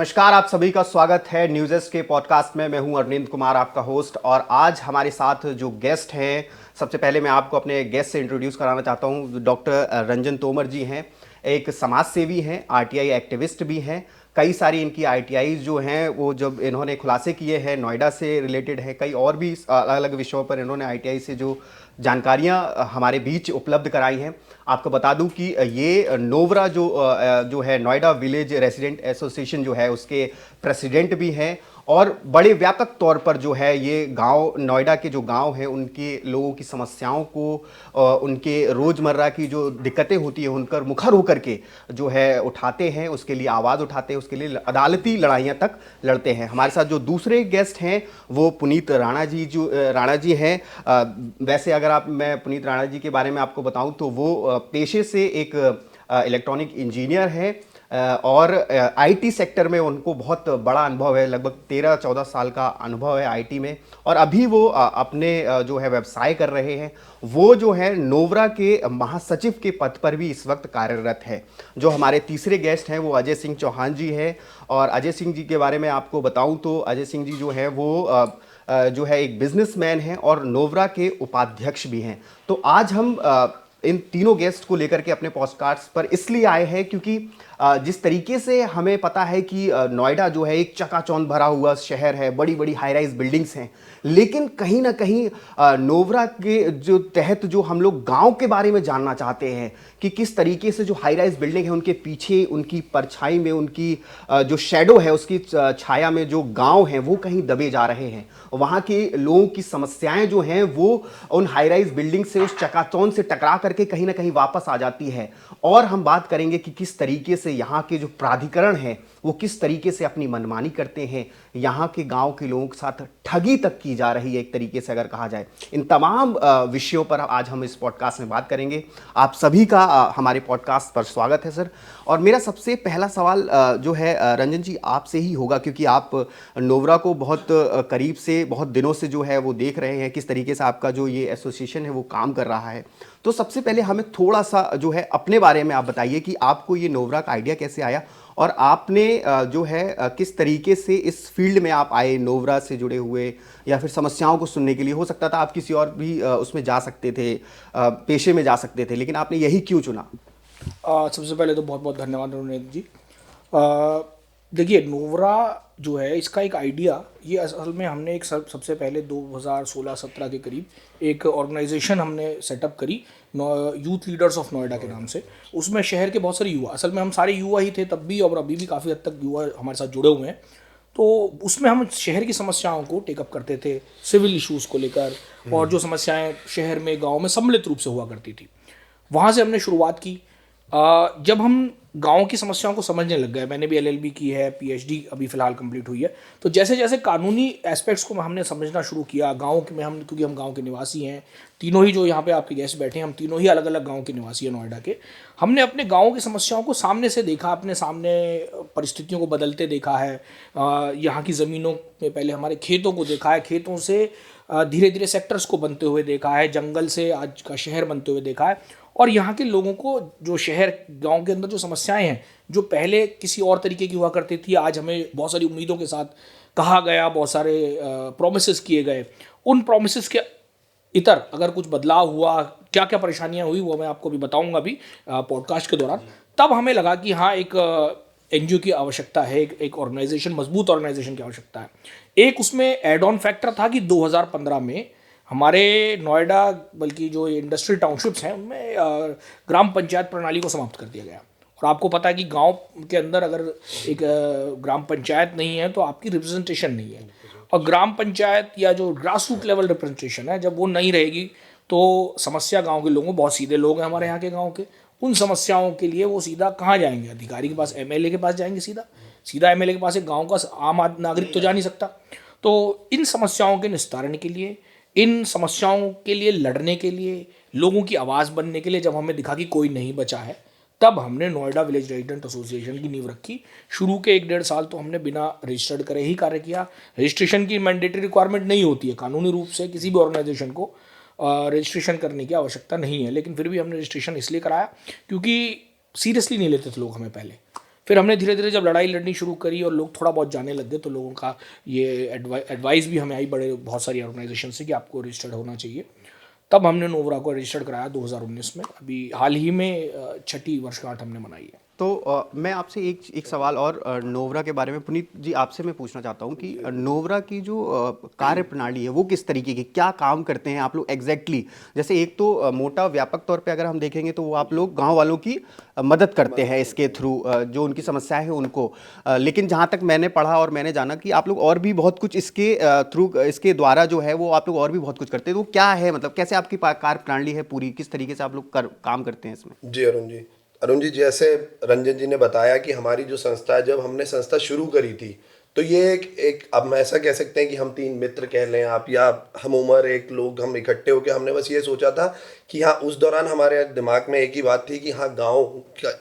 नमस्कार, आप सभी का स्वागत है न्यूज़ के पॉडकास्ट में। मैं हूं अरविंद कुमार, आपका होस्ट। और आज हमारे साथ जो गेस्ट हैं, सबसे पहले मैं आपको अपने गेस्ट से इंट्रोड्यूस कराना चाहता हूं। डॉक्टर रंजन तोमर जी हैं, एक समाज सेवी हैं, आरटीआई एक्टिविस्ट भी हैं। कई सारी इनकी आईटीआई जो हैं वो जब इन्होंने खुलासे किए हैं नोएडा से रिलेटेड हैं, कई और भी अलग अलग विषयों पर इन्होंने आईटीआई से जो जानकारियां हमारे बीच उपलब्ध कराई हैं। आपको बता दूं कि ये नोवरा जो है नोएडा विलेज रेसिडेंट एसोसिएशन जो है उसके प्रेसिडेंट भी हैं। और बड़े व्यापक तौर पर जो है ये गांव, नोएडा के जो गांव हैं उनके लोगों की समस्याओं को, उनके रोज़मर्रा की जो दिक्कतें होती हैं उनकर मुखर होकर के जो है उठाते हैं, उसके लिए आवाज़ उठाते हैं, उसके लिए अदालती लड़ाइयाँ तक लड़ते हैं। हमारे साथ जो दूसरे गेस्ट हैं वो पुनीत राणा जी हैं। वैसे अगर मैं पुनीत राणा जी के बारे में आपको बताऊं तो वो पेशे से एक इलेक्ट्रॉनिक इंजीनियर हैं, और आईटी सेक्टर में उनको बहुत बड़ा अनुभव है। लगभग 13-14 साल का अनुभव है आईटी में। और अभी वो अपने जो है व्यवसाय कर रहे हैं। वो जो है नोवरा के महासचिव के पद पर भी इस वक्त कार्यरत है। जो हमारे तीसरे गेस्ट हैं वो अजय सिंह चौहान जी हैं। और अजय सिंह जी के बारे में आपको बताऊं तो अजय सिंह जी जो है वो जो है एक बिजनेसमैन हैं और नोवरा के उपाध्यक्ष भी हैं। तो आज हम इन तीनों गेस्ट को लेकर के अपने पॉडकास्ट पर इसलिए आए हैं क्योंकि जिस तरीके से हमें पता है कि नोएडा जो है एक चकाचौंध भरा हुआ शहर है, बड़ी बड़ी हाई राइज बिल्डिंग्स हैं, लेकिन कहीं ना कहीं नोवरा के जो तहत जो हम लोग गांव के बारे में जानना चाहते हैं कि किस तरीके से जो हाई राइज बिल्डिंग है उनके पीछे, उनकी परछाई में, उनकी जो शैडो है उसकी छाया में जो गांव हैं वो कहीं दबे जा रहे हैं। वहाँ के लोगों की समस्याएं जो हैं वो उन हाई राइज बिल्डिंग से, उस चकाचौंध से टकरा करके कहीं ना कहीं वापस आ जाती है। और हम बात करेंगे कि किस तरीके से यहाँ के जो प्राधिकरण हैं वो किस तरीके से अपनी मनमानी करते हैं, यहाँ के गांव के लोगों के साथ ठगी तक की जा रही है एक तरीके से अगर कहा जाए। इन तमाम विषयों पर आज हम इस पॉडकास्ट में बात करेंगे। आप सभी का हमारे पॉडकास्ट पर स्वागत है सर। और मेरा सबसे पहला सवाल जो है रंजन जी आपसे ही होगा, क्योंकि आप नोवरा को बहुत करीब से, बहुत दिनों से जो है वो देख रहे हैं किस तरीके से आपका जो ये एसोसिएशन है वो काम कर रहा है। तो सबसे पहले हमें थोड़ा सा जो है अपने बारे में आप बताइए कि आपको ये नोवरा का आइडिया कैसे आया, और आपने जो है किस तरीके से इस फील्ड में आप आए, नोवरा से जुड़े हुए, या फिर समस्याओं को सुनने के लिए। हो सकता था आप किसी और भी उसमें जा सकते थे, पेशे में जा सकते थे, लेकिन आपने यही क्यों चुना? सबसे पहले तो बहुत बहुत धन्यवाद रोनित जी। देखिए, नोवरा जो है इसका एक आइडिया, ये असल में हमने एक सबसे पहले 2016-17 के करीब एक ऑर्गेनाइजेशन हमने सेटअप करी, यूथ लीडर्स ऑफ नोएडा के नाम से। उसमें शहर के बहुत सारे युवा, असल में हम सारे युवा ही थे तब भी और अभी भी काफ़ी हद तक युवा हमारे साथ जुड़े हुए हैं। तो उसमें हम शहर की समस्याओं को टेकअप करते थे, सिविल इश्यूज़ को लेकर, और जो समस्याएं शहर में, गाँव में सम्मिलित रूप से हुआ करती थी, वहाँ से हमने शुरुआत की। जब हम गांव की समस्याओं को समझने लग गए, मैंने भी एलएलबी की है, पीएचडी अभी फ़िलहाल कंप्लीट हुई है, तो जैसे जैसे कानूनी एस्पेक्ट्स को हमने समझना शुरू किया गांव में, हम क्योंकि हम गांव के निवासी हैं, तीनों ही जो यहाँ पे आपके गेस्ट बैठे हैं, हम तीनों ही अलग अलग गांव के निवासी हैं नोएडा के। हमने अपने गाँव की समस्याओं को सामने से देखा, अपने सामने परिस्थितियों को बदलते देखा है। यहाँ की ज़मीनों में पहले हमारे खेतों को देखा है, खेतों से धीरे धीरे सेक्टर्स को बनते हुए देखा है, जंगल से आज का शहर बनते हुए देखा है। और यहाँ के लोगों को जो शहर, गांव के अंदर जो समस्याएं हैं, जो पहले किसी और तरीके की हुआ करती थी, आज हमें बहुत सारी उम्मीदों के साथ कहा गया, बहुत सारे प्रोमिसेस किए गए, उन प्रोमिसेस के इतर अगर कुछ बदलाव हुआ, क्या क्या परेशानियां हुई, वो मैं आपको भी बताऊंगा अभी पॉडकास्ट के दौरान। तब हमें लगा कि हाँ, एक एनजीओ की आवश्यकता है, एक ऑर्गेनाइजेशन, मजबूत ऑर्गेनाइजेशन की आवश्यकता है। एक उसमें एड ऑन फैक्टर था कि 2015 में हमारे नोएडा, बल्कि जो इंडस्ट्रियल टाउनशिप्स हैं, उनमें ग्राम पंचायत प्रणाली को समाप्त कर दिया गया। और आपको पता है कि गांव के अंदर अगर एक ग्राम पंचायत नहीं है तो आपकी रिप्रेजेंटेशन नहीं है। और ग्राम पंचायत या जो ग्रास रूट लेवल रिप्रेजेंटेशन है, जब वो नहीं रहेगी तो समस्या गांव के लोगों, बहुत सीधे लोग हैं हमारे यहाँ के गांव के, उन समस्याओं के लिए वो सीधा कहाँ जाएंगे? अधिकारी के पास, एमएलए के पास जाएंगे। सीधा सीधा एमएलए के पास एक गाँव का आम नागरिक तो जा नहीं सकता। तो इन समस्याओं के निस्तारण के लिए, इन समस्याओं के लिए लड़ने के लिए, लोगों की आवाज़ बनने के लिए, जब हमें दिखा कि कोई नहीं बचा है, तब हमने नोएडा विलेज रेजिडेंट एसोसिएशन की नींव रखी। शुरू के 1-1.5 साल तो हमने बिना रजिस्टर्ड करे ही कार्य किया। रजिस्ट्रेशन की मैंडेटरी रिक्वायरमेंट नहीं होती है, कानूनी रूप से किसी भी ऑर्गेनाइजेशन को रजिस्ट्रेशन करने की आवश्यकता नहीं है, लेकिन फिर भी हमने रजिस्ट्रेशन इसलिए कराया क्योंकि सीरियसली नहीं लेते थे लोग हमें पहले। फिर हमने धीरे धीरे जब लड़ाई लड़नी शुरू करी और लोग थोड़ा बहुत जाने लग गए, तो लोगों का ये एडवाइस भी हमें आई बड़े बहुत सारी ऑर्गेनाइजेशन से कि आपको रजिस्टर्ड होना चाहिए। तब हमने नोवरा को रजिस्टर्ड कराया 2019 में। अभी हाल ही में छठी वर्षगांठ हमने मनाई है। तो मैं आपसे एक सवाल और नोवरा के बारे में पुनीत जी आपसे मैं पूछना चाहता हूँ कि नोवरा की जो कार्य प्रणाली है वो किस तरीके की, क्या काम करते हैं आप लोग एग्जैक्टली जैसे एक तो मोटा व्यापक तौर पे अगर हम देखेंगे तो वो आप लोग गांव वालों की मदद करते हैं इसके थ्रू, जो उनकी समस्याएं हैं उनको, लेकिन जहाँ तक मैंने पढ़ा और मैंने जाना कि आप लोग और भी बहुत कुछ इसके थ्रू, इसके द्वारा जो है वो आप लोग और भी बहुत कुछ करते हैं। तो क्या है, मतलब कैसे आपकी कार्य प्रणाली है पूरी, किस तरीके से आप लोग काम करते हैं इसमें? जी अरुण जी, जैसे रंजन जी ने बताया कि हमारी जो संस्था है, जब हमने संस्था शुरू करी थी तो ये एक अब हम ऐसा कह सकते हैं कि हम 3 मित्र कह लें आप, या हम उम्र एक लोग हम इकट्ठे होकर हमने बस ये सोचा था कि हाँ, उस दौरान हमारे दिमाग में एक ही बात थी कि हाँ, गांव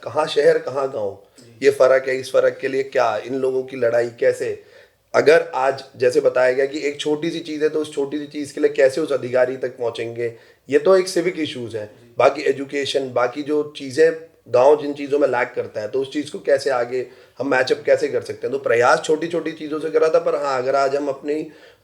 कहाँ शहर कहाँ गांव, ये फ़र्क है, इस फ़र्क के लिए क्या, इन लोगों की लड़ाई कैसे, अगर आज जैसे बताया गया कि एक छोटी सी चीज़ है तो उस छोटी सी चीज़ के लिए कैसे उस अधिकारी तक पहुंचेंगे, ये तो एक सिविक इश्यूज है। बाकी एजुकेशन, बाकी जो चीज़ें गांव जिन चीज़ों में लैक करता है, तो उस चीज़ को कैसे आगे हम मैचअप कैसे कर सकते हैं। तो प्रयास छोटी छोटी चीज़ों से करा था, पर हाँ, अगर आज हम अपनी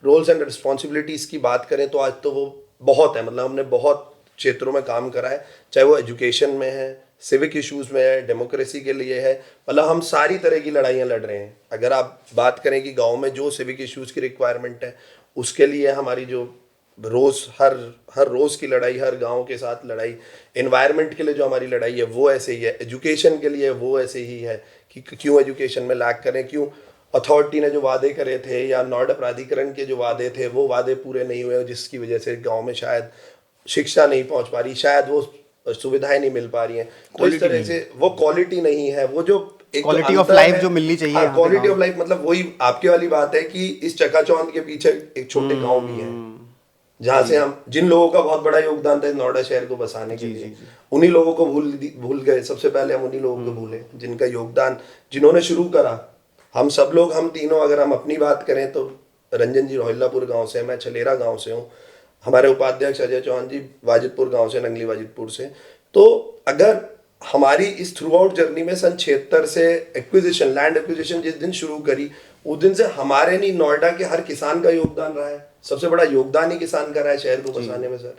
रोल्स एंड रिस्पॉन्सिबिलिटीज़ की बात करें तो आज तो वो बहुत है, मतलब हमने बहुत क्षेत्रों में काम करा है, चाहे वो एजुकेशन में है, सिविक इश्यूज में है, डेमोक्रेसी के लिए है, मतलब हम सारी तरह की लड़ाइयाँ लड़ रहे हैं। अगर आप बात करें कि गांव में जो सिविक इश्यूज की रिक्वायरमेंट है, उसके लिए हमारी जो रोज हर रोज की लड़ाई, हर गांव के साथ लड़ाई, एनवायरनमेंट के लिए जो हमारी लड़ाई है वो ऐसे ही है, एजुकेशन के लिए वो ऐसे ही है कि क्यों एजुकेशन में लैग करें, क्यों अथॉरिटी ने जो वादे करे थे या नोएडा प्राधिकरण के जो वादे थे वो वादे पूरे नहीं हुए, जिसकी वजह से गांव में शायद शिक्षा नहीं पहुंच पा रही, शायद वो सुविधाएं नहीं मिल पा रही हैं। तो इस तरह से वो क्वालिटी नहीं है, वो जो क्वालिटी ऑफ लाइफ जो मिलनी चाहिए, क्वालिटी ऑफ लाइफ, मतलब वही आपके वाली बात है कि इस चकाचौंध के पीछे एक छोटे गांव भी है जहाँ से हम, जिन लोगों का बहुत बड़ा योगदान था नोएडा शहर को बसाने के लिए, उन्हीं लोगों को भूल गए। सबसे पहले हम उन्हीं लोगों को भूले जिनका योगदान, जिन्होंने शुरू करा। हम सब लोग, हम तीनों, अगर हम अपनी बात करें तो रंजन जी रोहिल्लापुर गांव से, मैं छलेरा गांव से हूँ, हमारे उपाध्यक्ष अजय चौहान जी वाजिदपुर गांव से, नंगली वाजिदपुर से। तो अगर हमारी इस थ्रू आउट जर्नी में सन 76 से एक्विजिशन, लैंड एक्विजिशन जिस दिन शुरू करी, उस दिन से हमारे नहीं, नोएडा के हर किसान का योगदान रहा है। सबसे बड़ा योगदान ही किसान का रहा है शहर को बसाने में, सर।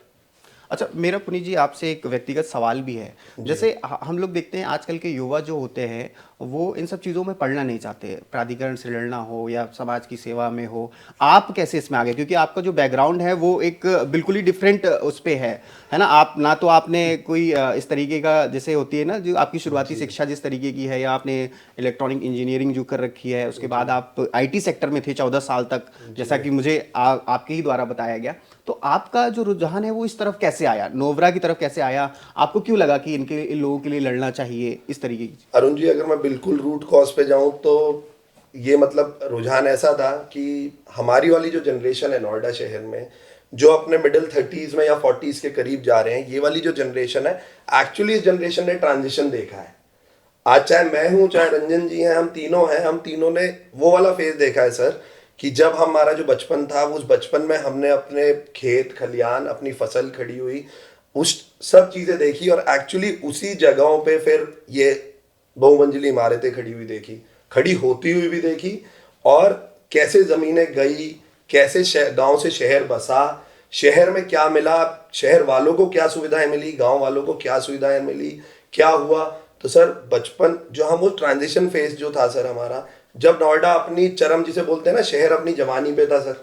अच्छा, मेरा पुनीत जी आपसे एक व्यक्तिगत सवाल भी है। जैसे हम लोग देखते हैं आजकल के युवा जो होते हैं वो इन सब चीज़ों में पढ़ना नहीं चाहते, प्राधिकरण से लड़ना हो या समाज की सेवा में हो। आप कैसे इसमें आ गए, क्योंकि आपका जो बैकग्राउंड है वो एक बिल्कुल ही डिफरेंट उस पे है ना। आप ना तो आपने कोई इस तरीके का, जैसे होती है ना जो आपकी शुरुआती शिक्षा जिस तरीके की है, या आपने इलेक्ट्रॉनिक इंजीनियरिंग जो कर रखी है, उसके बाद आप IT सेक्टर में थे 14 साल तक, जैसा कि मुझे आपके ही द्वारा बताया गया। तो आपका जो रुझान है वो इस तरफ कैसे आया, नोवरा की तरफ कैसे आया? आपको क्यों लगा कि इन लोगों के लिए लड़ना चाहिए, इस तरीके की? अरुण जी, अगर मैं बिल्कुल रूट कॉज पे जाऊं तो ये मतलब रुझान ऐसा था कि हमारी वाली जो जनरेशन है नोएडा शहर में, जो अपने मिडिल 30s में या 40s के करीब जा रहे हैं, ये वाली जो जनरेशन है, एक्चुअली इस जनरेशन ने ट्रांजिशन देखा है। आज चाहे मैं हूं, चाहे रंजन जी हैं, हम तीनों ने वो वाला फेज देखा है, सर, कि जब हमारा जो बचपन था, उस बचपन में हमने अपने खेत खलियान, अपनी फसल खड़ी हुई, उस सब चीज़ें देखी, और एक्चुअली उसी जगहों पे फिर ये बहुमंजिली इमारतें खड़ी हुई देखी, खड़ी होती हुई भी देखी, और कैसे ज़मीनें गई, कैसे गांव से शहर बसा, शहर में क्या मिला, शहर वालों को क्या सुविधाएं मिली, गांव वालों को क्या सुविधाएं मिली, क्या हुआ। तो सर बचपन जो हम, वो ट्रांजिशन फेज जो था सर हमारा, जब नोएडा अपनी चरम, जिसे बोलते हैं ना, शहर अपनी जवानी पे था सर।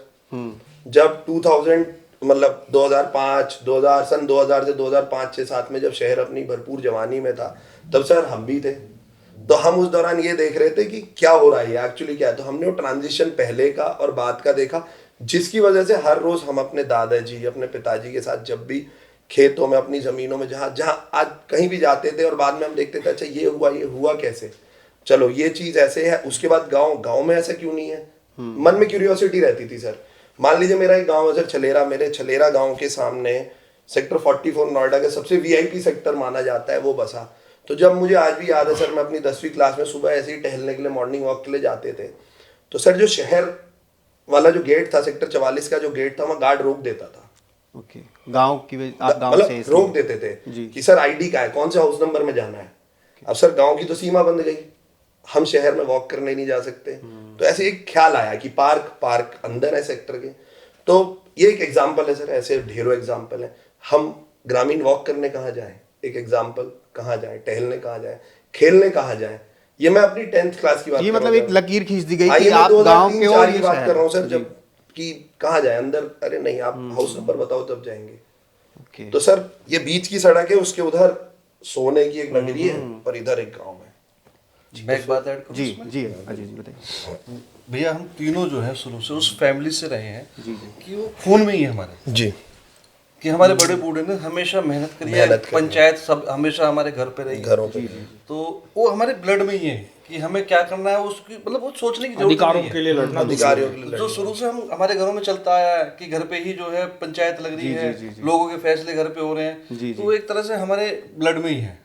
जब 2000 मतलब 2005 2000 सन 2000 से 2005 से 7 में जब शहर अपनी भरपूर जवानी में था, तब सर हम भी थे। तो हम उस दौरान ये देख रहे थे कि क्या हो रहा है, एक्चुअली क्या है। तो हमने वो ट्रांजिशन पहले का और बाद का देखा, जिसकी वजह से हर रोज हम अपने दादाजी, अपने पिताजी के साथ जब भी खेतों में, अपनी जमीनों में, जहाँ जहाँ आज कहीं भी जाते थे, और बाद में हम देखते थे अच्छा ये हुआ कैसे, चलो ये चीज ऐसे है। उसके बाद गांव में ऐसा क्यों नहीं है, मन में क्यूरियोसिटी रहती थी सर। मान लीजिए मेरा एक गांव है सर छलेरा, मेरे छलेरा गांव के सामने सेक्टर 44 नोएडा का सबसे VIP सेक्टर माना जाता है, वो बसा। तो जब मुझे आज भी याद है सर, मैं अपनी 10वीं क्लास में सुबह ऐसे ही टहलने के लिए, मॉर्निंग वॉक के लिए जाते थे, तो सर जो शहर वाला जो गेट था, सेक्टर 44 का जो गेट था, वहाँ गार्ड रोक देता था। ओके, गांव की आप गांव से रोक देते थे कि सर ID का है, कौन से हाउस नंबर में जाना है। अब सर गांव की तो सीमा बंद गई, हम शहर में वॉक करने नहीं जा सकते। तो ऐसे एक ख्याल आया कि पार्क अंदर है सेक्टर के। तो ये एक एग्जाम्पल है सर, ऐसे ढेरों एग्जाम्पल है। हम ग्रामीण वॉक करने कहाँ जाए, एक एग्जाम्पल, कहाँ जाए, टहलने कहाँ जाए, खेलने कहाँ जाए। ये मैं अपनी 10th क्लास की बात ये कर मतलब रहा एक हूँ। लकीर खींच दी गई हाँ, कि ये मैं आप गांव के 2003-04 और की ये बात शहर। कर रहा हूँ सर, जी, जब कि कहाँ जाए अंदर, अरे नहीं आप हाउस नंबर बताओ तब जाएंगे। ओके। तो सर ये बीच की सड़क है, उसके उधर सोने की एक नगरी है और इधर एक गांव है। मैं एक बात ऐड करूँ जी इसमें? जी अजय जी बताइए। भैया हम तीनों जो है शुरू से उस फैमिली से रहे हैं जी जी कि वो खून में ही है हमारे, जी, कि हमारे बड़े बूढ़े ने हमेशा मेहनत करी है, मेहनत करी है। पंचायत सब हमेशा हमारे घर पे रही, घरों पे। तो वो हमारे ब्लड में ही है कि हमें क्या करना है, उसकी मतलब वो सोचने की जरूरत अधिकारों नहीं के है। लिए लड़ना अधिकारियों के लिए जो लड़ना। शुरू से हम हमारे घरों में चलता आया है कि घर पे ही जो है पंचायत लग रही जी, है, जी, जी, जी। लोगों के फैसले घर पे हो रहे हैं, जी, जी। तो वो एक तरह से हमारे ब्लड में ही है।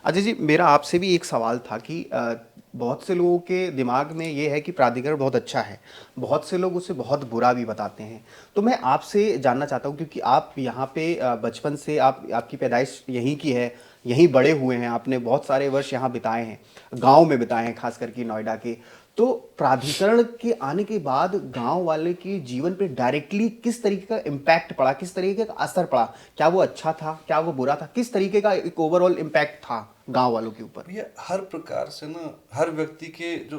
अजय जी, मेरा आपसे भी एक सवाल था कि बहुत से लोगों के दिमाग में ये है कि प्राधिकरण बहुत अच्छा है, बहुत से लोग उसे बहुत बुरा भी बताते हैं। तो मैं आपसे जानना चाहता हूँ, क्योंकि आप यहाँ पे बचपन से आपकी पैदाइश यहीं की है, यहीं बड़े हुए हैं, आपने बहुत सारे वर्ष यहाँ बिताए हैं, गांव में बिताए हैं, खास करके नोएडा के। तो प्राधिकरण के आने के बाद गांव वाले के जीवन पे डायरेक्टली किस तरीके का इम्पैक्ट पड़ा, किस तरीके का असर पड़ा? क्या वो अच्छा था, क्या वो बुरा था, किस तरीके का एक ओवरऑल इम्पैक्ट था गांव वालों के ऊपर? भैया हर प्रकार से ना, हर व्यक्ति के जो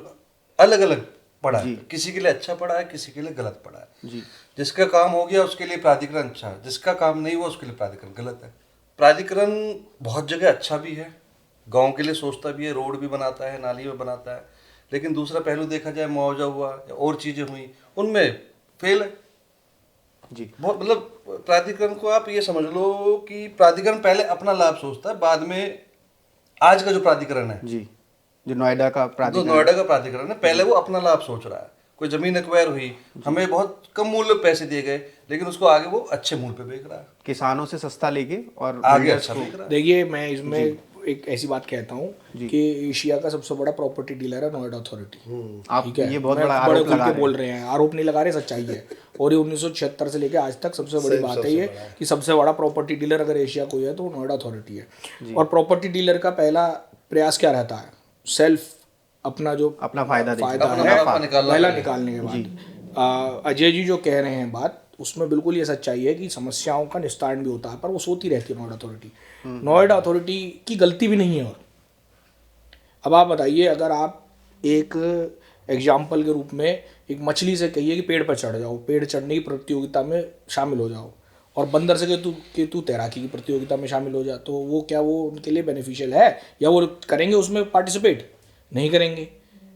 अलग अलग पड़ा है, किसी के लिए अच्छा पड़ा है, किसी के लिए गलत पड़ा है। जी। जिसका काम हो गया उसके लिए प्राधिकरण अच्छा है, जिसका काम नहीं हुआ उसके लिए प्राधिकरण गलत है। प्राधिकरण बहुत जगह अच्छा भी है, गांव के लिए सोचता भी है, रोड भी बनाता है, नाली भी बनाता है, लेकिन दूसरा पहलू देखा जाए, मुआवजा हुआ या और चीजें हुई, उनमें फेल है जी बहुत। मतलब प्राधिकरण को आप ये समझ लो कि प्राधिकरण पहले अपना लाभ सोचता है, बाद में आज का जो प्राधिकरण है, जी, जो नोएडा का जो प्राधिकरण। नोएडा का प्राधिकरण है, पहले वो अपना लाभ सोच रहा है। कोई जमीन एक्वायर हुई, हमें बहुत कम मूल्य पे पैसे दिए गए, लेकिन उसको आगे वो अच्छे मूल्य पे बेच रहा है, किसानों से सस्ता लेके और आगे बिल्डर्स अच्छा को। बेच रहा है। देखिए, मैं इसमें एक ऐसी बात कहता हूँ कि एशिया का सबसे बड़ा प्रॉपर्टी डीलर है नोएडा अथॉरिटी। आप ठीक है, ये बहुत मैं बड़ा बड़े आरोप खुल लगा के रहे बोल हैं। रहे हैं, आरोप नहीं लगा रहे, सच्चाई है। और ये 1976 से लेके आज तक सबसे बड़ी बात है ये कि सबसे बड़ा प्रॉपर्टी डीलर अगर एशिया कोई है तो वो नोएडा अथॉरिटी है। और प्रॉपर्टी डीलर का पहला प्रयास क्या रहता है? सेल्फ अपना जो अपना फायदा देखना, फायदा अपना है मुनाफा निकालना पहला पड़ेगा। निकालने के बाद अजय जी जो कह रहे हैं बात, उसमें बिल्कुल ये सच्चाई है कि समस्याओं का निस्तारण भी होता है, पर वो सोती रहती है नोएडा अथॉरिटी। नोएडा अथॉरिटी की गलती भी नहीं है। और अब आप बताइए, अगर आप एक एग्जाम्पल के रूप में एक मछली से कहिए कि पेड़ पर चढ़ जाओ, पेड़ चढ़ने की प्रतियोगिता में शामिल हो जाओ, और बंदर से कि तू तैराकी की प्रतियोगिता में शामिल हो जा, तो वो क्या वो उनके लिए बेनिफिशियल है? या वो करेंगे उसमें पार्टिसिपेट? नहीं करेंगे।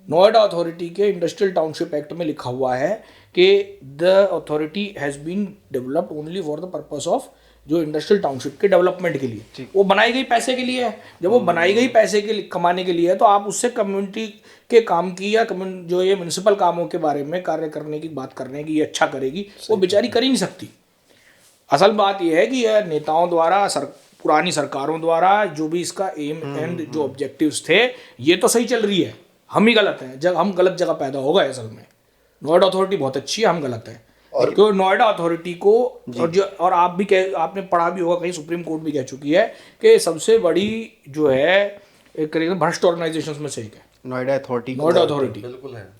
नोएडा अथॉरिटी के इंडस्ट्रियल टाउनशिप एक्ट में लिखा हुआ है कि the authority has been developed only for the purpose of, जो इंडस्ट्रियल टाउनशिप के डेवलपमेंट के लिए, वो बनाई गई पैसे के लिए है। जब वो बनाई गई पैसे के लिए, कमाने के लिए है, तो आप उससे कम्युनिटी के काम की या जो ये म्यूनिसिपल कामों के बारे में कार्य करने की बात कर रहे हैं कि ये अच्छा करेगी, वो बेचारी कर ही नहीं सकती। असल बात यह है कि यह नेताओं द्वारा, पुरानी सरकारों द्वारा जो भी इसका एम एंड जो ऑब्जेक्टिव्स थे, ये तो सही चल रही है, हम ही गलत हैं। जब हम गलत जगह पैदा हो गए असल में। नोएडा अथॉरिटी बहुत अच्छी है, हम गलत हैं। और क्यों नोएडा अथॉरिटी को, और आप भी आपने पढ़ा भी होगा, कहीं सुप्रीम कोर्ट भी कह चुकी है कि सबसे बड़ी जो है एक भ्रष्ट ऑर्गेनाइजेशंस में से एक है नोएडा अथॉरिटी। नोएडा अथॉरिटी। बिल्कुल है।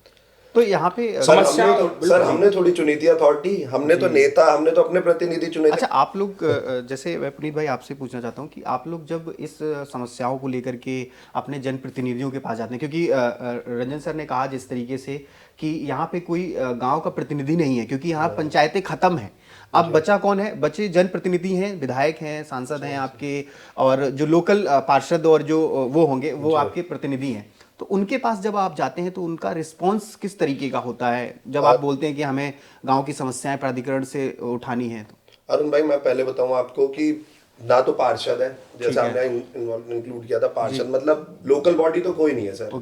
तो यहाँ पे समस्या सर हमने थोड़ी चुनी थी अथॉरिटी, हमने तो नेता, हमने तो अपने प्रतिनिधि चुने थे। अच्छा, आप लोग जैसे मैं पुनीत भाई आपसे पूछना चाहता हूँ कि आप लोग जब इस समस्याओं को लेकर के अपने जनप्रतिनिधियों के पास जाते हैं, क्योंकि रंजन सर ने कहा जिस तरीके से कि यहाँ पे कोई गांव का प्रतिनिधि नहीं है, क्योंकि यहाँ पंचायतें खत्म हैं। अब बचा कौन है? बचे जनप्रतिनिधि हैं, विधायक हैं, सांसद हैं आपके, और जो लोकल पार्षद और जो वो होंगे वो आपके प्रतिनिधि हैं। तो उनके पास जब आप जाते हैं तो उनका रिस्पॉन्स किस तरीके का होता है जब आप बोलते हैं कि हमें गांव की समस्याएं प्राधिकरण से उठानी है? तो अरुण भाई, मैं पहले बताऊं आपको कि ना तो पार्षद है, जैसे हमने इंक्लूड किया था पार्षद, मतलब लोकल बॉडी तो कोई नहीं है सर।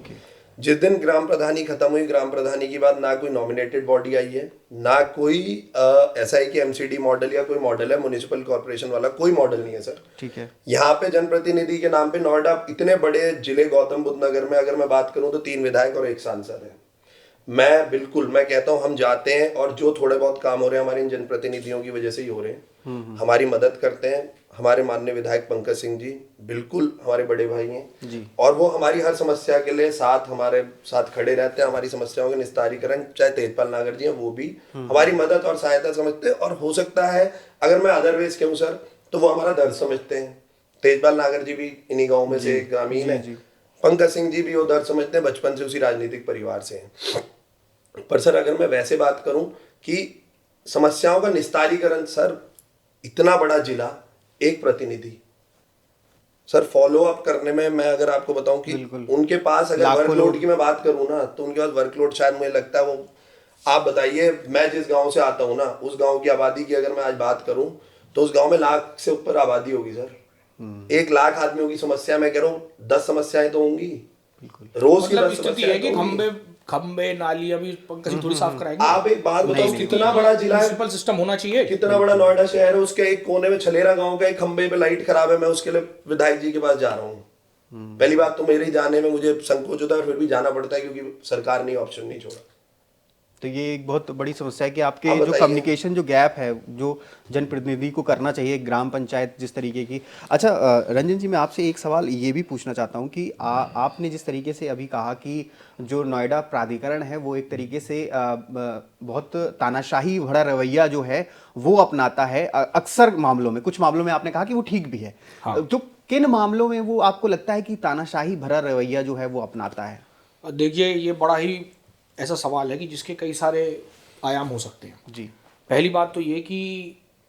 जिस दिन ग्राम प्रधानी खत्म हुई, ग्राम प्रधानी के बाद ना कोई नॉमिनेटेड बॉडी आई है, ना कोई ऐसा है कि एमसीडी मॉडल या कोई मॉडल है म्युनिसिपल कॉर्पोरेशन वाला, कोई मॉडल नहीं है सर। ठीक है। यहाँ पे जनप्रतिनिधि के नाम पे नोएडा इतने बड़े जिले गौतम बुद्ध नगर में अगर मैं बात करूं तो 3 विधायक और 1 सांसद है। मैं कहता हूं हम जाते हैं और जो थोड़े बहुत काम हो रहे हैं हमारे इन जनप्रतिनिधियों की वजह से ही हो रहे हैं। हमारी मदद करते हैं, हमारे माननीय विधायक पंकज सिंह जी बिल्कुल हमारे बड़े भाई हैं जी। और वो हमारी हर समस्या के लिए हमारे साथ खड़े रहते हैं। हमारी समस्याओं के निस्तारीकरण, चाहे तेजपाल नागर जी हैं वो भी हमारी मदद और सहायता समझते हैं। और हो सकता है अगर मैं अदरवाइज कहूँ सर, तो वो हमारा दर्द समझते हैं। तेजपाल नागर जी भी इन्हीं गाँव में से ग्रामीण है, पंकज सिंह जी भी वो दर्द समझते हैं, बचपन से उसी राजनीतिक परिवार से हैं। पर सर अगर मैं वैसे बात करूं कि समस्याओं का निस्तारीकरण, सर इतना बड़ा जिला, एक प्रतिनिधि, सर फॉलो अप करने में मैं अगर आपको बताऊं कि उनके पास अगर वर्कलोड की मैं बात करूं ना, तो उनके पास वर्कलोड शायद मुझे लगता है वो, आप बताइए, मैं जिस गांव से आता हूं ना, उस गांव की आबादी की अगर मैं आज बात करूं तो उस गांव में 1 लाख से ऊपर आबादी होगी सर। 1 लाख आदमियों की समस्या, मैं कह रहा हूँ 10 समस्याएं तो होंगी रोज की। मतलब 10 स्थिति है कि खंबे नालियां भी पंकज थोड़ी साफ कराएंगे। आप एक बात बताओ, कितना बड़ा जिला है, म्युनिसिपल सिस्टम होना चाहिए। कितना बड़ा नोएडा शहर है, उसके एक कोने में छलेरा गांव का एक खंबे पे लाइट खराब है, मैं उसके लिए विधायक जी के पास जा रहा हूँ। पहली बात तो मेरे जाने में मुझे संकोच होता है, फिर भी जाना पड़ता है क्योंकि सरकार ने ऑप्शन नहीं छोड़ा। तो ये एक बहुत बड़ी समस्या है कि आपके जो कम्युनिकेशन जो गैप है, जो जनप्रतिनिधि को करना चाहिए, ग्राम पंचायत जिस तरीके की। अच्छा रंजन जी, मैं आपसे एक सवाल ये भी पूछना चाहता हूँ कि आपने जिस तरीके से अभी कहा कि जो नोएडा प्राधिकरण है वो एक तरीके से बहुत तानाशाही भरा रवैया जो है वो अपनाता है अक्सर मामलों में। कुछ मामलों में आपने कहा कि वो ठीक भी है। हाँ। तो किन मामलों में वो आपको लगता है कि तानाशाही भरा रवैया जो है वो अपनाता है? देखिए, ये बड़ा ही ऐसा सवाल है कि जिसके कई सारे आयाम हो सकते हैं जी। पहली बात तो ये कि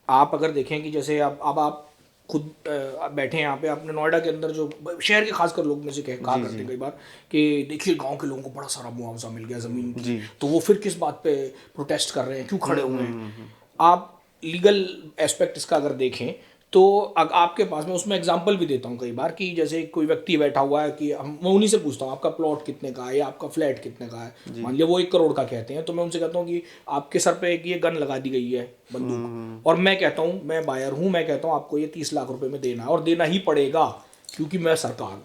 आप अगर देखें कि जैसे अब आप खुद बैठे हैं यहाँ पे, अपने नोएडा के अंदर जो शहर के खासकर लोग में से कहा करते हैं कई बार कि देखिए गांव के लोगों को बड़ा सारा मुआवजा मिल गया ज़मीन की, तो वो फिर किस बात पे प्रोटेस्ट कर रहे हैं, क्यों खड़े हुए हैं। आप लीगल एस्पेक्ट इसका अगर देखें तो आपके पास, मैं उसमें एग्जांपल भी देता हूँ कई बार कि जैसे कोई व्यक्ति बैठा हुआ है कि मैं उन्हीं से पूछता हूँ आपका प्लॉट कितने का है या आपका फ्लैट कितने का है। मान लिया वो 1 करोड़ का कहते हैं, तो मैं उनसे कहता हूँ कि आपके सर पे एक ये गन लगा दी गई है, बंदूक, और मैं कहता हूँ, मैं बायर हूँ, मैं कहता हूँ आपको ये 30 लाख रुपए में देना है और देना ही पड़ेगा क्योंकि मैं सरकार हूँ।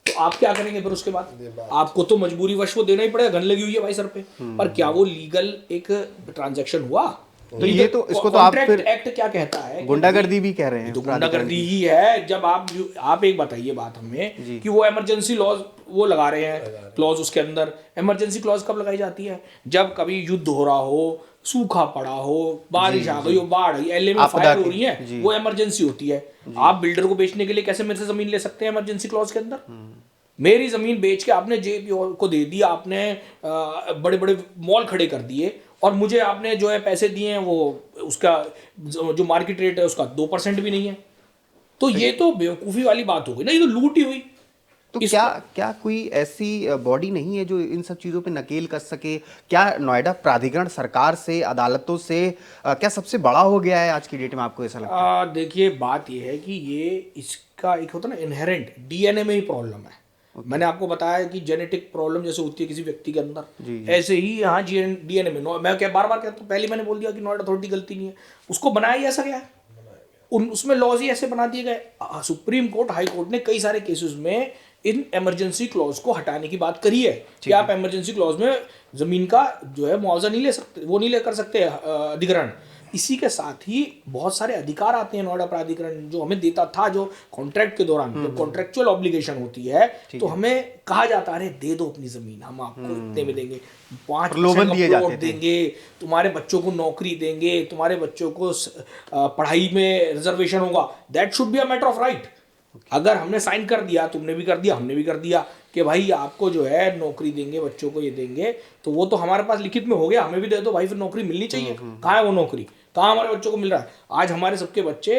तो आप क्या करेंगे फिर उसके बाद? आपको तो मजबूरी वश वो देना ही पड़ेगा, गन लगी हुई है भाई सर पे। पर क्या वो लीगल एक ट्रांजैक्शन हुआ? तो ये तो इसको तो आप फिर एक्ट क्या कहता है? गुंडागर्दी भी कह रहे हैं। तो गुंडागर्दी ही है। जब आप एक बताइए बात हमें कि वो इमरजेंसी लॉज वो लगा रहे हैं क्लॉज, उसके अंदर इमरजेंसी क्लॉज कब लगाई जाती है? जब कभी युद्ध हो रहा हो, सूखा पड़ा हो, बारिश आ गई हो, बाढ़, एलए में फायर हो रही है, वो इमरजेंसी होती है। आप बिल्डर को बेचने के लिए कैसे मेरे से जमीन ले सकते हैं इमरजेंसी क्लॉज के अंदर? मेरी जमीन बेच के आपने जेपी को दे दी, आपने बड़े बड़े मॉल खड़े कर दिए और मुझे आपने जो है पैसे दिए हैं वो उसका जो मार्केट रेट है उसका 2% भी नहीं है। तो ये तो बेवकूफ़ी वाली बात हो गई ना, ये तो लूट ही हुई। तो क्या कोई ऐसी बॉडी नहीं है जो इन सब चीज़ों पे नकेल कस सके? क्या नोएडा प्राधिकरण सरकार से, अदालतों से क्या सबसे बड़ा हो गया है आज की डेट में, आपको ऐसा लगता है? देखिए, बात ये है कि ये इसका एक होता है ना इनहेरेंट डीएनए में ही प्रॉब्लम है। मैंने आपको बताया कि जेनेटिक प्रॉब्लम जैसे होती है किसी व्यक्ति के अंदर, ऐसे ही यहाँ डीएनए में। मैं क्या बार बार कहता हूँ, पहले मैंने बोल दिया कि नोएडा अथॉरिटी गलती नहीं है, उसको बनाया ही ऐसा गया है, उसमें लॉज ही ऐसे बना दिए गए। सुप्रीम कोर्ट, हाई कोर्ट ने कई सारे केसेस में इन इमरजेंसी क्लॉज को हटाने की बात करी है कि आप इमरजेंसी क्लॉज में जमीन का जो है मुआवजा नहीं ले सकते, वो नहीं ले कर सकते अधिग्रहण। इसी के साथ ही बहुत सारे अधिकार आते हैं नोएडा प्राधिकरण जो हमें देता था, जो कॉन्ट्रैक्ट के दौरान जब कॉन्ट्रैक्चुअल ऑब्लिगेशन होती है तो हमें कहा जाता है दे दो अपनी जमीन, हम आपको इतने में देंगे, 5% प्लॉट देंगे, तुम्हारे बच्चों को नौकरी देंगे, तुम्हारे बच्चों को पढ़ाई में रिजर्वेशन होगा। That should be a matter of right. अगर हमने साइन कर दिया, तुमने भी कर दिया, हमने भी कर दिया कि भाई आपको जो है नौकरी देंगे, बच्चों को ये देंगे, तो वो तो हमारे पास लिखित में हो गया, हमें भी दे दो भाई, फिर नौकरी मिलनी चाहिए। कहाँ है वो नौकरी? कहाँ हमारे बच्चों को मिल रहा है? आज हमारे सबके बच्चे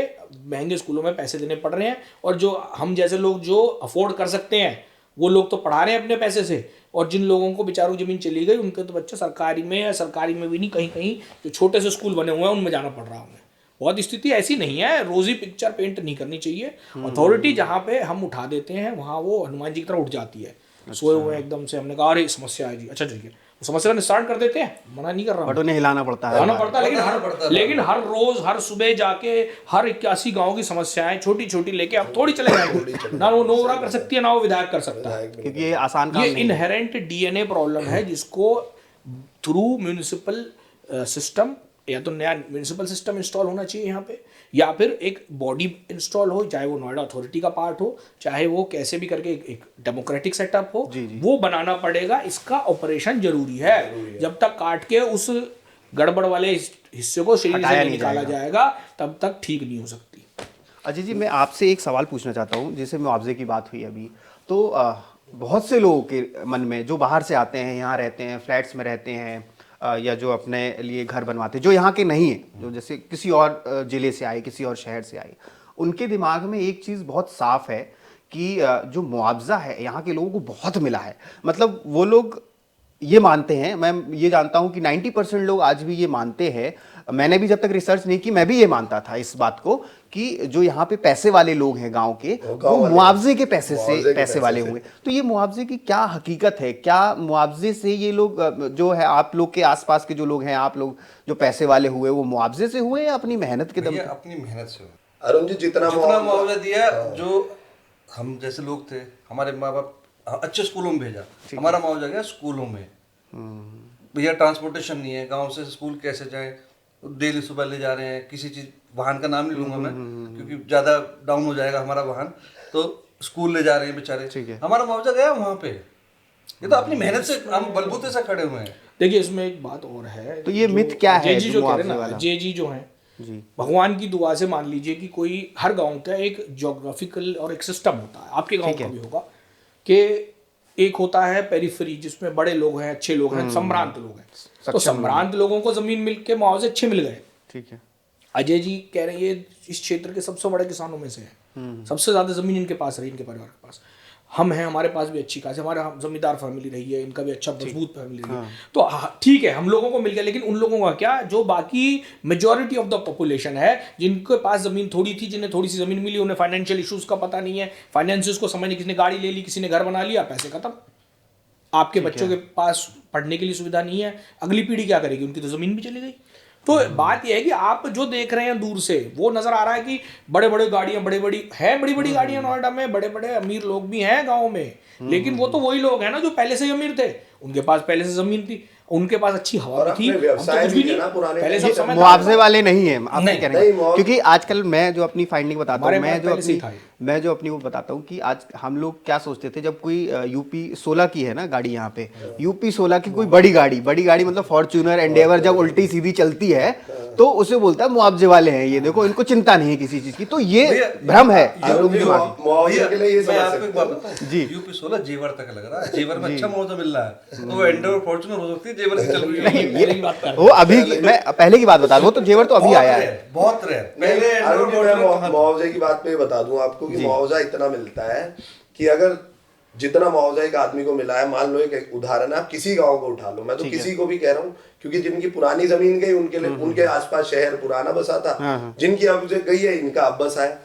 महंगे स्कूलों में पैसे देने पड़ रहे हैं, और जो हम जैसे लोग जो अफोर्ड कर सकते हैं वो लोग तो पढ़ा रहे हैं अपने पैसे से, और जिन लोगों को बेचारों जमीन चली गई उनके तो बच्चे सरकारी में या सरकारी में भी नहीं, कहीं कहीं जो छोटे से स्कूल बने हुए हैं उनमें जाना पड़ रहा है उन्हें। बहुत स्थिति ऐसी नहीं है, रोजी पिक्चर पेंट नहीं करनी चाहिए। अथॉरिटी जहाँ पे हम उठा देते हैं वहाँ वो हनुमान जी की तरह उठ जाती है। सोए हुए एकदम से हमने कहा अरे समस्या है जी, अच्छा ठीक है, समस्या का निस्तारण कर देते हैं, मना नहीं कर रहा, बट उन्हें हिलाना पड़ता है, लेकिन हर रोज हर सुबह जाके हर 81 गाँव की समस्याएं छोटी छोटी लेके आप थोड़ी चले जाएंगे। ना वो नोरा कर सकती है, ना वो विधायक कर सकता है, क्योंकि ये आसान काम नहीं है। इनहेरेंट डीएनए प्रॉब्लम है जिसको थ्रू म्यूनिसिपल सिस्टम या तो नया म्यूनिसिपल सिस्टम इंस्टॉल होना चाहिए यहाँ पे, या फिर एक बॉडी इंस्टॉल हो, चाहे वो नोएडा अथॉरिटी का पार्ट हो, चाहे वो कैसे भी करके एक डेमोक्रेटिक सेटअप हो, वो बनाना पड़ेगा। इसका ऑपरेशन जरूरी है। जब तक काट के उस गड़बड़ वाले हिस्से को शरीर से नहीं निकाला जाएगा तब तक ठीक नहीं हो सकती। अजय जी, मैं आपसे एक सवाल पूछना चाहता हूँ। जैसे मुआवजे की बात हुई अभी, तो बहुत से लोगों के मन में जो बाहर से आते हैं, यहाँ रहते हैं, फ्लैट्स में रहते हैं, या जो अपने लिए घर बनवाते हैं, जो यहाँ के नहीं हैं, जो जैसे किसी और ज़िले से आए, किसी और शहर से आए, उनके दिमाग में एक चीज़ बहुत साफ है कि जो मुआवजा है यहाँ के लोगों को बहुत मिला है। मतलब वो लोग ये मानते हैं, मैं ये जानता हूं कि 90% लोग आज भी ये मानते हैं। मैंने भी जब तक रिसर्च नहीं की, मैं भी ये मानता था इस बात को कि जो यहाँ पे पैसे वाले लोग हैं गांव के, वो मुआवजे के पैसे से पैसे वाले होंगे। तो ये मुआवजे की क्या हकीकत है? क्या मुआवजे से ये लोग जो है, आप लोग के आसपास के जो लोग हैं, आप लोग जो पैसे वाले हुए, वो मुआवजे से हुए या अपनी मेहनत के दम पे? अपनी मेहनत से हुए। अरुण जी, जितना मुआवजा दिया, जो हम जैसे लोग थे, हमारे माँ बाप अच्छे स्कूलों में भेजा, हमारा मुआवजा गया स्कूलों में। भैया ट्रांसपोर्टेशन नहीं है, गांव से स्कूल कैसे जाएं, डेली सुबह ले जा रहे हैं, किसी चीज, वाहन का नाम नहीं लूंगा मैं क्योंकि ज्यादा डाउन हो जाएगा हमारा वाहन, तो स्कूल ले जा रहे हैं बेचारे, हमारा मुआवजा गया वहां पे। ये तो अपनी मेहनत से हम बलबूते से खड़े हुए हैं। देखिए इसमें एक बात और है, तो ये मिथ क्या है? जय जी जो कह रहे हैं ना, जय जी जो है, भगवान की दुआ से मान लीजिए कि कोई हर गांव का एक ज्योग्राफिकल और एक सिस्टम होता है, आपके गांव का भी होगा, कि एक होता है पेरिफेरी जिसमें बड़े लोग हैं, अच्छे लोग हैं, संभ्रांत लोग हैं। तो संभ्रांत लोगों को जमीन मिल के मुआवजे अच्छे मिल गए। ठीक है। अजय जी कह रहे हैं ये इस क्षेत्र के सबसे बड़े किसानों में से है, सबसे ज्यादा जमीन इनके पास रही, इनके परिवार के पास। हम हैं, हमारे पास भी अच्छी खासी, हमारे जमींदार फैमिली रही है, इनका भी अच्छा मजबूत फैमिली रही है। तो ठीक है, हम लोगों को मिल गया, लेकिन उन लोगों का क्या, जो बाकी मेजॉरिटी ऑफ द पॉपुलेशन है, जिनके पास जमीन थोड़ी थी, जिन्हें थोड़ी सी जमीन मिली, उन्हें फाइनेंशियल इश्यूज का पता नहीं है, फाइनेंसिस को समझने, किसी ने गाड़ी ले ली, किसी ने घर बना लिया, पैसे खत्म। आपके बच्चों के पास पढ़ने के लिए सुविधा नहीं है, अगली पीढ़ी क्या करेगी? उनकी तो जमीन भी चली गई। तो बात यह है कि आप जो देख रहे हैं दूर से, वो नजर आ रहा है कि बड़े बड़े गाड़ियां, बड़ी बड़ी गाड़ियां नोएडा में, बड़े बड़े अमीर लोग भी हैं गांव में, लेकिन वो तो वही लोग हैं ना जो पहले से ही अमीर थे, उनके पास पहले से जमीन थी, उनके पास अच्छी हवा भी थी, हम तो कुछ भी नहीं, पहले सब समय मुआवजे वाले नहीं है, आप नहीं कह रहे हैं। क्योंकि आजकल मैं जो अपनी फाइंडिंग बताता हूँ, मैं जो अपनी वो बताता हूँ कि आज हम लोग क्या सोचते थे, जब कोई यूपी 16 की है ना गाड़ी, यहाँ पे यूपी 16 की कोई बड़ी गाड़ी मतलब फॉर्च्यूनर, एंडेवर, जब उल्टी सीधी चलती है तो उसे बोलता है मुआवजे वाले हैं, ये देखो इनको चिंता नहीं है किसी चीज की। तो ये भ्रम है मुआवजे के लिए। ये मैं आपको एक बात बताऊं जी, यूपी 16 जेवर तक लग रहा है, जेवर में अच्छा मुआवजा मिल रहा है, तो वो एंडेवर फॉर्च्यूनर हो सकती है, जेवर की चल रही है। वो अभी मैं पहले की बात बता रहा हूँ, तो जेवर तो अभी आया है, बहुत रेयर। पहले मुआवजे की बात पे बता दूं आपको कि मुआवजा इतना मिलता है कि अगर जितना मुआवजा एक आदमी को मिला है, मान लो एक उदाहरण है, आप किसी गांव को उठा लो, मैं तो किसी को भी कह रहा हूँ, क्योंकि जिनकी पुरानी जमीन गई उनके लिए, उनके आसपास शहर पुराना बसा था, जिनकी अब गई है इनका अब बसा है।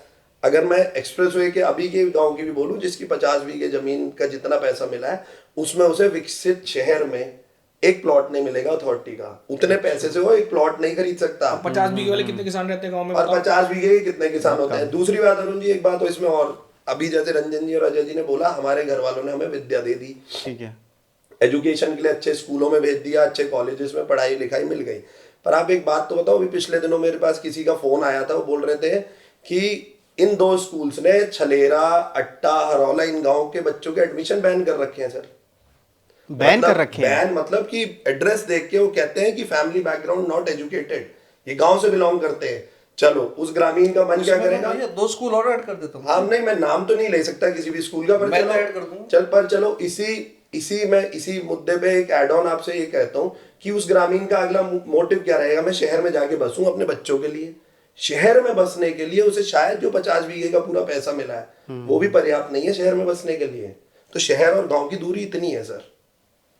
अगर मैं एक्सप्रेसवे के अभी के गांव की भी बोलूं, जिसकी 50 बीघे जमीन का जितना पैसा मिला है, उसमें उसे विकसित शहर में एक प्लॉट नहीं मिलेगा अथॉरिटी का, उतने पैसे से वो एक प्लॉट नहीं खरीद सकता। 50 बीघे वाले कितने किसान रहते हैं गांव में, और 50 बीघे के कितने किसान होते हैं। दूसरी बात अरुण जी, एक बात तो इसमें और, अभी जैसे रंजन जी और अजय जी ने बोला, हमारे घर वालों ने हमें विद्या दे दी, ठीक है, एजुकेशन के लिए अच्छे स्कूलों में भेज दिया, अच्छे कॉलेजेस में पढ़ाई लिखाई मिल गई। पर आप एक बात तो बताओ, अभी पिछले दिनों मेरे पास किसी का फोन आया था, वो बोल रहे थे कि इन 2 स्कूल्स ने छलेरा, अट्टा, हरौला, इन गाँव के बच्चों के एडमिशन बैन कर रखे हैं। सर बैन कर रखे हैं? बैन मतलब कि एड्रेस देख के वो कहते हैं कि फैमिली बैकग्राउंड नॉट एजुकेटेड, ये गांव से बिलोंग करते हैं। चलो उस ग्रामीण का मन क्या करेगा, 2 स्कूल और ऐड कर देता हूं। हाँ नहीं, मैं नाम तो नहीं ले सकता किसी भी स्कूल का, पर मैं ऐड कर दूंगा। चलो इसी मुद्दे पे एक एड ऑन आपसे ये कहता हूँ कि उस ग्रामीण का अगला मोटिव क्या रहेगा, मैं शहर में जाके बसूं अपने बच्चों के लिए। शहर में बसने के लिए उसे शायद जो 50 बीघे का पूरा पैसा मिला है वो भी पर्याप्त नहीं है शहर में बसने के लिए। तो शहर और गांव की दूरी इतनी है सर।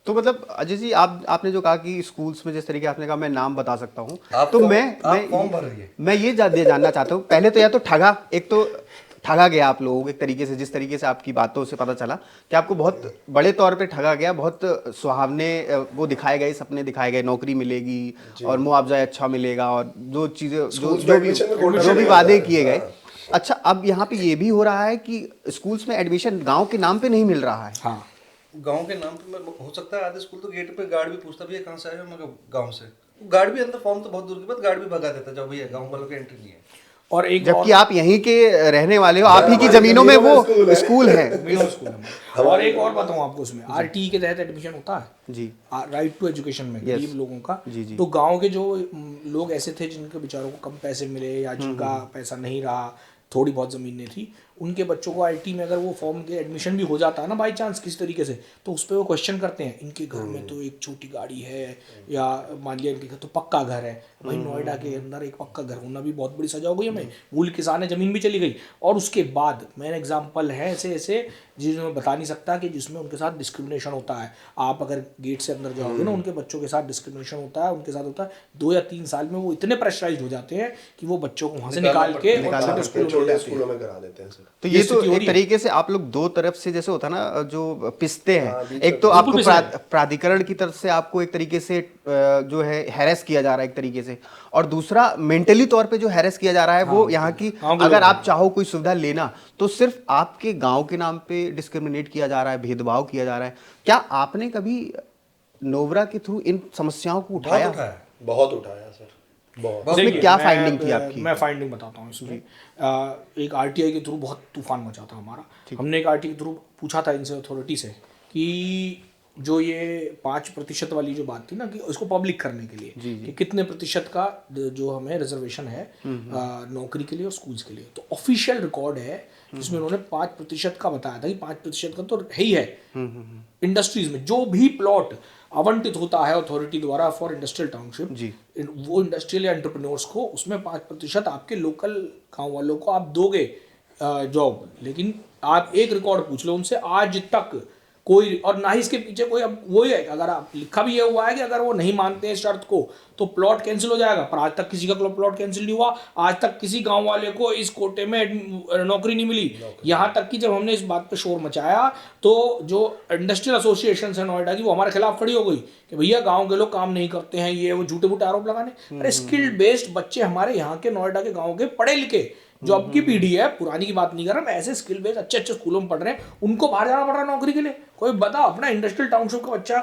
तो मतलब अजय जी, आपने जो कहा कि स्कूल्स में जिस तरीके आपने कहा, मैं नाम बता सकता हूँ, तो मैं ये जानना चाहता हूँ, पहले तो या तो ठगा गया आप लोगों को एक तरीके से, जिस तरीके से आपकी बातों से पता चला कि आपको बहुत बड़े तौर पे ठगा गया, बहुत सुहावने वो दिखाए गए, सपने दिखाए गए, नौकरी मिलेगी और मुआवजा अच्छा मिलेगा और जो चीजें जो भी वादे किए गए। अच्छा, अब यहाँ पे ये भी हो रहा है कि स्कूल्स में एडमिशन गाँव के नाम पे नहीं मिल रहा है। हाँ, गांव के नाम पे हो सकता है, आधे स्कूल तो गेट पे गार्ड भी पूछता भी है कहाँ से आए हो, मैं गांव से, गार्ड भी अंदर, फॉर्म तो बहुत दूर की बात, गार्ड भी भगा देता जब भैया गाँव वालों की एंट्री नहीं है। और एक जबकि आप यहीं के रहने वाले हो, आप ही की जमीनों में वो स्कूल है। मिलो स्कूल है। और एक और बताऊं आपको, उसमें आरटीई के तहत एडमिशन होता है जी, राइट टू एजुकेशन में गरीब लोगों का। जी, जी। तो गांव के जो लोग ऐसे थे जिनके बेचारों को कम पैसे मिले या जिनका पैसा नहीं रहा, थोड़ी बहुत ज़मीनें थी, उनके बच्चों को आईटी में अगर वो फॉर्म के एडमिशन भी हो जाता है ना बाई चांस किस तरीके से, तो उस पर वो क्वेश्चन करते हैं, इनके घर में तो एक छोटी गाड़ी है, या मान लिया इनके घर तो पक्का घर है। भाई नोएडा के अंदर एक पक्का घर होना भी बहुत बड़ी सजा हो गई हमें, मूल किसान है, ज़मीन भी चली गई। और उसके बाद मेन एग्जाम्पल है ऐसे ऐसे जिसमें मैं बता नहीं सकता कि जिसमें उनके साथ डिस्क्रिमिनेशन होता है। आप अगर गेट से अंदर जाओगे ना, उनके बच्चों के साथ डिस्क्रिमिनेशन होता है, उनके साथ होता है। 2 या 3 साल में वो इतने प्रेशराइज्ड हो जाते हैं कि वो बच्चों को वहाँ से निकाल के और छोटे स्कूलों में करा देते हैं सर। तो ये तो एक तरीके से आप लोग दो तरफ से, जैसे होता है ना जो पिसते हैं, एक तो आपको प्राधिकरण की तरफ से आपको एक तरीके से जो है हैरेस किया जा रहा है एक तरीके से, और दूसरा मेंटली तौर पे जो हैरेस किया जा रहा है वो यहाँ की, अगर आप चाहो कोई सुविधा लेना तो सिर्फ आपके गांव के नाम पे डिस्क्रिमिनेट किया जा रहा है, भेदभाव किया जा रहा है। क्या आपने कभी नोवरा के थ्रू इन समस्याओं को उठाया? बहुत उठाया सर, बहुत। उसमें क्या फाइंडिंग थी आपकी? मैं फाइंडिंग बताता हूँ इसमें। एक आरटीआई के थ्रू बहुत तूफान मचा था हमारा। हमने एक आरटीआई के थ्रू पूछा था इनसे, अथॉरिटी से, कि जो ये 5% वाली जो बात थी ना, कि उसको पब्लिक करने के लिए कि कितने प्रतिशत का जो हमें रिजर्वेशन है नौकरी के लिए और स्कूल्स के लिए। तो ऑफिशियल रिकॉर्ड है जिसमें उन्होंने 5% का बताया था कि 5% का तो है ही है। इंडस्ट्रीज में जो भी प्लॉट आवंटित होता है अथॉरिटी द्वारा फॉर इंडस्ट्रियल टाउनशिप, वो इंडस्ट्रियल या एंटरप्रेन्योर्स को, उसमें 5% आपके लोकल गाँव वालों को आप दोगे जॉब। लेकिन आप एक रिकॉर्ड पूछ लो उनसे, आज तक कोई, और ना ही इसके पीछे कोई, अब वही है, अगर आप लिखा भी ये हुआ है कि अगर वो नहीं मानते हैं शर्त को तो प्लॉट कैंसिल हो जाएगा, पर आज तक किसी का प्लॉट कैंसिल नहीं हुआ। आज तक किसी गांव वाले को इस कोटे में नौकरी नहीं मिली। यहाँ तक कि जब हमने इस बात पे शोर मचाया तो जो इंडस्ट्रियल एसोसिएशन है नोएडा की, वो हमारे खिलाफ खड़ी हो गई कि भैया गाँव के लोग काम नहीं करते हैं, ये वो झूठे मूठे आरोप लगाने। अरे स्किल्ड बेस्ड बच्चे हमारे यहाँ के, नोएडा के गाँव के पढ़े लिखे, जो अब की पीढ़ी है, पुरानी की बात नहीं कर रहा मैं, ऐसे स्किल बेस्ड अच्छे अच्छे स्कूलों में पढ़ रहे हैं, उनको बाहर जाना पड़ रहा है नौकरी के लिए। कोई बता, अपना इंडस्ट्रियल टाउनशिप का बच्चा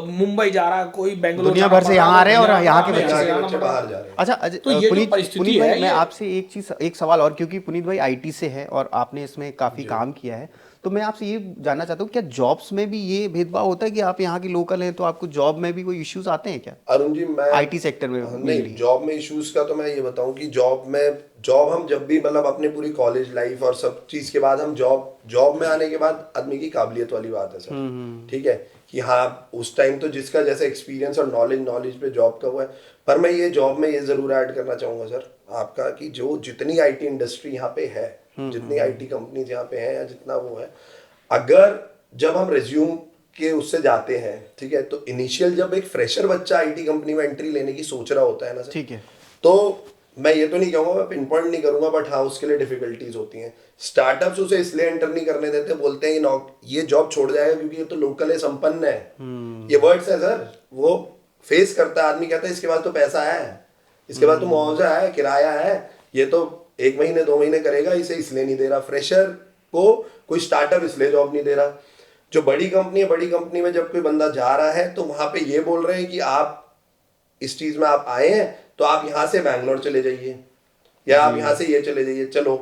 मुंबई जा रहा है, कोई बेंगलोर, दुनिया भर से यहाँ आ रहे हैं और यहाँ के बच्चे बाहर जा रहे हैं। अच्छा तो ये पुनीत परिस्थिति भाई, है, मैं आपसे एक सवाल और, क्योंकि पुनीत भाई आईटी से है और आपने इसमें काफी काम किया है, तो मैं आपसे ये जानना चाहता हूँ, क्या जॉब्स में भी ये भेदभाव होता है कि आप यहाँ के लोकल हैं तो आपको जॉब में भी कोई इश्यूज आते हैं क्या? अरुण जी, मैं आईटी सेक्टर में नहीं, जॉब में इश्यूज का तो मैं ये बताऊं कि जॉब हम जब भी, मतलब अपने पूरी कॉलेज लाइफ और सब चीज के बाद हम जॉब में आने के बाद आदमी की काबिलियत वाली बात है सर, ठीक है, कि हाँ उस टाइम तो जिसका जैसे एक्सपीरियंस और नॉलेज पे जॉब का हुआ है। पर मैं ये जॉब में ये जरूर ऐड करना चाहूंगा सर आपका, कि जो जितनी आईटी इंडस्ट्री यहाँ पे है, जितनी आईटी कंपनीज यहाँ पे हैं, या जितना वो है, अगर जब हम रिज्यूम के उससे जाते हैं, ठीक है, तो इनिशियल जब एक फ्रेशर बच्चा आईटी कंपनी में एंट्री लेने की सोच रहा होता है ना सर, ठीक है, तो मैं ये तो नहीं कहूंगा, मैं पिन पॉइंट नहीं करूंगा, बट हाँ उसके लिए डिफिकल्टीज होती हैं। स्टार्टअप्स उसे इसलिए एंटर नहीं करने देते, बोलते हैं ये जॉब छोड़ जाएगा क्योंकि ये तो लोकल है, संपन्न है, ये वर्ड्स है सर, वो फेस करता है आदमी, कहता है इसके बाद तो पैसा है, इसके बाद तो मुआवजा है, किराया है, ये तो 1 महीने 2 महीने करेगा, इसे इसलिए नहीं दे रहा। फ्रेशर को कोई स्टार्टअप इसलिए जॉब नहीं दे रहा। जो बड़ी कंपनी है, बड़ी कंपनी में जब कोई बंदा जा रहा है तो वहां पे ये बोल रहे हैं कि आप इस चीज में आप आए हैं तो आप यहाँ से बैंगलोर चले जाइए, या आप यहाँ से ये चले जाइए। चलो,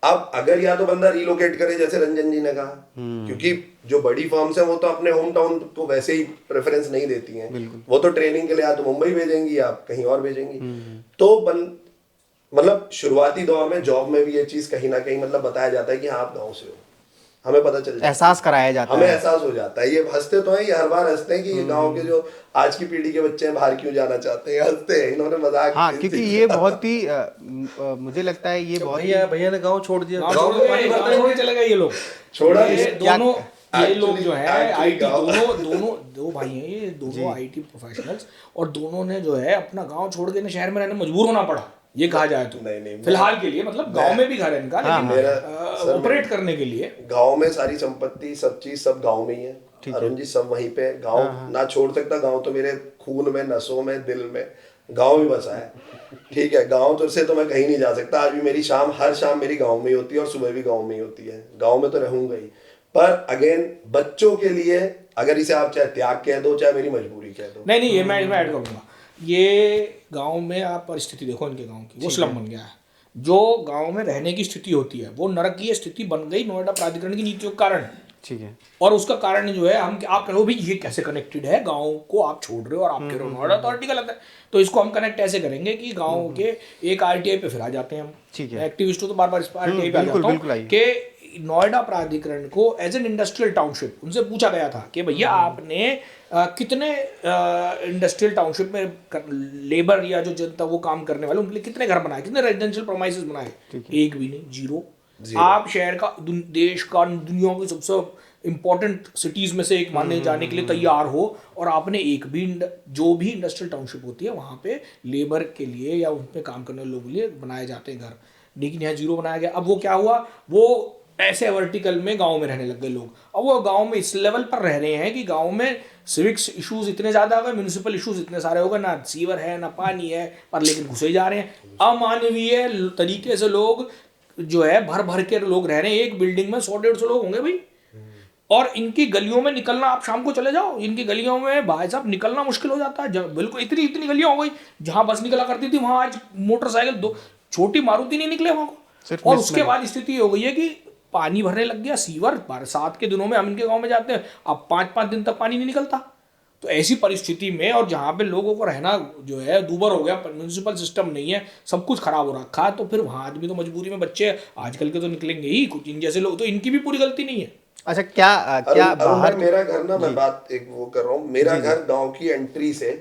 अब अगर या तो बंदा रिलोकेट करे, जैसे रंजन जी ने कहा, क्योंकि जो बड़ी फर्म्स हैं वो तो अपने होम टाउन को वैसे ही प्रेफरेंस नहीं देती हैं, वो तो ट्रेनिंग के लिए या तो मुंबई भेजेंगी या कहीं और भेजेंगी। तो मतलब शुरुआती दौर में जॉब में भी ये चीज कहीं ना कहीं मतलब बताया जाता है कि हाँ आप गाँव से हो, हमें पता चल जाता है, एहसास कराया जाता है, हमें एहसास हो जाता है। ये हंसते तो हैं, ये हर बार हंसते हैं कि ये गांव के जो आज की पीढ़ी के बच्चे हैं बाहर क्यों जाना चाहते हैं, हंसते हैं, इन्होंने मजाक। हाँ, क्योंकि ये बहुत ही मुझे लगता है ये बहुत भैया ने गाँव छोड़ दिया, गाँव चले गए ये लोग, छोड़ा दोनों ये लोग जो है आईटी, दोनों दो भाई हैं ये, दोनों आईटी प्रोफेशनल्स, और दोनों ने जो है अपना गांव छोड़ के शहर में रहने मजबूर होना पड़ा, ये कहा जाए तो। नहीं, फिलहाल के लिए, मतलब गांव में भी घर है इनका, लेकिन ऑपरेट करने के लिए गांव में सारी संपत्ति सब चीज सब गांव में ही है अरुण जी, सब वहीं पे। गांव ना छोड़ सकता, गांव तो मेरे खून में, नसों में, दिल में गांव ही बसा है, ठीक है। गांव तो से तो मैं कहीं नहीं जा सकता। आज भी मेरी हर शाम मेरी गांव में ही होती है और सुबह भी गांव में ही होती है, गांव में तो रहूंगा ही। पर अगेन बच्चों के लिए अगर इसे आप चाहे त्याग कह दो, चाहे मेरी मजबूरी कह दो, नहीं, ये मैं ऐड करूंगा ये गांव में आप परिस्थिति देखो इनके गांव की, वो स्लम बन गया है। जो गांव में रहने की स्थिति होती है वो नरकीय स्थिति बन गई नोएडा प्राधिकरण की नीतियों के कारण। ठीक है। और उसका कारण जो है, हम आप कहो भाई ये कैसे कनेक्टेड है, गांव को आप छोड़ रहे हो और आप कह रहे हो नोएडा अथॉरिटी गलत है, तो इसको हम कनेक्ट ऐसे करेंगे कि गांव के एक आरटीआई पे फिर आ जाते हैं हम। ठीक है। एक्टिविस्ट तो बार बार इस आरटीआई पे आ बिल्कुल, जाता हूं बिल्कुल आइए। कि नोएडा प्राधिकरण को एज एन इंडस्ट्रियल टाउनशिप उनसे पूछा गया था कि भैया आपने कितने इंडस्ट्रियल टाउनशिप में लेबर या जो जनता वो काम करने वाले उनके लिए कितने घर बनाए, कितने रेजिडेंशियल प्रोमाइसेस बनाए? एक भी नहीं, जीरो। आप शहर का, देश का, दुनिया की सबसे इंपॉर्टेंट सिटीज में से एक मानने जाने के लिए तैयार हो और आपने एक भी जो भी इंडस्ट्रियल टाउनशिप होती है वहाँ पे लेबर के लिए या उन पे काम करने वाले लोगों के लिए बनाए जाते हैं घर, लेकिन यहाँ जीरो बनाया गया। अब वो क्या हुआ, वो ऐसे वर्टिकल में गांव में रहने लग गए लोग। अब वो गांव में इस लेवल पर रह रहे हैं कि गांव में सिविक्स इश्यूज इतने ज़्यादा हो गए, म्यूनिसिपल इश्यूज इतने सारे हो गए, ना सीवर है ना पानी है, पर लेकिन घुसे ही जा रहे हैं। अमानवीय तरीके से लोग जो है भर भर के लोग रह रहे हैं। एक बिल्डिंग में 100-150 लोग होंगे भाई, और इनकी गलियों में निकलना, आप शाम को चले जाओ इनकी गलियों में भाई साहब निकलना मुश्किल हो जाता है। बिल्कुल इतनी इतनी गलियां हो गई, जहां बस निकला करती थी वहां आज मोटरसाइकिल, दो छोटी मारुति नहीं निकले वहां को। और उसके बाद स्थिति हो गई है कि पानी भरने लग गया सीवर, बरसात के दिनों में हम इनके गांव में जाते हैं, अब 5-5 दिन तक पानी नहीं निकलता। तो ऐसी परिस्थिति में, और जहाँ पे लोगों को रहना जो है दूभर हो गया, म्यूनिसिपल सिस्टम नहीं है, सब कुछ खराब हो रखा है, तो फिर वहाँ आदमी तो मजबूरी में, बच्चे आजकल के तो निकलेंगे ही, कुछ इन जैसे लोग, तो इनकी भी पूरी गलती नहीं है। अच्छा, क्या बाहर मेरा घर ना, मैं बात एक वो कर रहा हूँ, मेरा घर गांव की एंट्री से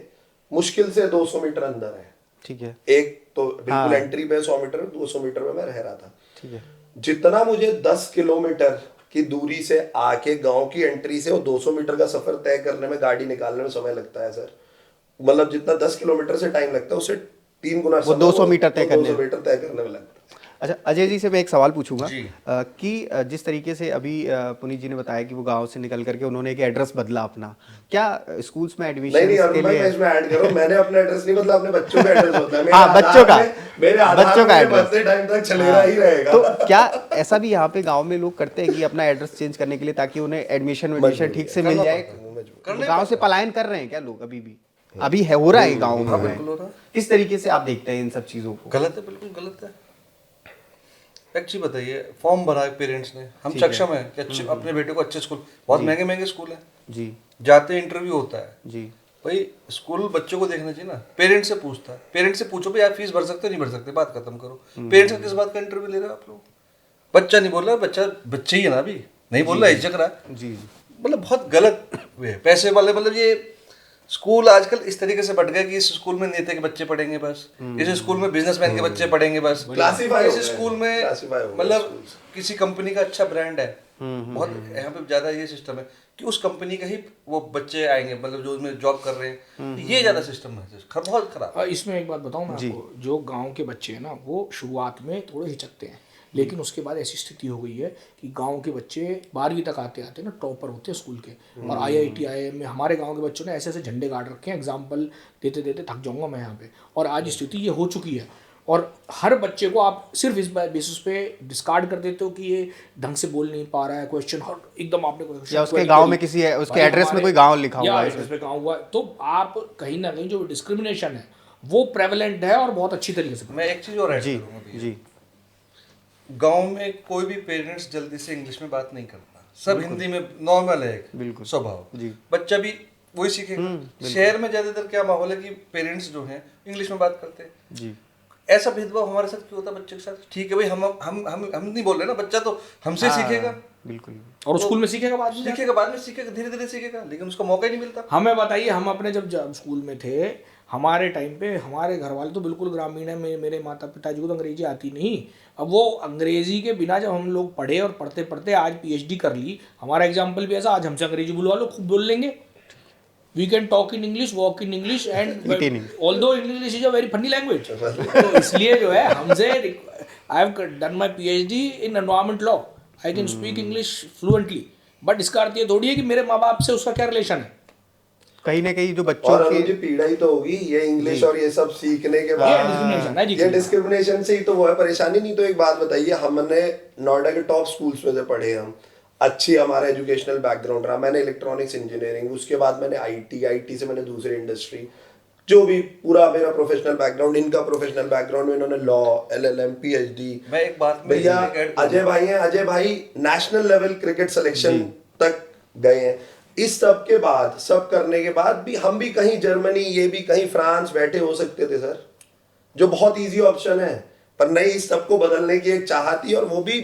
मुश्किल से 200 मीटर अंदर है। ठीक है। एक तो बिल्कुल एंट्री पे 100 मीटर, 200 मीटर में मैं रह रहा था। ठीक है। जितना मुझे 10 किलोमीटर की दूरी से आके गांव की एंट्री से वो 200 मीटर का सफर तय करने में, गाड़ी निकालने में समय लगता है सर, मतलब जितना 10 किलोमीटर से टाइम लगता है उससे 3 गुना वो 200 मीटर तय करने 200 मीटर तय करने में लगता है। अच्छा, अजय जी से मैं एक सवाल पूछूंगा कि जिस तरीके से अभी पुनीत जी ने बताया कि वो गांव से निकल करके उन्होंने एक एड्रेस बदला अपना, क्या स्कूल्स में एडमिशन नहीं, के लिए? मैं इसमें ऐड कर रहा हूं, मैंने अपना एड्रेस नहीं बदला, अपने बच्चों का एड्रेस बदला है। हाँ, बच्चों का, मेरे बच्चों का एड्रेस बदलते टाइम तक चलेगा ही रहेगा। तो क्या ऐसा भी यहाँ पे गांव में लोग करते हैं कि अपना एड्रेस चेंज करने के लिए, ताकि उन्हें एडमिशन ठीक से मिल जाए? गाँव से पलायन कर रहे हैं क्या लोग? अभी है, हो रहा है गाँव में? किस तरीके से आप देखते हैं इन सब चीजों को? गलत है, बिल्कुल गलत है। एक चीज बताइए, फॉर्म भरा है पेरेंट्स ने, हम सक्षम है कि अच्छे अपने बेटे को अच्छे स्कूल, बहुत महंगे महंगे स्कूल हैं जी, जाते इंटरव्यू होता है जी, भाई, स्कूल बच्चों को देखना चाहिए ना। पेरेंट्स से पूछता है, पेरेंट्स से पूछो भाई आप फीस भर सकते हो, नहीं भर सकते, बात खत्म करो। पेरेंट्स का किस बात का इंटरव्यू ले रहे हो आप लोग? बच्चा नहीं बोल रहा, बच्चा बच्चा ही है ना, अभी नहीं बोल रहा, हिचक रहा है जी। मतलब बहुत गलत वे पैसे वाले, मतलब ये स्कूल आजकल इस तरीके से बढ़ गया कि इस स्कूल में नेता के बच्चे पढ़ेंगे बस, इस स्कूल में बिजनेसमैन के बच्चे पढ़ेंगे बस, इस स्कूल में मतलब किसी कंपनी का अच्छा ब्रांड है, बहुत यहाँ पे ज्यादा ये सिस्टम है कि उस कंपनी का ही वो बच्चे आएंगे, मतलब जो उसमें जॉब कर रहे हैं, ये ज्यादा सिस्टम है, बहुत खराब। इसमें एक बात बताऊं मैं आपको, जो गांव के बच्चे हैं ना, वो शुरुआत में थोड़े हिचकते हैं, लेकिन उसके बाद ऐसी स्थिति हो गई है कि गांव के बच्चे 12वीं तक आते आते ना टॉपर होते हैं स्कूल के, और IIT IIM में हमारे गांव के बच्चों ने ऐसे ऐसे झंडे गाड़ रखे हैं, एग्जाम्पल देते देते थक जाऊंगा मैं यहाँ पे। और आज स्थिति ये हो चुकी है, और हर बच्चे को आप सिर्फ इस बेसिस पे डिस्कार्ड कर देते हो कि ये ढंग से बोल नहीं पा रहा है, क्वेश्चन हर एकदम आपने क्वेश्चन, या उसके गांव में किसी है, उसके एड्रेस में कोई गांव लिखा हुआ है, एड्रेस पे गांव हुआ, तो आप कहीं ना कहीं जो डिस्क्रिमिनेशन है वो प्रेवलेंट है और बहुत अच्छी तरीके से। मैं एक चीज और ऐड करूंगा जी, गांव में कोई भी पेरेंट्स जल्दी से इंग्लिश में बात नहीं करता, सब हिंदी में नॉर्मल है, बिल्कुल स्वभाव जी, बच्चा भी वही सीखेगा। शहर में ज्यादातर क्या माहौल है कि पेरेंट्स जो हैं इंग्लिश में बात करते हैं जी, ऐसा भेदभाव हमारे साथ क्यों होता है बच्चे के साथ? ठीक है भाई, हम नहीं बोल रहे ना, बच्चा तो हमसे सीखेगा, बिल्कुल, और स्कूल में सीखेगा, बाद में सीखेगा, धीरे धीरे सीखेगा, लेकिन उसको मौका ही नहीं मिलता। हमें बताइए, हम अपने जब स्कूल में थे, हमारे टाइम पे हमारे घर वाले तो बिल्कुल ग्रामीण है, मेरे माता पिताजी को तो अंग्रेजी आती नहीं। अब वो अंग्रेजी के बिना जब हम लोग पढ़े और पढ़ते पढ़ते आज PhD कर ली, हमारा एग्जाम्पल भी ऐसा, आज हमसे अंग्रेजी बुलवा लो, खूब बोल लेंगे, we can talk in English, walk in English, and although English is a very funny language. तो इसलिए जो है हमसे, I have done my PhD in environment law, I can speak English fluently, but इसका अर्थ ये थोड़ी है कि मेरे माँ बाप से उसका क्या रिलेशन है। कहीं ना कहीं जो बच्चों की पीड़ा ही तो होगी ये इंग्लिश और ये सब सीखने के बाद, ये डिस्क्रिमिनेशन से ही तो वो है परेशानी। नहीं तो एक बात बताइए, हमने नोएडा के टॉप स्कूल्स में से पढ़े, हम अच्छी, हमारा एजुकेशनल बैकग्राउंड रहा, मैंने इलेक्ट्रॉनिक्स इंजीनियरिंग, उसके बाद मैंने IT से मैंने दूसरी इंडस्ट्री, जो भी पूरा मेरा प्रोफेशनल बैकग्राउंड, इनका प्रोफेशनल बैकग्राउंड में इन्होंने लॉ, LLM, PhD। मैं एक बात में भैया एक ऐड करूंगा। अजय भाई हैं, अजय भाई नेशनल लेवल क्रिकेट सिलेक्शन तक गए हैं। इस सब के बाद, सब करने के बाद भी हम भी कहीं जर्मनी, ये भी कहीं फ्रांस बैठे हो सकते थे सर, जो बहुत इजी ऑप्शन है। पर नहीं, इस सबको बदलने की एक चाह थी, और वो भी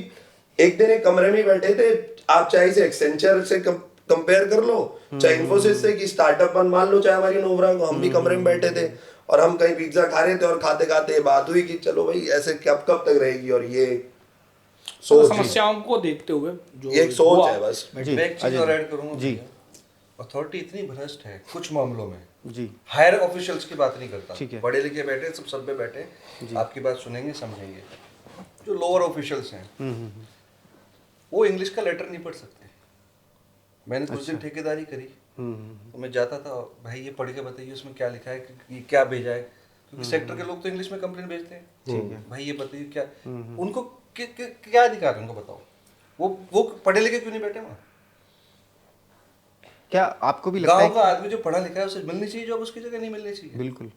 एक दिन एक कमरे में बैठे थे। आप चाहे इसे एक्सेंचर से कंपेयर कर लो, चाहे इन्फोसिस से, कि स्टार्टअप मान लो, चाहे हमारी नोवरा को, हम भी कमरे में बैठे थे और हम कहीं पिज्जा खा रहे थे और खाते खाते ये बात हुई कि चलो भाई ऐसे कब कब तक रहेगी। और ये सोच, समस्याओं को देखते हुए जो ये एक सोच है बस। जी, मैं एक चीज अजय और जी। ऐड करूंगा जी। अथॉरिटी इतनी भ्रष्ट है कुछ मामलों में, जी हायर ऑफिशियल्स की बात नहीं करता, ठीक है। पढ़े लिखे बैठे सब पे बैठे आपकी बात सुनेंगे समझेंगे। जो लोअर ऑफिशियल्स हैं वो इंग्लिश का लेटर नहीं पढ़ सकते। मैंने कुछ दिन ठेकेदारी करी, तो मैं जाता था, भाई ये पढ़ के बताइए उसमें क्या लिखा है, कि क्या भेजा है, क्योंकि सेक्टर के लोग तो इंग्लिश में कंप्लेन भेजते हैं। भाई ये बताइए क्या उनको क्या अधिकार है, उनको बताओ। वो पढ़े लिखे क्यों नहीं बैठे वहाँ? क्या आपको भी लगता है गांव का आदमी जो पढ़ा लिखा है उसे मिलनी चाहिए जॉब, उसकी जगह नहीं मिलनी चाहिए। बिल्कुल।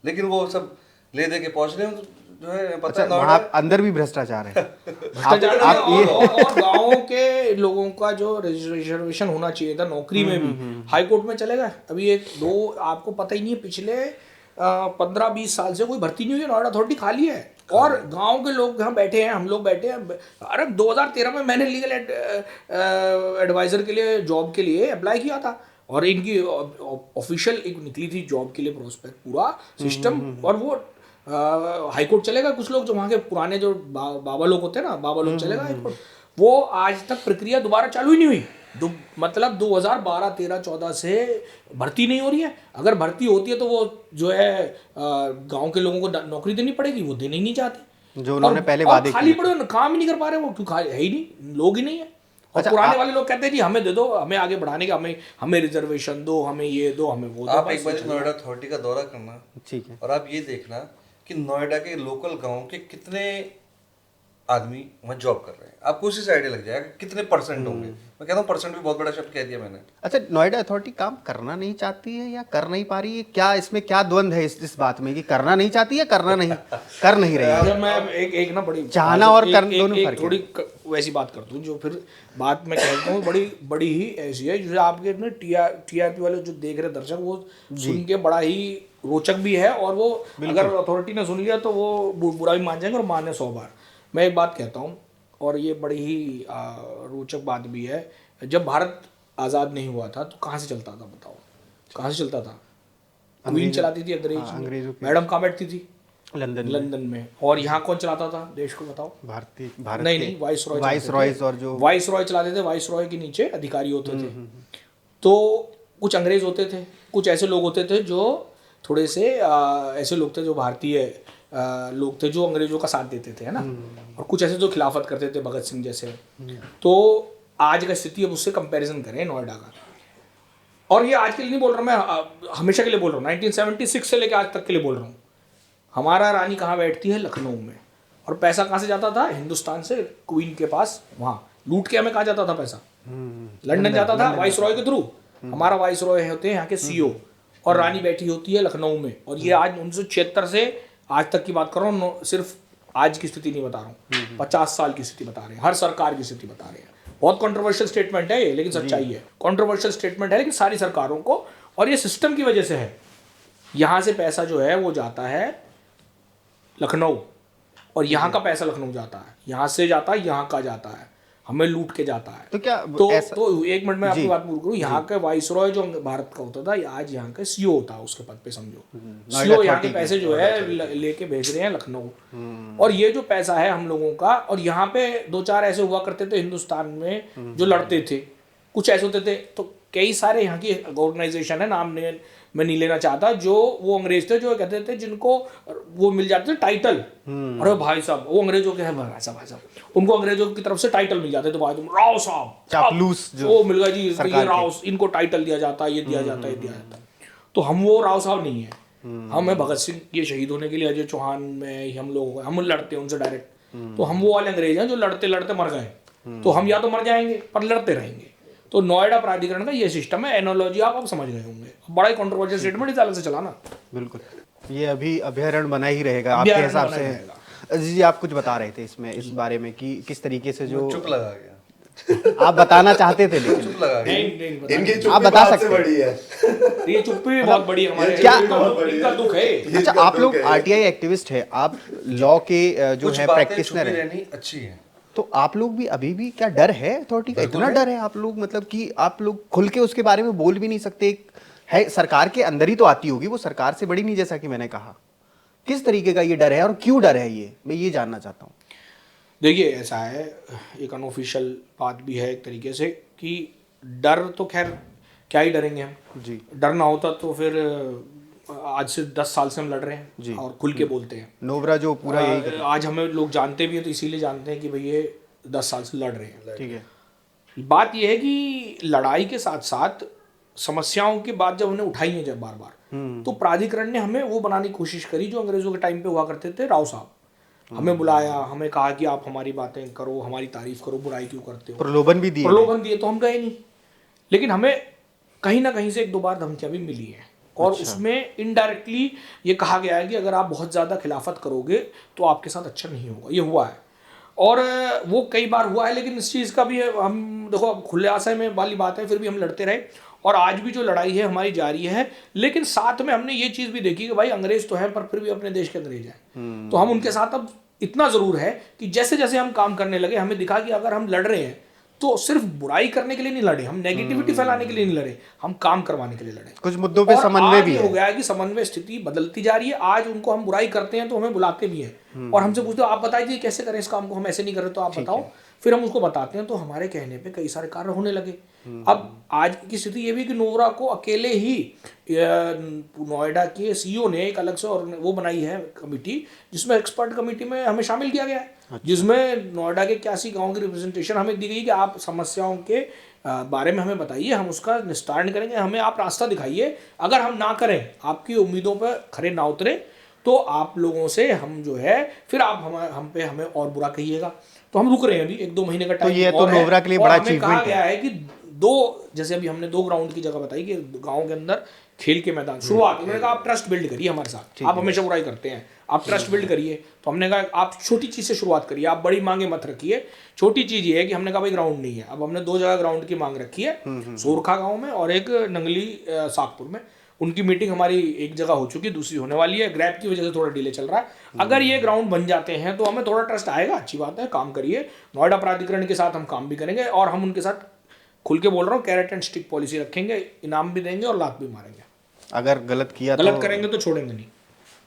लेकिन वो सब ले दे के पहुंच रहे हैं, जो है पता अच्छा, है नोएडा वहाँ अंदर भी भ्रष्टाचार है। भ्रष्टाचार आप है, ये और गाँव के लोगों का जो रिजर्वेशन होना चाहिए था नौकरी में भी, हाई कोर्ट में चले गए। अभी एक दो, आपको पता ही नहीं है, पिछले 15-20 साल से कोई भर्ती नहीं हुई है, नोएडा अथॉरिटी खाली है। और गांव के लोग यहाँ बैठे हैं, हम लोग बैठे हैं। अरे 2013 में मैंने लीगल एडवाइजर के लिए, जॉब के लिए अप्लाई किया था, और इनकी ऑफिशियल एक निकली थी जॉब के लिए प्रोस्पेक्ट, पूरा सिस्टम। और वो हाई कोर्ट चले गए कुछ लोग, जो वहाँ के पुराने जो बाबा लोग होते हैं ना, बाबा लोग चले गए हाई कोर्ट। वो आज तक प्रक्रिया दोबारा चालू ही नहीं हुई। मतलब 2012, 13, 14 से भर्ती नहीं हो रही है। अगर भर्ती होती है तो वो जो है गांव के लोगों को नौकरी देनी पड़ेगी, वो देने ही नहीं चाहते। जो उन्होंने पहले और वादे खाली किए। पड़े, काम ही नहीं कर पा रहे वो, क्यों है ही नहीं, लोग ही नहीं है। और अच्छा, पुराने वाले लोग कहते हैं जी हमें दे दो, हमें आगे बढ़ाने का, हमें रिजर्वेशन दो, हमें ये दो, हमें वो दो। आप एक बार नोएडा अथॉरिटी का दौरा करना, ठीक है। और आप ये देखना कि नोएडा के लोकल गांव के कितने आदमी वहाँ जॉब कर रहे हैं, आपको उसी से आइडिया लग जाएगा कि कितने परसेंट होंगे। मैं कहता हूँ परसेंट भी बहुत बड़ा शब्द कह दिया मैंने। अच्छा, नोएडा अथॉरिटी काम करना नहीं चाहती है या कर नहीं पा रही है? क्या इसमें क्या द्वंद है इस बात में, कि करना नहीं चाहती है, करना नहीं कर नहीं रही है? अगर मैं एक ना बड़ी चाहना और करना दोनों एक फर्क है। थोड़ी वैसी बात करता हूँ, जो फिर बात मैं कहता हूँ बड़ी ही ऐसी है, जैसे आपके अपने TRP वाले जो देख रहे दर्शक, वो सुन के बड़ा ही रोचक भी है। और वो अगर अथॉरिटी ने सुन लिया तो वो बुरा भी मान जाएंगे, और माने 100 बार। मैं एक बात कहता हूँ, और ये बड़ी ही रोचक बात भी है। जब भारत आज़ाद नहीं हुआ था तो कहाँ से चलता था, बताओ कहाँ से चलता था? क्वीन चलाती थी, अंग्रेजों। मैडम कहाँ बैठती थी? लंदन में। और यहाँ कौन चलाता था देश को, बताओ? भारत नहीं, वाइस रॉयज, और जो वाइस रॉय चलाते थे। वाइस रॉय के नीचे अधिकारी होते थे। तो कुछ अंग्रेज होते थे, कुछ ऐसे लोग होते थे जो थोड़े से ऐसे लोग थे जो भारतीय लोग थे, जो अंग्रेजों का साथ देते थे, है ना। और कुछ ऐसे जो खिलाफत करते थे, भगत सिंह जैसे। तो आज का स्थिति, अब उससे कंपैरिजन करें नोएडा का, और ये आज के लिए नहीं बोल रहा मैं, हमेशा के लिए बोल रहा हूँ, 1976 से लेकर आज तक के लिए बोल रहा हूँ। हमारा रानी कहाँ बैठती है? लखनऊ में। और पैसा कहाँ से जाता था? हिंदुस्तान से क्वीन के पास, वहाँ लूट के हमें कहाँ जाता था पैसा? लंदन जाता था, वाइस रॉय के थ्रू। हमारा वाइस रॉय होते हैं यहाँ के CEO, और रानी बैठी होती है लखनऊ में। और ये आज 1976 से आज तक की बात कर रहा हूँ, सिर्फ आज की स्थिति नहीं बता रहा हूँ, 50 साल की स्थिति बता रहे हैं, हर सरकार की स्थिति बता रहे हैं। बहुत कंट्रोवर्शियल स्टेटमेंट है ये, लेकिन सच्चाई है। कंट्रोवर्शियल स्टेटमेंट है, लेकिन सारी सरकारों को, और ये सिस्टम की वजह से है। यहाँ से पैसा जो है वो जाता है लखनऊ, और यहाँ का पैसा लखनऊ जाता है, यहाँ से जाता है, यहाँ का जाता है, हमें लूट के जाता है। तो क्या तो एक मिनट में आपकी बात पूरी करूँ। यहाँ के वाइसरॉय जो भारत का होता था, आज यहाँ का CEO होता है उसके पद पे, समझो। CEO यहाँ के पैसे जो है लेके भेज रहे हैं लखनऊ। और ये जो पैसा है हम लोगों का, और यहाँ पे 2-4 ऐसे हुआ करते थे हिंदुस्तान में जो लड़ते थे, कुछ ऐसे होते थे। तो कई सारे यहाँ की ऑर्गेनाइजेशन है, नाम मैं नहीं लेना चाहता, जो वो अंग्रेज थे, जो कहते थे जिनको वो मिल जाते थे टाइटल। अरे भाई साहब, वो अंग्रेजों के हैं, भाई साहब उनको अंग्रेजों की तरफ से टाइटल मिल जाते थे, भाई तुम राव साहब, चापलूस वो मिल गया जी, ये राव, इनको टाइटल दिया जाता है, ये दिया जाता है, ये दिया जाता है। तो हम वो राव साहब नहीं है, हम है भगत सिंह के शहीद होने के लिए, अजय चौहान में हम लड़ते हैं उनसे डायरेक्ट। तो हम वो वाले अंग्रेज हैं जो लड़ते लड़ते मर गए। तो हम या तो मर जाएंगे पर लड़ते रहेंगे। तो नोएडा प्राधिकरण का ये सिस्टम है, एनोलॉजी आप समझ गए होंगे। बड़ा ही कंट्रोवर्शियल स्टेटमेंट इस अलग से चलाना। बिल्कुल, ये अभी अभयारण्य बना ही रहेगा आपके अभयारण्य हिसाब बना ही रहेगा। से। अजीज जी, आप कुछ बता रहे थे इसमें, इस बारे में कि किस तरीके से जो चुप लगा गया, आप बताना चाहते थे, लेकिन चुप लगा गया। नहीं बता- इनकी आप चुप्पी बता बात से सकते हैं। बड़ी है। ये चुप्पी भी बहुत बड़ी है हमारे, क्या- इनका दुख है। ये अच्छा, इनका आप लोग दुख है। आरटीआई एक्टिविस्ट है, आप लॉ के जो कुछ है बातें प्रैक्टिशनर छुपी है, रहनी अच्छी है। तो आप लोग भी अभी भी क्या डर है अथॉरिटी का? बिल्कुल इतना है। डर है आप लोग, मतलब कि आप लोग खुल के उसके बारे में बोल भी नहीं सकते? है सरकार के अंदर ही तो आती होगी, वो सरकार से बड़ी नहीं, जैसा कि मैंने कहा। किस तरीके का ये डर है और क्यों डर है, ये मैं ये जानना चाहता हूँ। देखिए ऐसा है, एक अनऑफिशियल बात भी है एक तरीके से कि डर तो खैर क्या ही डरेंगे हम जी। डर ना होता तो फिर आज से 10 साल से हम लड़ रहे जी। हैं और खुल के बोलते हैं। नोबरा जो पूरा यही कर, आज हमें लोग जानते भी हैं तो इसीलिए जानते हैं कि भाई ये 10 साल से लड़ रहे हैं। ठीक है, बात यह है कि लड़ाई के साथ साथ समस्याओं की बात जब हमने उठाई है जब बार बार, तो प्राधिकरण ने हमें वो बनाने की कोशिश करी जो अंग्रेजों के टाइम पे हुआ करते थे। राव साहब हमें बुलाया, हमें कहा कि आप हमारी बातें करो, हमारी तारीफ करो, बुराई क्यों करते हो, प्रलोभन भी दिए। प्रलोभन दिए, तो हम गए नहीं। लेकिन हमें कहीं ना कहीं से 1-2 बार धमकियां भी मिली हैं और उसमें इनडायरेक्टली ये कहा गया है कि अगर आप बहुत ज़्यादा खिलाफत करोगे तो आपके साथ अच्छा नहीं होगा। ये हुआ है और वो कई बार हुआ है, लेकिन इस चीज़ का भी हम देखो, अब खुले आशय में वाली बात है, फिर भी हम लड़ते रहे और आज भी जो लड़ाई है हमारी जारी है। लेकिन साथ में हमने ये चीज़ भी देखी कि भाई अंग्रेज तो है पर फिर भी अपने देश के अंग्रेज हैं, तो हम उनके साथ अब इतना ज़रूर है कि जैसे जैसे हम काम करने लगे हमें दिखा कि अगर हम लड़ रहे हैं तो सिर्फ बुराई करने के लिए नहीं लड़े, हम नेगेटिविटी फैलाने के लिए नहीं लड़े, हम काम करवाने के लिए लड़े। कुछ मुद्दों पे और समन्वय आज भी ये है। हो गया है कि समन्वय स्थिति बदलती जा रही है। आज उनको हम बुराई करते हैं तो हमें बुलाते भी हैं और हमसे पूछते हो आप बताइए कैसे करें इस काम को, हम ऐसे नहीं कर रहे तो आप बताओ, फिर हम उसको बताते हैं। तो हमारे कहने पे कई सारे कार्य होने लगे। अब आज की स्थिति ये भी कि नोबरा को अकेले ही नोएडा के सीईओ ने एक अलग से और वो बनाई है कमेटी, जिसमें एक्सपर्ट कमेटी में हमें शामिल किया गया है, जिसमें नोएडा के 81 गाँव की रिप्रेजेंटेशन हमें दी गई कि आप समस्याओं के बारे में हमें बताइए, हम उसका निस्तारण करेंगे, हमें आप रास्ता दिखाइए। अगर हम ना करें, आपकी उम्मीदों पर खरे ना उतरे, तो आप लोगों से हम जो है फिर आप हमें और बुरा कहिएगा। तो हम रुक रहे हैं अभी 1-2 महीने का टाइम। ये तो नोबरा के लिए बड़ा हमें कहा अचीवमेंट गया है कि जैसे अभी हमने 2 ग्राउंड की जगह बताई कि गांव के अंदर खेल के मैदान शुरुआत, उन्होंने कहा आप ट्रस्ट बिल्ड करिए हमारे साथ, आप हमेशा बुराई करते हैं, आप ट्रस्ट बिल्ड करिए। तो हमने कहा आप छोटी चीज से शुरुआत करिए, आप बड़ी मांगे मत रखिए। छोटी चीज ये है कि हमने कहा भाई ग्राउंड नहीं है, अब हमने 2 जगह ग्राउंड की मांग रखी है, सोरखा गाँव में और एक नंगली सागपुर में। उनकी मीटिंग हमारी एक जगह हो चुकी है, दूसरी होने वाली है, ग्रैप की वजह से थोड़ा डिले चल रहा है। अगर ये ग्राउंड बन जाते हैं तो हमें थोड़ा ट्रस्ट आएगा, अच्छी बात है, काम करिए। नोएडा प्राधिकरण के साथ हम काम भी करेंगे और हम उनके साथ खुल के बोल रहा हूँ कैरेट एंड स्टिक पॉलिसी रखेंगे, इनाम भी देंगे और लात भी मारेंगे। अगर गलत किया गलत तो करेंगे तो छोड़ेंगे नहीं।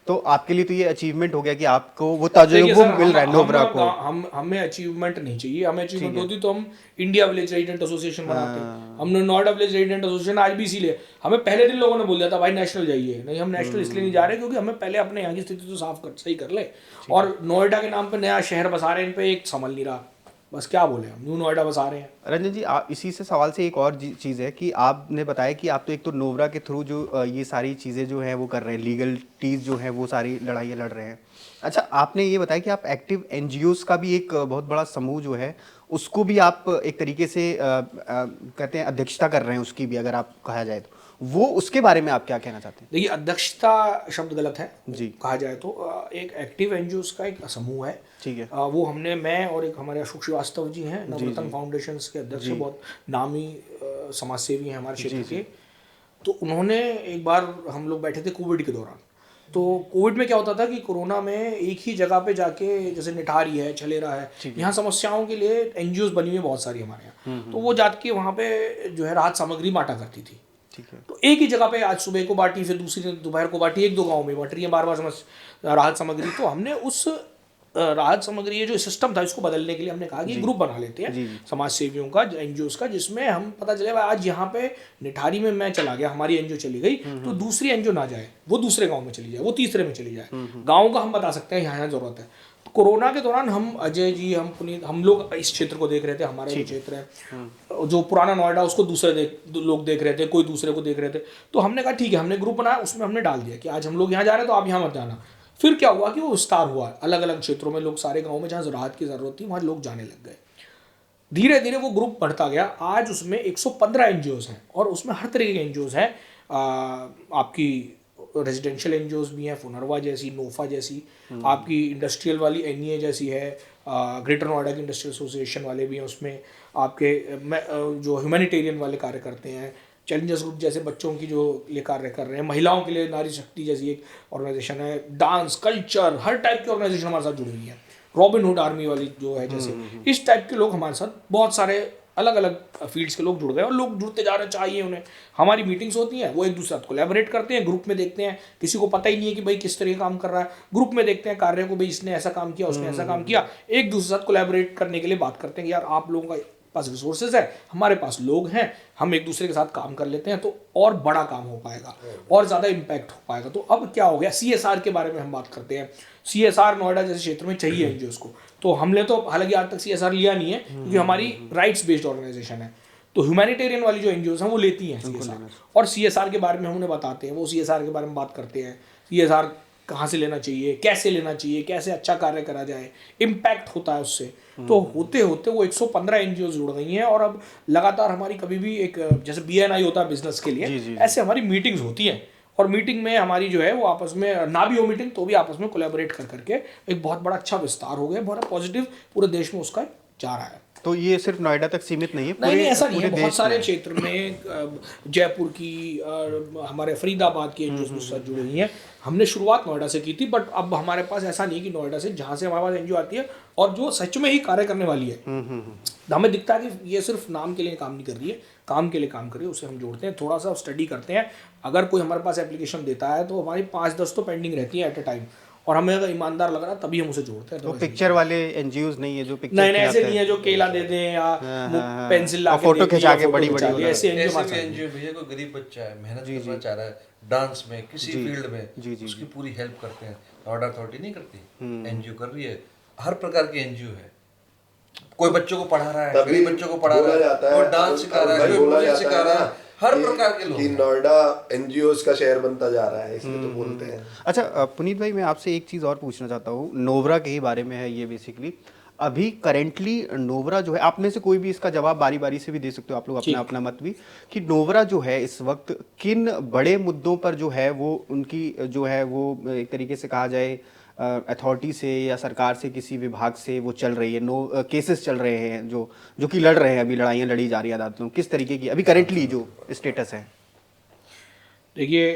तो आपके लिए तो ये अचीवमेंट हो गया कि आपको वो तजुर्बा मिल रहा है नोबरा को। हमें अचीवमेंट नहीं चाहिए, हमें अचीवमेंट होती तो हम इंडिया विलेज रेजिडेंट एसोसिएशन बनाते। हमने नोएडा विलेज रेजिडेंट एसोसिएशन आज भी इसीलिए, हमें पहले दिन लोगों ने बोल दिया था भाई नेशनल जाइए, नहीं हम नेशनल इसलिए नहीं जा रहे क्योंकि हमें पहले अपने यहाँ की स्थिति तो साफ कर सही कर ले। और नोएडा के नाम पे नया शहर बसा रहे हैं, इन पे एक संभल नहीं रहा, बस क्या बोले, हम न्यू नोएडा बसा रहे हैं। रंजन जी, इसी से सवाल से एक और चीज़ है कि आपने बताया कि आप तो एक तो नोबरा के थ्रू जो ये सारी चीज़ें जो हैं वो कर रहे हैं, लीगलिटीज़ जो हैं वो सारी लड़ाइयाँ लड़ रहे हैं। अच्छा, आपने ये बताया कि आप एक्टिव एनजीओज़ का भी एक बहुत बड़ा समूह जो है उसको भी आप एक तरीके से कहते हैं अध्यक्षता कर रहे हैं उसकी भी, अगर आप कहा जाए तो वो, उसके बारे में आप क्या कहना चाहते हैं? देखिए अध्यक्षता शब्द गलत है जी, कहा जाए तो एक एक्टिव एनजीओज का एक समूह है, ठीक है। वो हमने, मैं और एक हमारे अशोक श्रीवास्तव जी हैं, नवरत्न फाउंडेशन के अध्यक्ष, बहुत नामी समाजसेवी हैं हमारे क्षेत्र के। तो उन्होंने एक बार, हम लोग बैठे थे कोविड के दौरान, तो कोविड में क्या होता था कि कोरोना में एक ही जगह पे जाके, जैसे निठारी है, छलेरा है, यहाँ समस्याओं के लिए एनजीओज बनी हुई बहुत सारी हमारे यहाँ, तो वो जाके वहाँ पे जो है राहत सामग्री बांटा करती थी। ठीक है। तो एक ही जगह पे आज सुबह को बांटी, फिर दूसरी दोपहर को बांटी, 1-2 गाँव में बांट रही है बार बार राहत सामग्री। तो हमने उस राहत सामग्री ये जो सिस्टम था इसको बदलने के लिए हमने कहा कि ग्रुप बना लेते हैं समाज सेवियों का, एनजीओज का, जिसमें हम पता चले आज यहाँ पे निठारी में मैं चला गया, हमारी एनजीओ चली गई, तो दूसरी एनजीओ ना जाए, वो दूसरे गांव में चली जाए, वो तीसरे में चली जाए। गाँव का हम बता सकते हैं यहाँ यहाँ जरूरत है। कोरोना के दौरान हम, अजय जी, हम पुनीत, हम लोग इस क्षेत्र को देख रहे थे, हमारा जो क्षेत्र है जो पुराना नोएडा, उसको दूसरे लोग देख रहे थे, कोई दूसरे को देख रहे थे। तो हमने कहा ठीक है, हमने ग्रुप बनाया, उसमें हमने डाल दिया कि आज हम लोग यहाँ जा रहे हैं तो आप यहाँ मत जाना। फिर क्या हुआ कि वो विस्तार हुआ, अलग अलग क्षेत्रों में लोग, सारे गाँव में जहाँ राहत की ज़रूरत थी वहाँ लोग जाने लग गए। धीरे धीरे वो ग्रुप बढ़ता गया, आज उसमें 115 एनजीओज हैं और उसमें हर तरीके के एनजीओज हैं। आपकी रेजिडेंशियल एनजीओज भी हैं, फुनरवा जैसी, नोफा जैसी, आपकी इंडस्ट्रियल वाली एनईए जैसी है, ग्रेटर नोएडा की इंडस्ट्रियल एसोसिएशन वाले भी हैं उसमें, आपके जो ह्यूमैनिटेरियन वाले कार्य करते हैं, चैलेंजर्स ग्रुप जैसे बच्चों की जो लिए कार्य कर रहे हैं, महिलाओं के लिए नारी शक्ति जैसी एक ऑर्गेनाइजेशन है, डांस कल्चर हर टाइप की ऑर्गेनाइजेशन हमारे साथ जुड़ी हुई है, रॉबिन हुड आर्मी वाली जो है जैसे, इस टाइप के लोग हमारे साथ बहुत सारे अलग अलग फील्ड्स के लोग जुड़ गए और लोग जुड़ते जा रहे चाहिए उन्हें। हमारी मीटिंग्स होती हैं, वो एक दूसरे साथ कोलैबोरेट करते हैं, ग्रुप में देखते हैं, किसी को पता ही नहीं है कि भाई किस तरह का काम कर रहा है, ग्रुप में देखते हैं कार्य को, भाई इसने ऐसा काम किया उसने ऐसा काम किया, एक दूसरे साथ कोलैबोरेट करने के लिए बात करते हैं कि यार आप लोगों का पास रिसोर्सेज है, हमारे पास लोग हैं, हम एक दूसरे के साथ काम कर लेते हैं तो और बड़ा काम हो पाएगा और ज़्यादा इम्पैक्ट हो पाएगा। तो अब क्या हो गया, CSR के बारे में हम बात करते हैं। CSR नोएडा जैसे क्षेत्र में चाहिए एनजीओस को, तो हमने तो हालांकि आज तक CSR लिया नहीं है क्योंकि हमारी राइट्स बेस्ड ऑर्गेनाइजेशन है, तो ह्यूमैनिटेरियन वाली जो एनजीओस हैं वो लेती हैं CSR, और CSR के बारे में हम उन्हें बताते हैं, वो CSR के बारे में बात करते हैं, CSR कहाँ से लेना चाहिए, कैसे लेना चाहिए, कैसे अच्छा कार्य करा जाए, इम्पैक्ट होता है उससे। तो होते होते वो 115 एनजीओ जुड़ गई हैं और अब लगातार हमारी कभी भी एक जैसे BNI होता है बिजनेस के लिए, ऐसे हमारी मीटिंग्स होती हैं और मीटिंग में हमारी जो है वो आपस में ना भी हो मीटिंग तो भी आपस में कोलैबोरेट कर करके एक बहुत बड़ा अच्छा विस्तार हो गया, बहुत पॉजिटिव पूरे देश में उसका जा रहा है। तो ये सिर्फ नोएडा तक सीमित नहीं है, नहीं ऐसा नहीं है, बहुत सारे क्षेत्र में जयपुर की हमारे फरीदाबाद की एनजीओ के साथ जुड़ी हुई हैं। हमने शुरुआत नोएडा से की थी, बट अब हमारे पास ऐसा नहीं कि नोएडा से जहाँ से हमारे पास एनजीओ आती है और जो सच में ही कार्य करने वाली है, हमें दिखता है कि ये सिर्फ नाम के लिए काम नहीं कर रही है, काम के लिए काम कर रही है, उसे हम जोड़ते हैं, थोड़ा सा स्टडी करते हैं। अगर कोई हमारे पास एप्लीकेशन देता है तो हमारी 5-10 तो पेंडिंग रहती है एट ए टाइम, और हमें अगर ईमानदार लग रहा है तभी हम उसे जोड़ते हैं। तो पिक्चर वाले एनजीओज नहीं है जो पिक्चर नहीं ऐसे नहीं है जो केला दे दें या पेंसिल ला के फोटो खिंचा के बड़ी ऐसे एनजीओ भैया कोई गरीब बच्चा है, मेहनत करना चाह रहा है डांस में किसी फील्ड में, उसकी पूरी हेल्प करते हैं। नोएडा अथॉरिटी नहीं करती, एनजीओ कर रही है, हर प्रकार की एनजीओ है। कोई बच्चों को पढ़ा रहा है, गरीब बच्चों को पढ़ा रहा है, कोई डांस सिखा रहा है, कोई म्यूजिक सिखा रहा है, हर प्रकार के लोग। नोएडा एनजीओस का शहर बनता जा रहा है, इसलिए तो बोलते हैं। अच्छा पुनीत भाई, मैं आपसे एक चीज़ और पूछना चाहता हूँ, नोवरा के ही बारे में है ये बेसिकली। अभी करेंटली नोवरा जो है, आप में से कोई भी इसका जवाब बारी बारी से भी दे सकते हो आप लोग, अपना अपना मत भी, कि नोवरा जो है इस वक्त किन बड़े मुद्दों पर जो है वो उनकी जो है वो एक तरीके से कहा जाए अथॉरिटी से या सरकार से किसी विभाग से वो चल रही है, केसेस चल रहे हैं जो कि लड़ रहे हैं, अभी लड़ाइयाँ लड़ी जा रही है अदालतों, किस तरीके की अभी करेंटली जो स्टेटस है? देखिए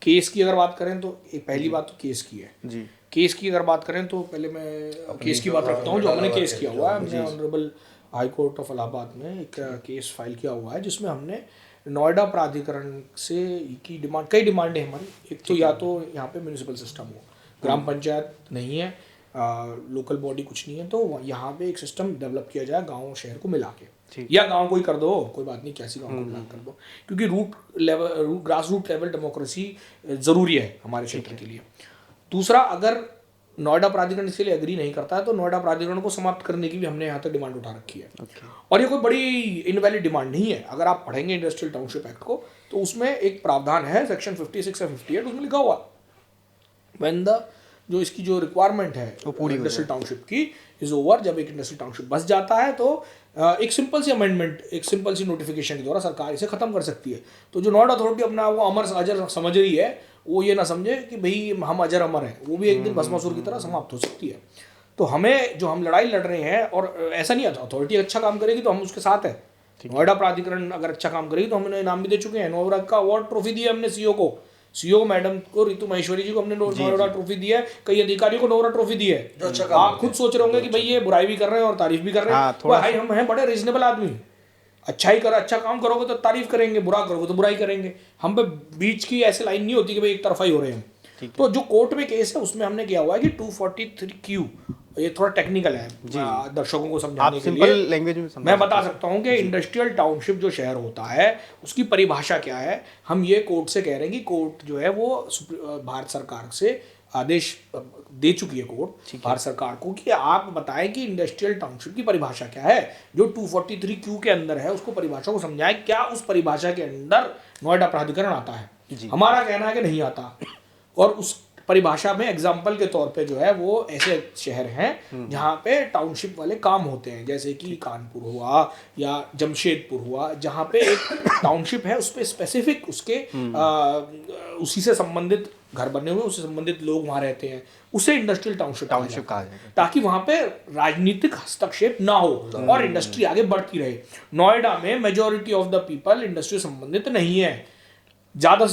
केस की अगर बात करें तो पहली बात तो केस की है जी। केस की अगर बात करें तो पहले मैं केस की बात रखता हूँ जो हमने केस किया हुआ है। हमने honourable high court of Allahabad में एक केस फाइल किया हुआ है जिसमें हमने नोएडा प्राधिकरण से की डिमांड, कई डिमांडें हमारी, एक तो या तो यहाँ पे म्यूनिसिपल सिस्टम हो, ग्राम पंचायत नहीं है, लोकल बॉडी कुछ नहीं है, तो यहाँ पे एक सिस्टम डेवलप किया जाए गाँव शहर को मिला के, या गांव को ही कर दो, कोई बात नहीं, कैसी गांव को मिला कर दो, क्योंकि ग्रास रूट लेवल डेमोक्रेसी जरूरी है हमारे क्षेत्र के लिए। दूसरा, अगर नोएडा प्राधिकरण इसके लिए एग्री नहीं करता है तो नोएडा प्राधिकरण को समाप्त करने की भी हमने यहाँ तक डिमांड उठा रखी है। और ये कोई बड़ी इनवैलिड डिमांड नहीं है। अगर आप पढ़ेंगे इंडस्ट्रियल टाउनशिप एक्ट को तो उसमें एक प्रावधान है सेक्शन 56 या 58, उसमें लिखा हुआ व्हेन द जो इसकी जो रिक्वायरमेंट है इंडस्ट्रियल टाउनशिप की इज ओवर, जब एक इंडस्ट्रियल टाउनशिप बस जाता है तो एक सिंपल सी अमेंडमेंट, एक सिंपल सी नोटिफिकेशन के द्वारा सरकार इसे खत्म कर सकती है। तो जो नोएडा अथॉरिटी अपना वो अमर अजर समझ रही है, वो ये ना समझे कि भाई हम अजर अमर हैं, वो भी एक दिन भस्मासुर की तरह समाप्त हो सकती है। तो हमें जो हम लड़ाई लड़ रहे हैं, और ऐसा नहीं, अथॉरिटी अच्छा काम करेगी तो हम उसके साथ है, नोएडा प्राधिकरण अगर अच्छा काम करेगी तो हमने इनाम भी दे चुके हैं। नोएडा का अवार्ड ट्रॉफी दी है हमने सीओ मैडम को, रितु महेश्वरी जी को हमने नोएडा ट्रॉफी दी है, कई अधिकारियों को नोएडा ट्रॉफी दी है। आप खुद सोच रहे होंगे कि भाई ये बुराई भी कर रहे हैं और तारीफ भी कर रहे हैं। भाई हम हैं बड़े रीजनेबल आदमी, अच्छा काम करोगे तो तारीफ करेंगे, बुरा करोगे तो बुराई करेंगे। हम पे बीच की ऐसी लाइन नहीं होती कि भाई एक तरफा ही हो रहे हैं। तो जो कोर्ट में केस है उसमें हमने किया हुआ है कि 243Q, ये थोड़ा टेक्निकल है दर्शकों को समझाने के लिए लैंग्वेज में मैं बता सकता हूँ कि इंडस्ट्रियल टाउनशिप जो शहर होता है उसकी परिभाषा क्या है। हम ये कोर्ट से कह रहे हैं कि कोर्ट जो है वो भारत सरकार से आदेश दे चुकी है कोर्ट भारत सरकार को कि आप बताएं कि इंडस्ट्रियल टाउनशिप की परिभाषा क्या है, जो 243Q के अंदर है उसको परिभाषा को समझाएं, क्या उस परिभाषा के अंदर नोएडा प्राधिकरण आता है। हमारा कहना है कि नहीं आता, और उस परिभाषा में एग्जाम्पल के तौर पे जो है वो ऐसे शहर हैं जहाँ पे टाउनशिप वाले काम होते हैं, जैसे कि कानपुर हुआ या जमशेदपुर हुआ, जहाँ पे एक टाउनशिप है, उस पर स्पेसिफिक उसके उसी से संबंधित घर बने हुए, उससे संबंधित लोग वहाँ रहते हैं, उसे इंडस्ट्रियल टाउनशिप कहा जाएगा, ताकि वहाँ पे राजनीतिक हस्तक्षेप ना हो और इंडस्ट्री आगे बढ़ती रहे। नोएडा में majority of the people industry संबंधित नहीं है, ज़्यादा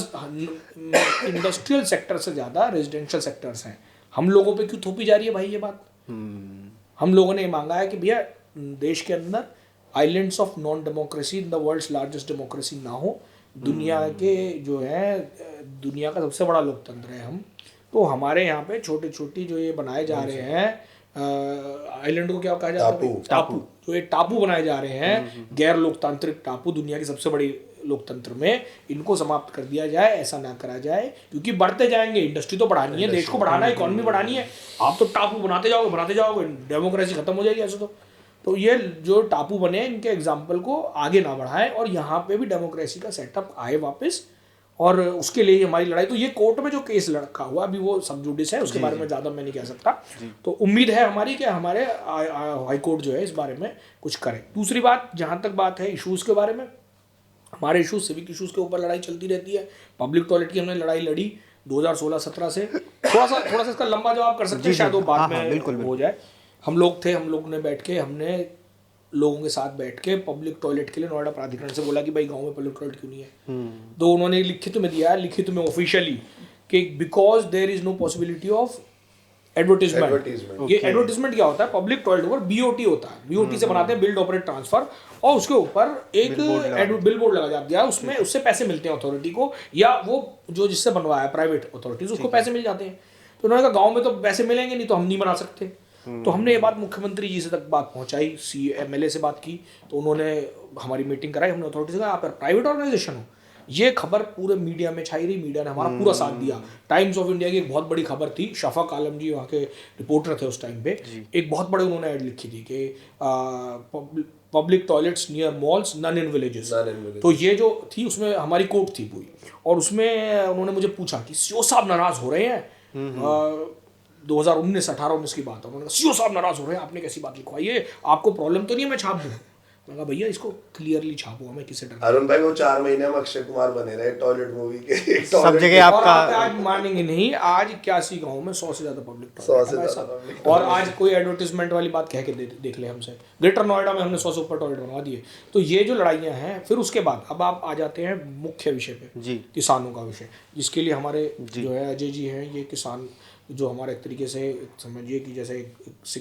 इंडस्ट्रियल सेक्टर से ज़्यादा रेजिडेंशियल सेक्टर्स हैं। हम लोगों पे क्यों थोपी जा रही है भाई ये बात? हम लोगों ने मांगा है कि भैया देश के अंदर islands of non democracy in the world's largest democracy ना हो। दुनिया के जो है, दुनिया का सबसे बड़ा लोकतंत्र है हम, तो हमारे यहाँ पे छोटे छोटी जो ये बनाए जा रहे हैं आइलैंड को क्या कहा जाता है? टापू। जो ये टापू बनाए जा रहे हैं, गैर लोकतांत्रिक टापू, दुनिया की सबसे बड़ी लोकतंत्र में, इनको समाप्त कर दिया जाए। ऐसा ना करा जाए, क्योंकि बढ़ते जाएंगे। इंडस्ट्री तो बढ़ानी है, देश को बढ़ाना है, इकोनॉमी बढ़ानी है। आप तो टापू बनाते जाओगे, डेमोक्रेसी खत्म हो जाएगी ऐसे तो ये जो टापू बने, इनके एग्जाम्पल को आगे ना बढ़ाएं और यहाँ पे भी डेमोक्रेसी का सेटअप आए वापस, और उसके लिए हमारी लड़ाई। तो ये कोर्ट में जो केस लड़का हुआ अभी वो सब जुडिस है, उसके बारे में ज़्यादा मैं नहीं कह सकता। तो उम्मीद है हमारी कि हमारे हाई कोर्ट जो है इस बारे में कुछ करे। दूसरी बात, जहाँ तक बात है इशूज़ के बारे में, हमारे इशूज़, सिविक इशूज़ के ऊपर लड़ाई चलती रहती है। पब्लिक टॉयलेट की हमने लड़ाई लड़ी 2016-17 से। थोड़ा सा इसका लंबा जवाब कर सकते हैं, शायद वो बाद में हो जाए। हम लोग ने बैठ के, हमने लोगों के साथ बैठ के पब्लिक टॉयलेट के लिए नोएडा प्राधिकरण से बोला कि भाई गांव में पब्लिक टॉयलेट क्यों नहीं है। तो उन्होंने लिखित में दिया, लिखित में ऑफिशियली, कि because there is no possibility of advertisement. ये एडवर्टीजमेंट क्या होता है? पब्लिक टॉयलेट ऊपर बीओटी होता है, बीओटी से बनाते हैं, बिल्ड ऑपरेट ट्रांसफर, और उसके ऊपर एक बिलबोर्ड लगा दिया, उसमें उससे पैसे मिलते हैं अथॉरिटी को, या वो जो जिससे बनवाया प्राइवेट अथॉरिटीज, उसको पैसे मिल जाते हैं। तो उन्होंने कहा गाँव में तो पैसे मिलेंगे नहीं, तो हम नहीं बना सकते। तो हमने ये बात मुख्यमंत्री जी से तक बात पहुंचाई, CMLA से बात की, तो उन्होंने हमारी मीटिंग कराई। हमने अथॉरिटी से कहा आप प्राइवेट ऑर्गेनाइजेशन हो। ये खबर पूरे मीडिया में छाई रही, मीडिया ने हमारा पूरा साथ दिया। टाइम्स ऑफ इंडिया की एक बहुत बड़ी खबर थी, शफक आलम जी वहाँ के रिपोर्टर थे उस टाइम पे, एक बहुत बड़े उन्होंने ऐड लिखी थी कि public toilets near malls, none in villages. तो ये जो थी उसमें हमारी कोर्ट थी पूरी, और उसमें उन्होंने मुझे पूछा कि सीओ साहब नाराज हो रहे हैं। 2019-18-19 की बात है। उन्होंने कहा सीओ साहब नाराज हो रहे हैं, आपने कैसी बात लिखवाई है, आपको प्रॉब्लम तो नहीं है मैं छाप दूँ? मैंने कहा भैया इसको क्लियरली छापो, हमें किसे डर। अरुण भाई वो 4 महीने में अक्षय कुमार बने रहे टॉयलेट मूवी के, सब जगह आपका। आज मानेंगे नहीं, आज 81 गाँव में 100 से ज्यादा पब्लिक टॉयलेट, और आज कोई एडवर्टीजमेंट वाली बात कह के देख ले हमसे। ग्रेटर नोएडा में हमने 100 से ऊपर टॉयलेट बनवा दिए। तो ये जो लड़ाइयाँ हैं, फिर उसके बाद अब आप आ जाते हैं मुख्य विषय पे, किसानों का विषय, जिसके लिए हमारे जो है अजय जी हैं, ये किसान जो हमारे एक तरीके से समझिए कि जैसे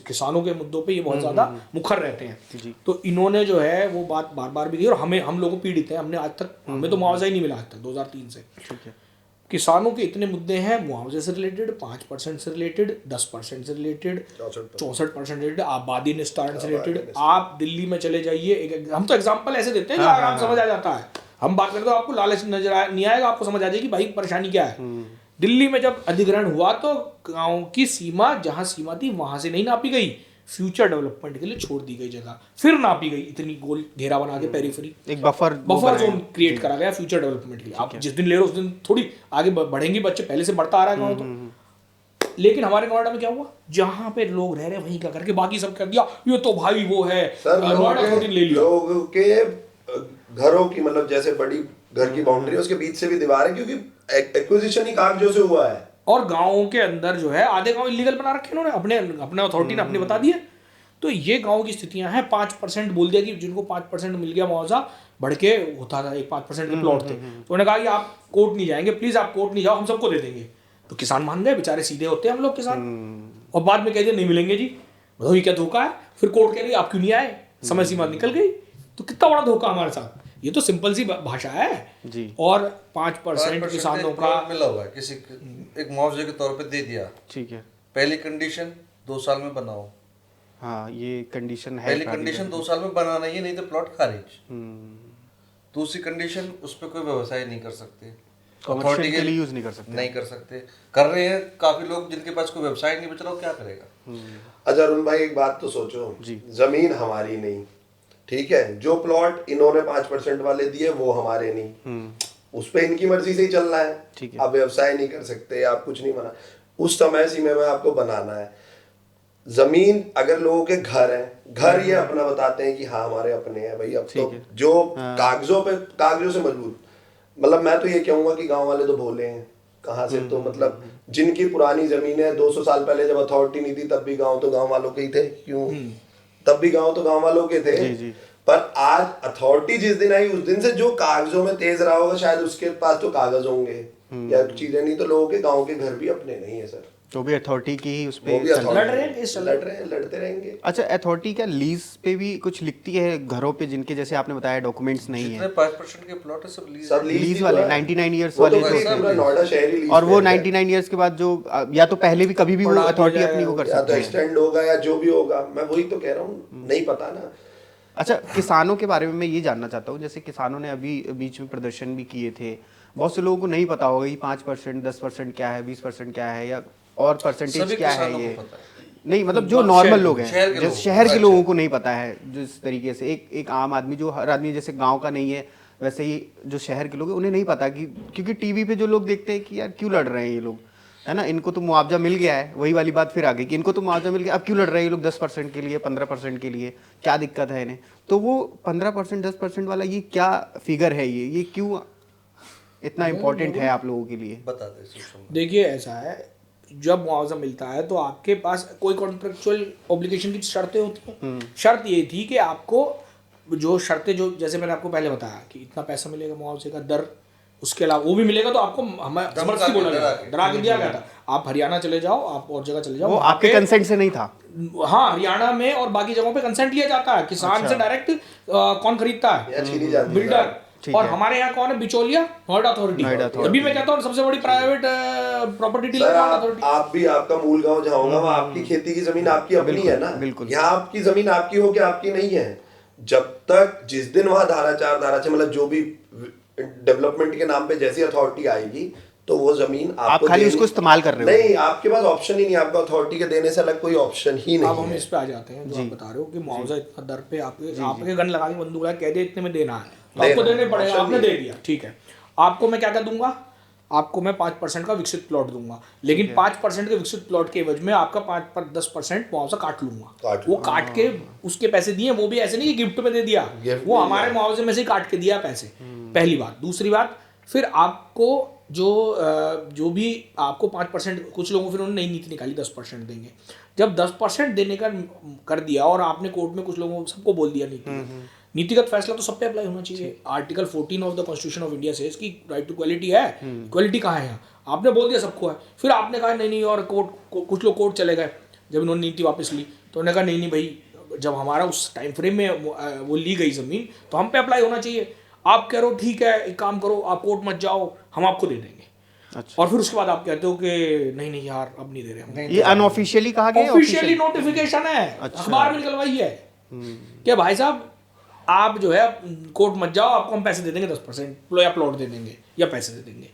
किसानों के मुद्दों पे ये बहुत ज़्यादा मुखर रहते हैं। तो इन्होंने जो है वो बात बार बार भी की, और हम लोगों पीड़ित हैं, हमने आज तक, हमें तो मुआवजा ही नहीं मिला आज तक 2003 से। किसानों के इतने मुद्दे हैं, मुआवजे से रिलेटेड, 5% से रिलेटेड, 10% से रिलेटेड, 64% रिलेटेड, आबादी निस्तारण से रिलेटेड। आप दिल्ली में चले जाइए, हम तो एग्जाम्पल ऐसे देते हैं जो आराम समझ आ जाता है। हम बात करते हो आपको लालच नजर नहीं आएगा, आपको समझ आ जाएगी भाई परेशानी क्या है। दिल्ली में जब अधिग्रहण हुआ तो गांव की सीमा, जहां सीमा थी वहां से नहीं नापी गई, फ्यूचर डेवलपमेंट के लिए छोड़ दी गई जगह, फिर नापी गई, इतनी गोल घेरा बना के पेरिफेरी, एक बफर जोन क्रिएट करा गया फ्यूचर डेवलपमेंट के लिए। आप जिस दिन ले रहे हो उस दिन थोड़ी आगे बढ़ेंगे बच्चे, पहले से बढ़ता आ रहा है गाँव तो। लेकिन हमारे नोएडा में क्या हुआ, जहां पे लोग रह रहे वहीं का करके बाकी सब कर दिया, ये तो भाई वो है लोगों के घरों की, मतलब जैसे बड़ी घर की बाउंड्री है उसके बीच से भी दीवार है, क्योंकि एक्विजिशन ही कागजों से हुआ है। और गाँव के अंदर जो है आधे गाँव इलीगल बना रखे उन्होंने, अपने अथॉरिटी ने अपने बता दिए। तो ये गाँव की स्थितियां हैं। 5% बोल दिया कि जिनको 5% मिल गया मुआवजा, बढ़ के होता था, एक 5% के प्लॉट थे, तो उन्होंने कहा कि आप कोर्ट नहीं जाएंगे, प्लीज आप कोर्ट नहीं जाओ, हम सबको दे देंगे। तो किसान मान गए, बेचारे सीधे होते हैं हम लोग किसान, और बाद में कह दिया नहीं मिलेंगे जी। बताओ ये क्या धोखा है। फिर कोर्ट कह रही आप क्यों नहीं आए, समय सीमा निकल गई। तो कितना बड़ा धोखा हमारे साथ। ये तो सिंपल सी भाषा है जी। और 5% किसानों का मिला हुआ है, किसी एक मुआवजे के तौर पे दे दिया, ठीक है। पहली कंडीशन 2 साल में बनाओ। हाँ, ये कंडीशन है। पहली कंडीशन 2 साल में बनाना ही, नहीं तो प्लॉट खारिज। दूसरी कंडीशन, उस पर कोई व्यवसाय नहीं कर सकते, अथॉरिटी के लिए यूज नहीं कर सकते। कर रहे हैं काफी लोग, जिनके पास कोई व्यवसाय नहीं बच रहा, क्या करेगा। अच्छा अरुण भाई एक बात तो सोचो, जमीन हमारी नहीं, ठीक है, जो प्लॉट इन्होंने 5% वाले दिए वो हमारे नहीं, उस पे इनकी मर्जी से ही चल रहा है। आप व्यवसाय नहीं कर सकते, आप कुछ नहीं बना। उस समय सीमा में आपको बनाना है। जमीन अगर लोगों के घर है, घर ये अपना बताते हैं कि हाँ हमारे अपने हैं भाई, अब तो जो कागजों से मजबूत, मतलब मैं तो ये कहूंगा कि गांव वाले तो भोले हैं कहाँ से, तो मतलब जिनकी पुरानी जमीन है 200 साल पहले जब अथॉरिटी नहीं थी तब भी गांव तो गांव वालों के ही थे, क्यों तब भी गांव तो गांव वालों के थे। पर आज अथॉरिटी जिस दिन आई उस दिन से जो कागजों में तेज रहा होगा शायद उसके पास तो कागज होंगे या चीजें, नहीं तो लोगों के गांव के घर भी अपने नहीं है सर, तो भी अथॉरिटी की ही उस पे लड़ते रहेंगे। अच्छा, अथॉरिटी क्या लीज पे भी कुछ लिखती है घरों पे जिनके जैसे आपने बताया डॉक्यूमेंट्स नहीं है? 5% के प्लॉट है सब लीज वाले 99 इयर्स वाले जो होते हैं, नोएडा शहरी लीज और वो 99 इयर्स के बाद जो या तो पहले भी कभी भी वो अथॉरिटी अपनी को कर या तो सकती है। एक्सटेंड होगा या जो भी होगा, मैं वही तो कह रहा हूँ, नहीं पता ना। अच्छा, किसानों के बारे में मैं ये जानना चाहता हूँ, जैसे किसानों ने अभी बीच में प्रदर्शन भी किए थे, बहुत से लोगों को नहीं पता होगा कि 5%, 10% क्या है, 20% क्या है, या और परसेंटेज क्या है ये नहीं, मतलब जो नॉर्मल लोग हैं, जैसे शहर के लोगों को नहीं पता है, जिस तरीके से एक आम आदमी, जो हर आदमी जैसे गांव का नहीं है वैसे ही जो शहर के लोग हैं उन्हें नहीं पता कि, क्योंकि टीवी पे जो लोग देखते हैं कि यार क्यों लड़ रहे हैं ये लोग, है ना, इनको तो मुआवजा मिल गया है, वही वाली बात फिर आ गई कि इनको तो मुआवजा मिल गया, अब क्यों लड़ रहे हैं ये लोग 10% के लिए, 15% के लिए, क्या दिक्कत है इन्हें? तो वो 15%, 10% वाला ये क्या फिगर है, ये क्यों इतना इम्पोर्टेंट है आप लोगों के लिए? बता दे। देखिए ऐसा है, जब मुआवजा मिलता है तो आपके पास कोई कॉन्ट्रेक्चुअल ऑब्लिगेशन की शर्तें होती हैं। शर्त ये थी कि आपको जो शर्तें, जो जैसे मैंने आपको पहले बताया कि इतना पैसा मिलेगा मुआवजे का दर, उसके अलावा वो भी मिलेगा तो आपको हमें जबरदस्ती बोला गया, डरा के दिया गया था, आप हरियाणा चले जाओ, आप और जगह चले जाओ, वो आपके कंसेंट से नहीं था। हाँ, हरियाणा में और बाकी जगहों पे कंसेंट लिया जाता है, किसान से डायरेक्ट कौन खरीदता है, बिल्डर। और हमारे यहाँ कौन है, बिचौलिया, नोएडा अथॉरिटी। तभी मैं कहता हूँ सबसे बड़ी प्राइवेट प्रॉपर्टी डीलर अथॉरिटी। आप भी, आपका मूल गांव जहाँ होगा वहाँ आपकी खेती की जमीन आपकी अपनी है ना, यहाँ आपकी जमीन आपकी हो कि आपकी नहीं है, जब तक जिस दिन वहाँ धारा 4, धारा 6 मतलब जो भी डेवलपमेंट के नाम पे जैसी अथॉरिटी आएगी तो वो जमीन आप खाली उसको इस्तेमाल कर रहे हो, नहीं आपके पास ऑप्शन ही नहीं, आपका अथॉरिटी के देने से अलग कोई ऑप्शन ही नहीं। अब हम इस पे आ जाते हैं, जो आप बता रहे हो कि मुआवजा इतना दर पे आपके गन लगा के बंदूक लगा कह दे इतने में देना है तो आपको देने पड़ेगा, आपने दे दिया, ठीक है, आपको मैं क्या दूंगा, आपको मैं 5% का विकसित प्लॉट दूंगा, लेकिन 5% के विकसित प्लॉट के एवज में आपका 5-10% मुआवजा काट लूंगा। वो काट के उसके पैसे दिए, वो भी ऐसे नहीं कि गिफ्ट में दे दिया, वो हमारे मुआवजे में से काट के दिया पैसे, पहली बात। दूसरी बात, फिर आपको जो भी आपको 5%, कुछ लोगों फिर उन्होंने नई नीति निकाली 10% देंगे, जब 10% देने का कर दिया और आपने कोर्ट में कुछ लोगों सबको बोल दिया नीतिगत फैसला तो सब पे अप्लाई होना चाहिए। Article 14 of the constitution of India says कि राइट टू इक्वालिटी है, इक्वालिटी कहाँ है यहाँ, आपने बोल दिया सबको है, फिर आपने कहा नहीं, और कोर्ट, कुछ लोग कोर्ट चले गए जब इन्होंने नीति वापस ली, तो उन्होंने कहा नहीं भाई, जब हमारा उस टाइम फ्रेम में वो ली गई जमीन तो हम पे अप्लाई होना चाहिए। आप कह रहे हो ठीक है, एक काम करो, आप कोर्ट मत जाओ, हम आपको दे देंगे। अच्छा। और फिर उसके बाद आप कहते हो कि नहीं यार अब नहीं दे रहे हम। ये अनऑफिशियली कहा गया, ऑफिशियली नोटिफिकेशन है, अखबार में निकलवाई है कि भाई साहब आप जो है कोर्ट मत जाओ, आपको हम पैसे दे देंगे 10% या प्लॉट दे देंगे या पैसे दे देंगे।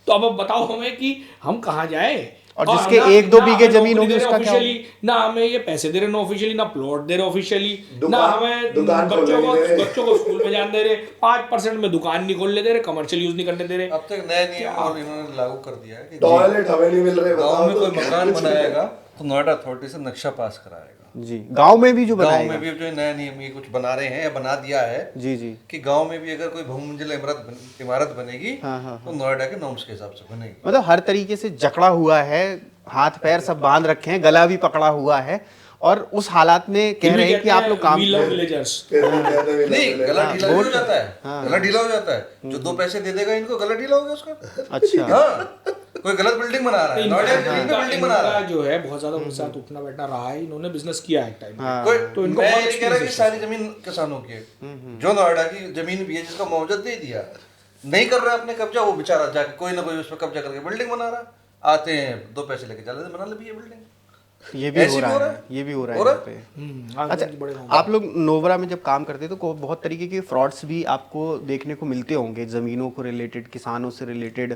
तो अब बताओ हमें कि हम कहाँ जाए, और जिसके 1-2 बीघे जमीन होगी उसका क्या? ना हमें ये पैसे दे रहे ना ऑफिशियली, ना प्लॉट दे रहे ऑफिशियली, ना हमें बच्चों को स्कूल में जाने दे रहे, 5% में दुकान नहीं खोलने दे रहे, कमर्शियल यूज नहीं करने दे रहे। अब तक नया नियम इन्होंने लागू कर दिया है कि टॉयलेट हमें नहीं मिल रहे, गाँव में कोई मकान बनाएगा तो नोएडा अथॉरिटी से नक्शा पास कराएगा जी। गांव में भी जो बनाएगा, गाँव में भी जो नया नियम ये कुछ बना रहे हैं या बना दिया है जी कि गांव में भी अगर कोई बहुमंजिला इमारत बनेगी तो नोएडा के नॉर्म्स के हिसाब से बनेगी। मतलब हर तरीके से जकड़ा हुआ है, हाथ पैर सब बांध रखे हैं, गला भी पकड़ा हुआ है, और उस हालात में कह रहे हैं कि आप लोग काम नहीं, गला ढीला हो जाता है, गला ढीला हो जाता है, जो 2 पैसे दे देगा इनको गला ढीला हो गया उसका। अच्छा, हाँ, कोई गलत बिल्डिंग बना रहा है, नोएडा बिल्डिंग बना रहा है जो है, बहुत ज्यादा उनके साथ उठना बैठना रहा है, इन्होंने बिजनेस किया है टाइम कोई, तो इनको मैं ये कह रहा कि सारी जमीन किसानों की है, जो नोएडा की जमीन भी है जिसका मुआवजा दे दिया, नहीं कर रहा अपने कब्जा, वो बेचारा जाके कोई ना कोई उस पर कब्जा करके बिल्डिंग बना रहा, आते हैं 2 पैसे लेके चले बना ले भी ये बिल्डिंग। ये भी हो रहा है, ये भी हो रहा है यहाँ पे। अच्छा, आप लोग नोवरा में जब काम करते तो बहुत तरीके के फ्रॉड्स भी आपको देखने को मिलते होंगे, ज़मीनों को रिलेटेड, किसानों से रिलेटेड,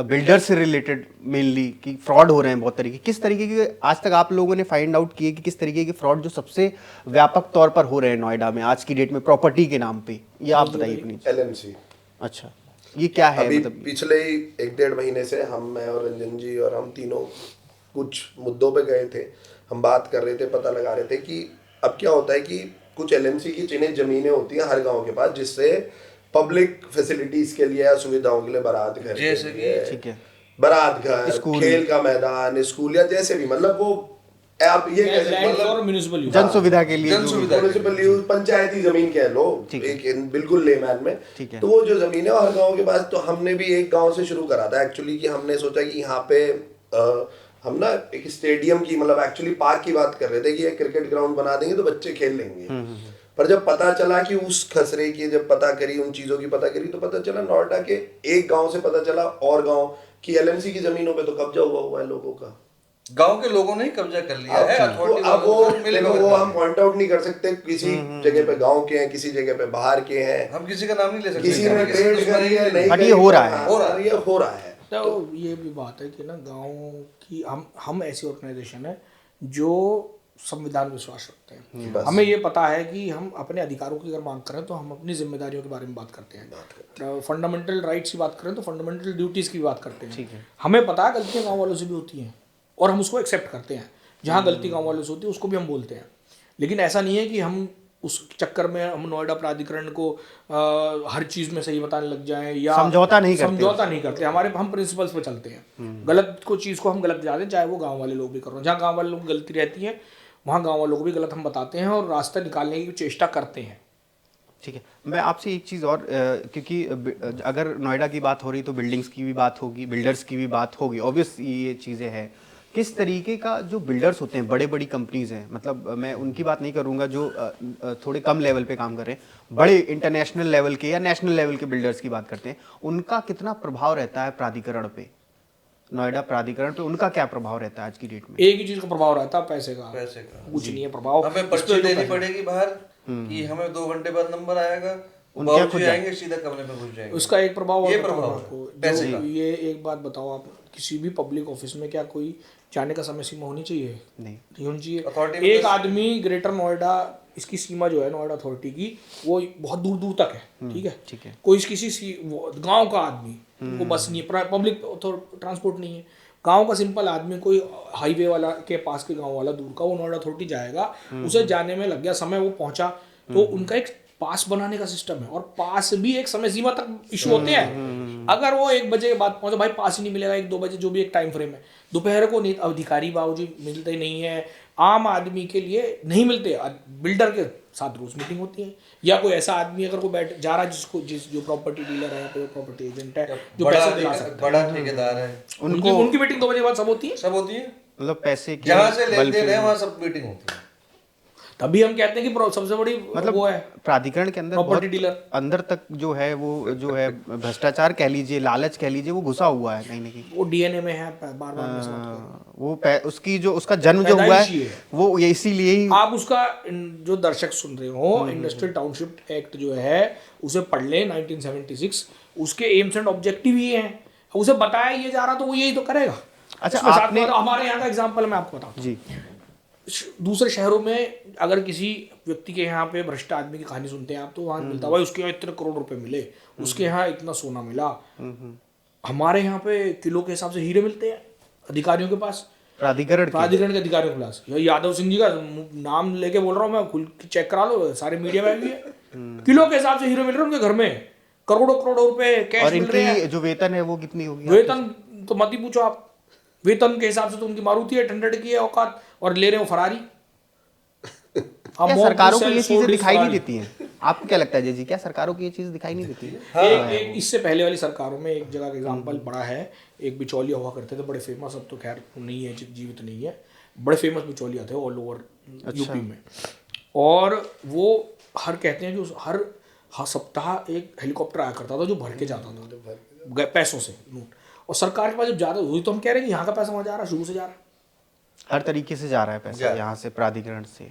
बिल्डर से रिलेटेड, मेनली कि फ्रॉड हो रहे हैं बहुत तरीके। किस तरीके के आज तक आप लोगों ने फाइंड आउट किए कि किस तरीके के फ्रॉड जो सबसे व्यापक तौर पर हो रहे हैं नोएडा में आज की डेट में प्रॉपर्टी के नाम पे, ये आप बताइए प्लीज। LMC। अच्छा, ये क्या है? अभी मतलब पिछले ही 1-1.5 महीने से हम, मैं और रंजन जी और हम तीनों कुछ मुद्दों पे गए थे, हम बात कर रहे थे, पता लगा रहे थे कि अब क्या होता है कि कुछ एलएमसी की चिन्हित जमीनें होती हैं हर गांव के पास, जिससे पब्लिक फैसिलिटीज के लिए या सुविधाओं के लिए बारात घर जैसे के लिए, ठीक है, बारात घर, स्कूल, खेल का मैदान, स्कूल या जैसे भी, मतलब वो आप ये कह सकते लैंड मतलब और म्युनिसिपल यूज। जन सुविधा के लिए जन जो- सुविधा। म्युनिसिपल यूज, पंचायती जमीन कह लो, ठीक है। एक बिल्कुल लेमैन में। ठीक है। तो वो जो जमीन है वो हर गांव के पास, तो हमने भी एक गांव से शुरू करा था एक्चुअली, कि हमने सोचा कि यहाँ पे हम ना एक स्टेडियम की, मतलब एक्चुअली पार्क की बात कर रहे थे कि एक क्रिकेट ग्राउंड बना देंगे तो बच्चे खेल लेंगे। पर जब पता चला कि उस खसरे की, जब पता करी, उन चीजों की पता करी, तो पता चला नोएडा के एक गांव से पता चला और गांव की एलएमसी की जमीनों पे तो कब्जा हुआ है लोगों का। गांव के लोगों ने ही कब्जा कर लिया है, अब अथॉरिटी अब वो वालों ने देखो, वो हम पॉइंट आउट नहीं कर सकते, किसी जगह पे गांव के हैं, किसी जगह पे बाहर के हैं, हम किसी का नाम नहीं ले सकते, किसी ने किसी ट्रेड दुश्मनी करी है, नहीं नहीं बट ये करी हो रहा है। हाँ, हो रहा है। तो ये भी बात है कि ना गाँव की हम ऐसी ऑर्गेनाइजेशन है जो संविधान विश्वास रखते हैं। बस। हमें ये पता है कि हम अपने अधिकारों की अगर मांग करें तो हम अपनी जिम्मेदारियों के बारे में बात करते हैं, फंडामेंटल राइट्स की बात करें तो फंडामेंटल ड्यूटीज़ की बात करते हैं। हमें पता है गलतियाँ गाँव वालों से भी होती हैं और हम उसको एक्सेप्ट करते हैं, जहाँ गलती गाँव वालों से होती है उसको भी हम बोलते हैं। लेकिन ऐसा नहीं है कि हम उस चक्कर में हम नोएडा प्राधिकरण को हर चीज़ में सही बताने लग जाएं या समझौता नहीं करते। समझौता नहीं करते। हमारे हम प्रिंसिपल्स पे चलते हैं, गलत को चीज़ को हम गलत जाते हैं, चाहे वो गांव वाले लोग भी कर रहे हो। जहाँ गांव वाले लोग की गलती रहती है वहाँ गांव वालों को भी गलत हम बताते हैं और रास्ता निकालने की चेष्टा करते हैं। ठीक है, मैं आपसे एक चीज़ और क्योंकि अगर नोएडा की बात हो रही तो बिल्डिंग्स की भी बात होगी, बिल्डर्स की भी बात होगी, ऑब्वियस ये चीज़ें हैं। किस तरीके का जो बिल्डर्स होते हैं, बड़े बड़ी कंपनीज हैं, मतलब मैं उनकी बात नहीं करूंगा जो थोड़े कम लेवल पे काम कर रहे हैं, बड़े इंटरनेशनल लेवल के या नेशनल लेवल के बिल्डर्स की बात करते हैं, उनका कितना प्रभाव रहता है प्राधिकरण पे, नोएडा प्राधिकरण पे उनका क्या प्रभाव रहता है आज की डेट में? एक ही चीज़ का प्रभाव रहता है, पैसे का। पैसे का। कुछ नहीं है प्रभाव। हमें पर्ची देनी पड़ेगी बाहर कि हमें 2 घंटे बाद नंबर आएगा, बाबूजी आएंगे सीधा कमरे में घुस जाएंगे। उसका एक प्रभाव और ये बताऊं प्रभाव है, आपको, पैसे जो का। ये एक बात बताओ, आप किसी भी पब्लिक ऑफिस में क्या कोई जाने का समय सीमा होनी चाहिए? नहीं होनी चाहिए। Authority में एक आदमी ग्रेटर नोएडा, इसकी सीमा जो है नोएडा अथॉरिटी की, वो बहुत दूर दूर तक है। ठीक है। कोई किसी गांव का आदमी को बस नहीं है, पब्लिक ट्रांसपोर्ट नहीं है, गांव का सिंपल आदमी, कोई हाईवे वाला के पास के गांव वाला दूर का, वो नोएडा अथॉरिटी जाएगा, उसे जाने में लग गया समय, वो पहुंचा, तो उनका एक पास बनाने का सिस्टम है और पास भी एक समय सीमा तक इशू होते हैं। अगर वो 1 बजे के बाद पहुंचा, भाई पास ही नहीं मिलेगा, 1-2 बजे जो भी एक टाइम फ्रेम है, दोपहर को नहीं, अधिकारी बाबूजी मिलते नहीं है, आम आदमी के लिए नहीं मिलते, बिल्डर के साथ रोज मीटिंग होती है, या कोई ऐसा आदमी अगर को बैठ जा रहा है जो प्रॉपर्टी डीलर है, प्रॉपर्टी एजेंट है, जो पैसे दिला सकता है, बड़ा ठेकेदार है, उनकी मीटिंग 2 बजे बाद सब होती है। सब होती है, मतलब पैसे के जहाँ से बल लेन पे देन है वहाँ सब मीटिंग होती है। तभी हम कहते हैं कि सबसे बड़ी मतलब वो है प्राधिकरण के अंदर प्रॉपर्टी बहुत डीलर। अंदर तक जो है वो जो है भ्रष्टाचार कह लीजिए, लालच कह लीजिए, वो घुसा हुआ है कहीं ना कहीं। वो डीएनए में है, बार बार मैं समझता हूं। वो उसकी जो उसका जन्म जो हुआ पैदाइशी है है। वो ये इसीलिए ही। आप उसका जो दर्शक सुन रहे हो, इंडस्ट्रियल टाउनशिप एक्ट जो है उसे पढ़ लें, 1976, उसके एम्स एंड ऑब्जेक्टिव ही हैं, उसे बताया ये जा रहा तो वो यही तो करेगा। अच्छा, उसमें साथ आपने में हमारे यहाँ का एग्जांपल मैं आपको बताऊं, जी, दूसरे शहरों में अगर किसी व्यक्ति के यहाँ पे भ्रष्ट आदमी की कहानी सुनते हैं आप, तो वहाँ मिलता है भाई उसके यहाँ इतने करोड़ रुपए मिले, उसके यहाँ इतना सोना मिला। हमारे यहाँ पे किलो के हिसाब से हीरे मिलते हैं अधिकारियों के पास, प्राधिकरण के अधिकारियों के पास। यादव सिंह जी का नाम लेके बोल रहा हूँ मैं, खुल चेक करा लो, सारे मीडिया में भी है, किलो के हिसाब से हीरे मिल रहे हैं उनके घर में, करोड़ों करोड़ों रुपए कैश और मिल रहे हैं। इनकी जो वेतन है वो कितनी होगी? वेतन तो मत ही पूछो आप, वेतन के हिसाब से तो उनकी मारुति 800 की है औकात, और ले रहे हो फरारी। क्या सरकारों को ये चीजें दिखाई नहीं देती हैं? आपको क्या लगता है जय जी, क्या सरकारों को ये चीज दिखाई नहीं देती है? एक इससे पहले वाली सरकारों में एक जगह का एग्जांपल बड़ा है, एक बिचौलिया हुआ करते थे बड़े फेमस, अब तो खैर नहीं है, जीवित नहीं है, बड़े फेमस बिचौलिया थे ऑल ओवर यूपी में। और वो हर कहते हैं कि हर सप्ताह एक हेलीकॉप्टर आया करता था जो भर के जाता था पैसों से नोट, और सरकार के पास जब जाता हुई तो हम कह रहे हैं कि यहाँ का पैसा वहाँ जा रहा है, शुरू से जा रहा है, हर तरीके से जा रहा है पैसा यहाँ से प्राधिकरण से।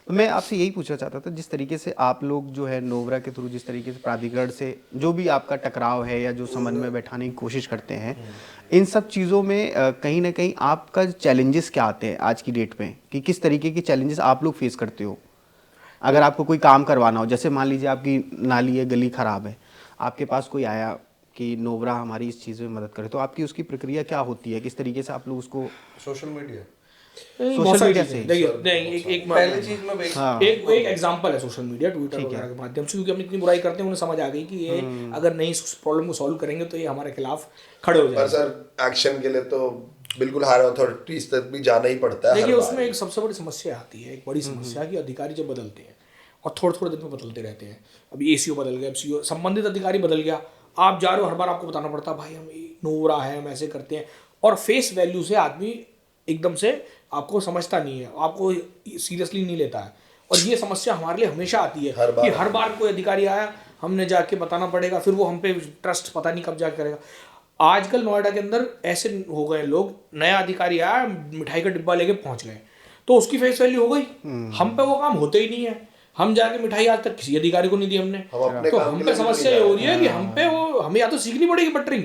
तो मैं आपसे यही पूछना चाहता था, जिस तरीके से आप लोग जो है नोवरा के थ्रू जिस तरीके से प्राधिकरण से जो भी आपका टकराव है या जो समन्वय बैठाने की कोशिश करते हैं, इन सब चीज़ों में कहीं ना कहीं आपका चैलेंजेस क्या आते हैं आज की डेट में, कि किस तरीके के चैलेंजेस आप लोग फेस करते हो? अगर आपको कोई काम करवाना हो, जैसे मान लीजिए आपकी नाली है, गली खराब है, आपके पास कोई आया कि नोबरा हमारी इस चीज़ में मदद करे, तो आपकी उसकी प्रक्रिया क्या होती है, किस तरीके से आप लोग उसको? सोशल मीडिया सोशल मीडिया से? देखिए नहीं, एक पहली चीज में हाँ। एक एग्जांपल है सोशल मीडिया, ट्विटर वगैरह के माध्यम से, क्योंकि हम इतनी बुराई करते हैं, उन्हें समझ आ गई कि ये अगर नहीं इस प्रॉब्लम को सॉल्व करेंगे तो ये हमारे खिलाफ खड़े हो पर जाएंगे। सर एक्शन के लिए तो बिल्कुल हायर अथॉरिटीज तक भी जाना ही पड़ता है देखिए हर उसमें बार। एक सबसे बड़ी समस्या आती है, एक बड़ी समस्या कि अधिकारी जब बदलते हैं और थोड़े थोड़े दिन में बदलते रहते हैं, अभी एसीओ बदल गया, एफसीओ, संबंधित अधिकारी बदल गया, आप जा रहे हो हर बार आपको बताना पड़ता है भाई हम नोरा है, हम ऐसे करते हैं, और फेस वैल्यू से आदमी एकदम से आपको समझता नहीं है, आपको सीरियसली नहीं लेता है, और ये समस्या हमारे लिए हमेशा आती है कि हर बार कोई अधिकारी आया हमने जाके बताना पड़ेगा, फिर वो हम पे ट्रस्ट पता नहीं कब जाके करेगा। आजकल नोएडा के अंदर ऐसे हो गए लोग, नया अधिकारी आया मिठाई का डिब्बा लेके पहुंच गए तो उसकी फेस वैल्यू हो गई, हम पे वो काम होते ही नहीं है, हम जाके मिठाई आज तक किसी अधिकारी को नहीं दी हमने, हम अपने तो काम हम के पे लिए समस्या ये हो रही है कि हम पे वो, हमें या तो सीखनी पड़ेगी बटरिंग,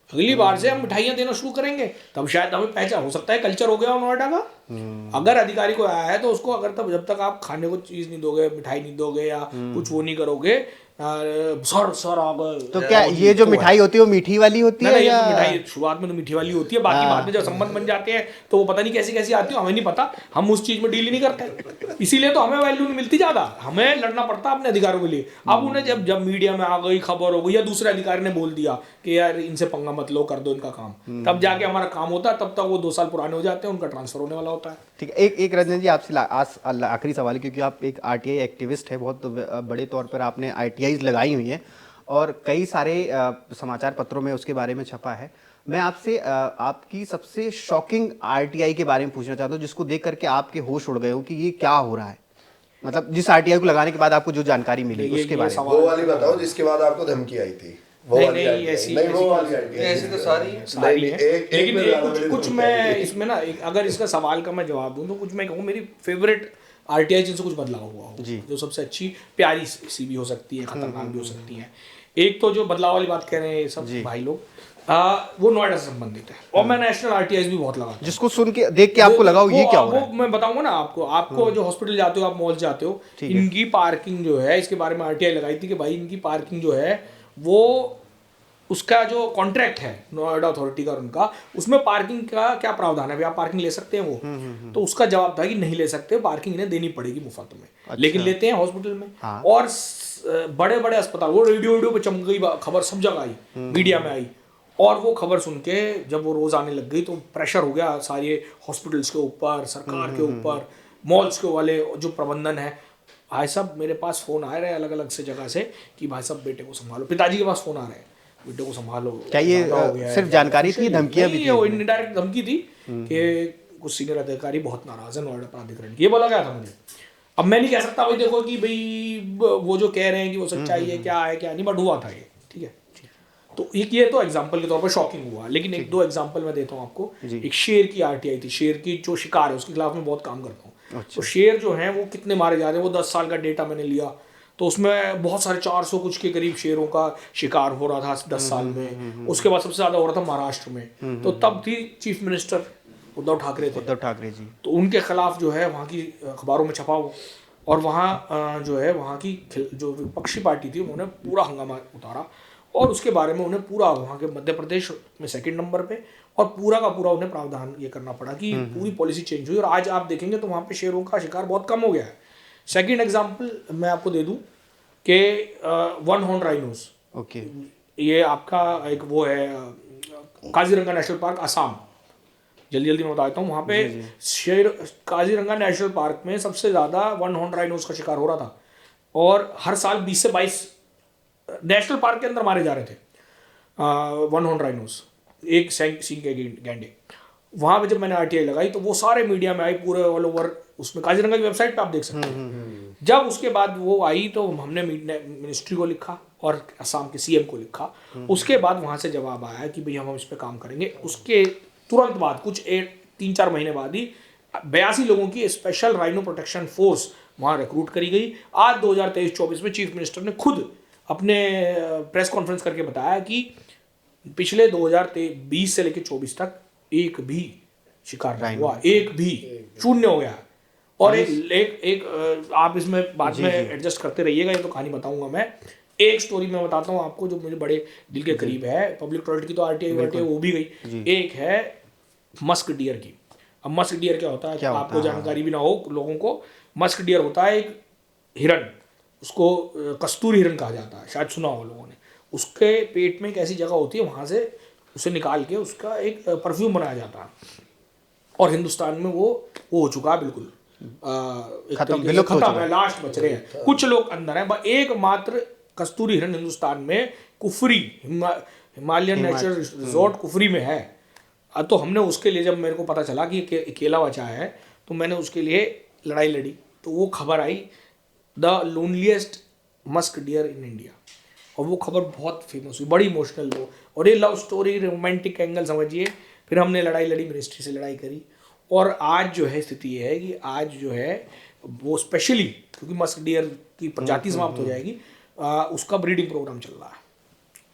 अगली बार से हम मिठाइयाँ देना शुरू करेंगे तब शायद हमें पहचान, हो सकता है कल्चर हो गया हो नोएडा का। अगर अधिकारी को आया है तो उसको अगर तब जब तक आप खाने को चीज नहीं दोगे, मिठाई नहीं दोगे या कुछ वो नहीं करोगे, सर आ गए, तो क्या ये जो मिठाई होती है वो मीठी वाली होती है ये या? तो मिठाई शुरुआत में तो मीठी वाली होती है, बाकी बाद में जब संबंध बन जाते हैं तो वो पता नहीं कैसी कैसी आती है, हमें नहीं पता, हम उस चीज में डील ही नहीं करते, इसीलिए तो हमें वैल्यू नहीं मिलती ज्यादा, हमें लड़ना पड़ता है अपने अधिकारों के लिए। अब उन्हें जब जब मीडिया में आ गई, खबर हो गई, या दूसरे अधिकारी ने बोल दिया कि यार इनसे पंगा मत लो, कर दो इनका काम, तब जाके हमारा काम होता है, तब तक वो 2 साल पुराने हो जाते हैं, उनका ट्रांसफर होने वाला होता है। ठीक है, एक रंजन जी आपसे आखिरी सवाल है, क्योंकि आप एक आरटीआई एक्टिविस्ट है, बहुत बड़े तौर पर आपने आरटीआई लगाई हुई हैं और कई सारे समाचार पत्रों में उसके बारे में छपा है। मैं आपसे आपकी सबसे शॉकिंग आरटीआई के बारे में पूछना चाहता हूँ, जिसको देख करके आपके होश उड़ गए हो कि ये क्या हो रहा है, मतलब जिस आरटीआई को लगाने के बाद आपको जो जानकारी मिली उसके बारे में। वो वाली बताओ जिसके बाद आपको धमकी आई थी, वो नहीं, वाली नहीं, idea। ऐसी- नहीं, वो ऐसी- वाली idea। ऐसी तो सारी है। सारी नहीं, है, एक लेकिन में एक ज्यादा कुछ मेरी कुछ धमकी मैं आई। इसमें ना अगर इसका सवाल का मैं जवाब दूं तो कुछ मैं कहूँ मेरी फेवरेट आरटीआई जिनसे कुछ बदलाव हुआ हो, जो सबसे अच्छी प्यारी सी भी हो सकती है, खतरनाक भी हो सकती है। एक तो जो बदलाव वाली बात कह रहे हैं सब भाई लोग, वो नोएडा से संबंधित है, और मैं नेशनल आरटीआई भी बहुत लगाता हूं। जिसको सुन के देख के आपको लगा हो ये क्या हो रहा है? वो मैं बताऊंगा ना आपको जो हॉस्पिटल जाते हो, आप मॉल जाते हो, इनकी पार्किंग जो है, इसके बारे में आरटीआई लगाई थी कि भाई इनकी पार्किंग जो है वो उसका जो कॉन्ट्रैक्ट है नोएडा अथॉरिटी का और उनका, उसमें पार्किंग का क्या प्रावधान है, आप पार्किंग ले सकते हैं वो, तो उसका जवाब था कि नहीं ले सकते, पार्किंग इन्हें देनी पड़ेगी मुफ्त में, लेकिन लेते हैं हॉस्पिटल में। और बड़े बड़े अस्पताल, वो रेडियो पे चमक गई खबर, सब जगह आई, मीडिया में आई, और वो खबर सुन के जब वो रोज आने लग गई तो प्रेशर हो गया सारे हॉस्पिटल्स के ऊपर, सरकार के ऊपर, मॉल्स के वाले जो प्रबंधन है, भाई साहब मेरे पास फोन आ रहे हैं अलग अलग से जगह से कि भाई साहब बेटे को संभालो, पिताजी के पास फोन आ रहे हैं बेटे को संभालो। क्या ये सिर्फ जानकारी थी, धमकियां भी थी? वो इनडायरेक्ट धमकी थी कि कुछ सीनियर अधिकारी बहुत नाराज है नोएडा प्राधिकरण, ये बोला गया था मुझे। अब मैं नहीं कह सकता भाई देखो कि भाई वो जो कह रहे हैं कि वो सच्चाई है क्या है क्या नहीं, बट हुआ था ये, ठीक है। तो ये तो एग्जाम्पल के तौर पर शॉकिंग हुआ, लेकिन एक दो एग्जाम्पल मैं देता हूँ आपको। एक शेर की आरटीआई थी, शेर की जो शिकार है उसके खिलाफ मैं बहुत काम करता हूँ। तो शेर जो है वो कितने मारे जा रहे हैं, वो 10 साल का डेटा मैंने लिया, तो उसमें बहुत सारे 400 कुछ के करीब शेरों का शिकार हो रहा था 10 साल में। उसके बाद सबसे ज्यादा हो रहा था महाराष्ट्र में, तो तब थी चीफ मिनिस्टर उद्धव ठाकरे थे, उद्धव ठाकरे जी, तो उनके खिलाफ जो है वहाँ की अखबारों में छपा वो, और वहाँ जो है वहाँ की जो विपक्षी पार्टी थी उन्होंने पूरा हंगामा उतारा, और उसके बारे में उन्हें पूरा वहाँ के मध्य प्रदेश में 2nd नंबर पे, और पूरा का पूरा उन्हें प्रावधान ये करना पड़ा कि पूरी पॉलिसी चेंज हुई, और आज आप देखेंगे तो वहाँ पे शेरों का शिकार बहुत कम हो गया है। सेकंड एग्जांपल मैं आपको दे दूं कि 1 हॉर्न राइनोस, ओके, ये आपका एक वो है काजीरंगा नेशनल पार्क असम, जल्दी जल्दी मैं बता देता हूँ। वहाँ पे शेर काजीरंगा नेशनल पार्क में सबसे ज़्यादा 1 हॉर्न राइनोस का शिकार हो रहा था, और हर साल 20 से 22 नेशनल पार्क के अंदर मारे जा रहे थे 1 हॉर्न राइनोस, एक सींग के गैंडे। वहाँ पे जब मैंने आरटीआई लगाई तो वो सारे मीडिया में आई, पूरे ऑल ओवर, उसमें काजीरंगा की वेबसाइट पे आप देख सकते हैं। जब उसके बाद वो आई तो हमने मिनिस्ट्री को लिखा और असम के सीएम को लिखा, उसके बाद वहाँ से जवाब आया कि भाई हम इस पर काम करेंगे। उसके तुरंत बाद कुछ 3-4 महीने बाद ही 82 लोगों की स्पेशल राइनो प्रोटेक्शन फोर्स वहाँ रिक्रूट करी गई। आज 2023-24 में चीफ मिनिस्टर ने खुद अपने प्रेस कॉन्फ्रेंस करके बताया कि पिछले 2020 से लेकर 24 तक एक भी शिकार नहीं हुआ, एक भी, शून्य हो गया। और एक आप इसमें बाद में एडजस्ट करते रहिएगा, ये तो कहानी बताऊंगा मैं एक स्टोरी मैं बताता हूँ आपको जो मुझे बड़े दिल के करीब है। पब्लिक टॉयलेट की तो आरटीआई वो भी गई, एक है मस्क डियर की। अब मस्क डियर क्या होता है, क्या होता आपको है? जानकारी भी ना हो लोगों को। मस्क डियर होता है एक हिरन, उसको कस्तूरी हिरन कहा जाता है, शायद सुना हो लोगों ने। उसके पेट में एक ऐसी जगह होती है, वहाँ से उसे निकाल के उसका एक परफ्यूम बनाया जाता है। और हिंदुस्तान में वो हो चुका है बिल्कुल, एक खत्म, तरीके से विलुप्त हो खत्म चुका है, लास्ट बच रहे हैं कुछ लोग अंदर हैं। एकमात्र कस्तूरी हिरन हिंदुस्तान में Kufri, Himalayan natural resort Kufri में है। तो हमने उसके लिए, जब मेरे को पता चला कि अकेला बचा है, तो मैंने उसके लिए लड़ाई लड़ी। तो वो खबर आई, the loneliest musk deer in India, और वो खबर बहुत फेमस हुई, बड़ी इमोशनल हो। और ये लव स्टोरी, रोमांटिक एंगल समझिए। फिर हमने लड़ाई लड़ी, मिनिस्ट्री से लड़ाई करी, और आज जो है स्थिति ये है कि आज जो है वो स्पेशली क्योंकि मस्क डियर की प्रजाति समाप्त हो जाएगी, उसका ब्रीडिंग प्रोग्राम चल रहा है।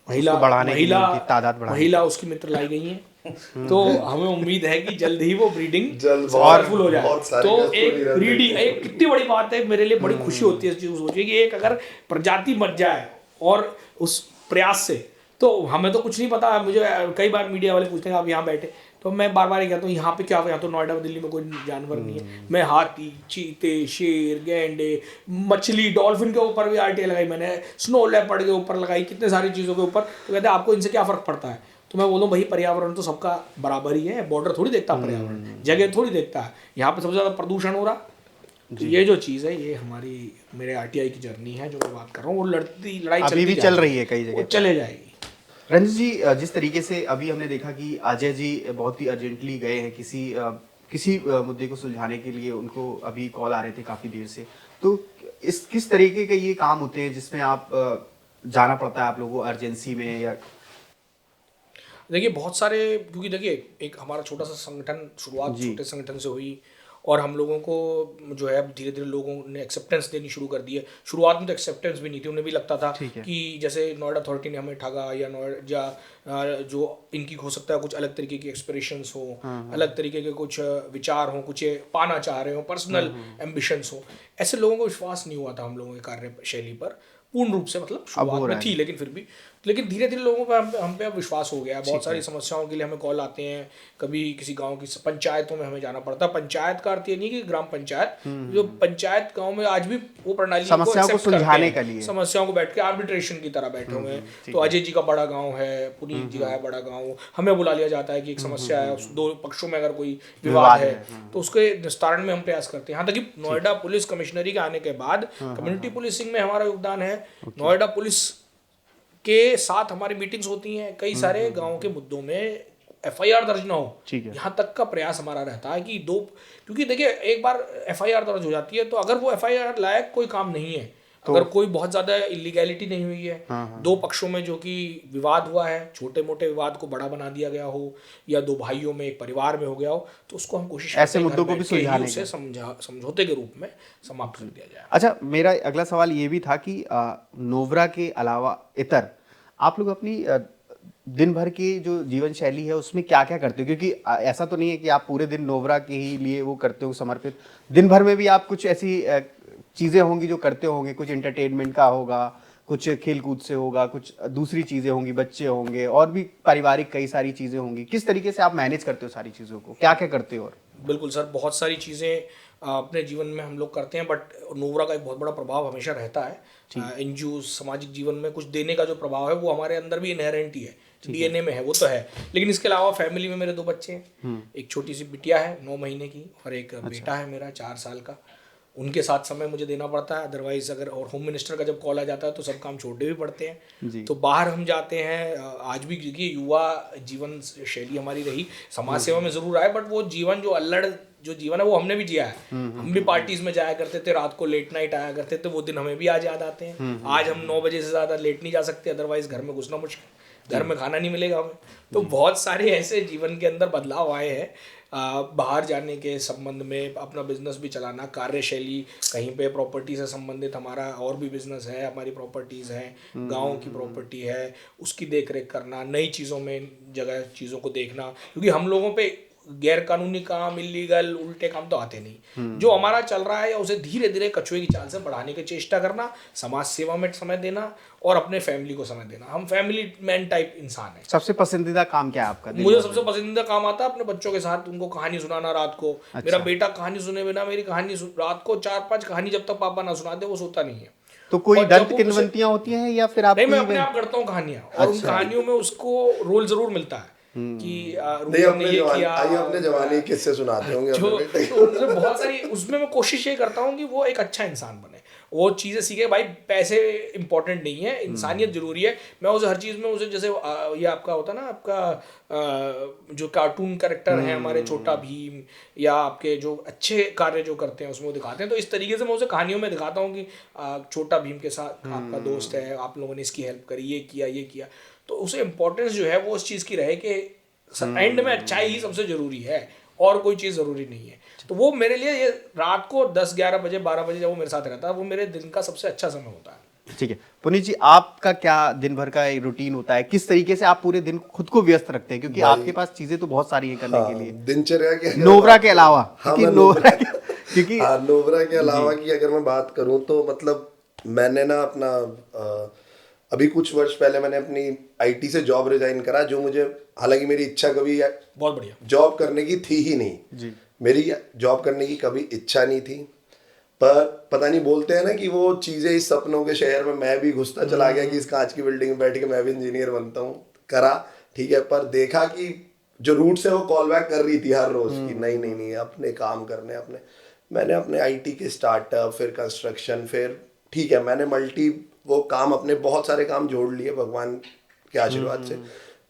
महिला उसको बढ़ाने के लिए, महिला उनकी तादाद बढ़ाने महिला उसकी मित्र लाई गई हैं। तो हमें उम्मीद है कि जल्द ही वो ब्रीडिंग जल्द सक्सेसफुल हो जाए। बहुत सारे तो कस्तूरी एक हिरन ब्रीडिंग देखते हैं। एक कितनी बड़ी बात है, मेरे लिए बड़ी खुशी होती है इस चीज़ को सोचिए कि एक अगर प्रजाति मर जाए और उस प्रयास से, तो हमें तो कुछ नहीं पता। मुझे कई बार मीडिया वाले पूछते हैं आप यहाँ बैठे, तो मैं बार बार ये कहता हूँ यहाँ पे क्या, यहाँ तो नोएडा में दिल्ली में कोई जानवर नहीं है। मैं हाथी, चीते, शेर, गैंडे, मछली, डॉल्फिन के ऊपर भी आरटीआई लगाई मैंने, स्नो लेपर्ड के ऊपर लगाई, कितने सारी चीज़ों के ऊपर। तो कहते हैं आपको इनसे क्या फ़र्क पड़ता है? तो मैं बोलूँ भाई पर्यावरण तो सबका बराबर ही है, बॉर्डर थोड़ी देखता पर्यावरण, जगह थोड़ी देखता है। यहाँ पे सबसे ज़्यादा प्रदूषण हो रहा। तो ये जो चीज़ है, ये हमारी मेरे आरटीआई की जर्नी है जो मैं बात कर रहा हूँ, वो लड़ाई अभी भी चल रही है कई जगह वो चले जाएगी। रंजित जी, जिस तरीके से अभी हमने देखा कि अजय जी बहुत ही अर्जेंटली गए हैं किसी मुद्दे को सुलझाने के लिए, उनको अभी कॉल आ रहे थे काफी देर से। तो इस किस तरीके के ये काम होते हैं जिसमें आप जाना पड़ता है आप लोगों को अर्जेंसी में? या देखिए बहुत सारे, क्योंकि देखिए एक हमारा छोटा सा संगठन, शुरुआत छोटे संगठन से हुई, और हम लोगों को जो है धीरे धीरे लोगों ने एक्सेप्टेंस देनी शुरू कर दी है। शुरुआत में तो एक्सेप्टेंस भी नहीं थी, उन्हें भी लगता था कि जैसे नोएडा अथॉरिटी ने हमें ठगा, या नोएडा जो इनकी हो सकता है कुछ अलग तरीके की एक्सपिरेशंस हो, अलग तरीके के कुछ विचार हो, कुछ ये पाना चाह रहे हो, पर्सनल एम्बिशंस हो। ऐसे लोगों को विश्वास नहीं हुआ था हम लोगों की कार्यशैली पर पूर्ण रूप से, मतलब शुरुआत में थी लेकिन फिर भी, लेकिन धीरे धीरे लोगों पर हम पे अब विश्वास हो गया। बहुत सारी समस्याओं के लिए हमें कॉल आते हैं, कभी किसी गांव की पंचायतों में हमें जाना पड़ता है। पंचायत का अर्थ ये नहीं कि ग्राम पंचायत, जो पंचायत गांव में आज भी वो प्रणाली समस्याओं को सुलझाने के लिए, समस्याओं को बैठ के आर्बिट्रेशन की तरह बैठे हुए हैं। तो अजय जी का बड़ा गाँव है, पुनीत जी का है बड़ा गाँव, हमें बुला लिया जाता है कि एक समस्या है, दो पक्षों में अगर कोई विवाद है तो उसके निस्तारण में हम प्रयास करते हैं। यहाँ तक कि नोएडा पुलिस कमिश्नरी के आने के बाद कम्युनिटी पुलिसिंग में हमारा योगदान है। नोएडा पुलिस के साथ हमारी मीटिंग्स होती हैं, कई सारे गांव के मुद्दों में एफआईआर दर्ज ना हो, यहाँ तक का प्रयास हमारा रहता है कि क्योंकि देखिए एक बार एफआईआर दर्ज हो जाती है तो अगर वो एफआईआर लायक कोई काम नहीं है, तो अगर कोई बहुत ज्यादा इलीगैलिटी नहीं हुई है, दो पक्षों में जो कि विवाद हुआ है, छोटे मोटे विवाद को बड़ा बना दिया गया हो, या दो भाइयों में एक परिवार में हो गया हो, तो उसको हम कोशिश करते हैं ऐसे मुद्दों को भी सुलझाने से समझौते के रूप में समाप्त कर दिया जाए। अच्छा, मेरा अगला सवाल ये भी था कि नोवरा के अलावा इतर आप लोग अपनी दिन भर की जो जीवन शैली है उसमें क्या क्या करते हो? क्योंकि ऐसा तो नहीं है कि आप पूरे दिन नोवरा के ही लिए वो करते हो समर्पित, दिन भर में भी आप कुछ ऐसी चीज़ें होंगी जो करते होंगे, कुछ एंटरटेनमेंट का होगा, कुछ खेल कूद से होगा, कुछ दूसरी चीज़ें होंगी, बच्चे होंगे, और भी पारिवारिक कई सारी चीज़ें होंगी। किस तरीके से आप मैनेज करते हो सारी चीज़ों को, क्या क्या करते हो? और बिल्कुल सर, बहुत सारी चीज़ें अपने जीवन में हम लोग करते हैं, बट नोवरा का एक बहुत बड़ा प्रभाव हमेशा रहता है। एनजीओ सामाजिक जीवन में कुछ देने का जो प्रभाव है वो हमारे अंदर भी इनहेरेंट ही है, डीएनए में है, वो तो है। लेकिन इसके अलावा फैमिली में मेरे दो बच्चे हैं, एक छोटी सी बिटिया है 9 महीने की, और एक बेटा है मेरा 4 साल का। उनके साथ समय मुझे देना पड़ता है, अदरवाइज अगर, और होम मिनिस्टर का जब कॉल आ जाता है तो सब काम छोड़ने भी पड़ते हैं। तो बाहर हम जाते हैं। आज भी क्योंकि युवा जीवन शैली हमारी रही, समाज सेवा में जरूर आए, बट वो जीवन जो अल्लड़ जो जीवन है वो हमने भी जिया है। हम भी पार्टीज में जाया करते थे, रात को लेट नाइट आया करते थे, वो दिन हमें भी आज याद आते हैं। आज हम 9 बजे से ज़्यादा लेट नहीं जा सकते, अदरवाइज घर में घुसना मुश्किल, घर में खाना नहीं मिलेगा हमें। तो बहुत सारे ऐसे जीवन के अंदर बदलाव आए हैं। बाहर जाने के संबंध में, अपना बिजनेस भी चलाना, कार्यशैली, कहीं पे प्रॉपर्टी से संबंधित हमारा और भी बिजनेस है, हमारी प्रॉपर्टीज़ हैं, गांव की प्रॉपर्टी है, उसकी देख रेख करना, नई चीज़ों में जगह चीज़ों को देखना, क्योंकि हम लोगों पे गैर कानूनी काम, इलीगल उल्टे काम तो आते नहीं। जो हमारा चल रहा है उसे धीरे धीरे कछुए की चाल से बढ़ाने की चेष्टा करना, समाज सेवा में समय देना और अपने फैमिली को समय देना। हम फैमिली मैन टाइप इंसान है। सबसे पसंदीदा काम क्या है आपका? मुझे सबसे पसंदीदा काम आता है अपने बच्चों के साथ उनको कहानी सुनाना रात को। मेरा बेटा कहानी सुने बिना मेरी कहानी रात को 4-5 कहानी जब तक पापा ना सुना दे वो सोता नहीं है। तो कोई और जब दंत वो किंवदंतियां होती हैं या फिर आप नहीं, मैं अपने आप करता हूँ कहानियां, और उन कहानियों में उसको रोल जरूर मिलता है कि नहीं, अपने जवानी किससे सुनाते होंगे जो अपने बेटे? तो उनसे बहुत सारी, उसमें मैं कोशिश ये करता हूँ कि वो एक अच्छा इंसान बने, वो चीज़ें सीखे। भाई पैसे इंपॉर्टेंट नहीं है, इंसानियत जरूरी है। मैं उसे हर चीज़ में उसे, जैसे ये आपका होता है ना, आपका जो कार्टून कैरेक्टर है हमारे छोटा भीम, या आपके जो अच्छे कार्य जो करते हैं उसमें वो दिखाते हैं, तो इस तरीके से मैं उसे कहानियों में दिखाता हूँ कि छोटा भीम के साथ आपका दोस्त है, आप लोगों ने इसकी हेल्प करी, ये किया, तो उसे इम्पोर्टेंस जो है वो उस चीज़ की रहे कि एंड में अच्छाई ही सबसे ज़रूरी है और कोई चीज़ ज़रूरी नहीं है। तो वो मेरे लिए ये रात को 10-11 बजे 12 बजे जब वो मेरे साथ रहता है वो मेरे दिन का सबसे अच्छा समय होता है। ठीक है पुनीत जी, आपका क्या दिन भर का एक रूटीन होता है? किस तरीके से आप पूरे दिन खुद को व्यस्त रखते हैं, क्योंकि आपके पास चीजें तो बहुत सारी है करने के लिए दिनचर्या के नोबरा के अलावा? क्योंकि नोबरा के अलावा की अगर मैं बात करूं तो मतलब मैंने ना अपना अभी कुछ वर्ष पहले मैंने अपनी आईटी से जॉब रिजाइन करा, जो मुझे, हालांकि मेरी इच्छा कभी बहुत बढ़िया जॉब करने की थी ही नहीं जी। मेरी जॉब करने की कभी इच्छा नहीं थी, पर पता नहीं, बोलते हैं ना कि वो चीज़ें इस सपनों के शहर में मैं भी घुसता चला गया कि इस कांच की बिल्डिंग में बैठ के मैं भी इंजीनियर बनता हूँ। करा, ठीक है, पर देखा कि जो रूट से वो कॉल बैक कर रही थी हर रोज की नहीं अपने काम करने अपने। मैंने अपने आईटी के स्टार्टअप, फिर कंस्ट्रक्शन, फिर ठीक है मैंने मल्टी वो काम, अपने बहुत सारे काम जोड़ लिए भगवान के आशीर्वाद से।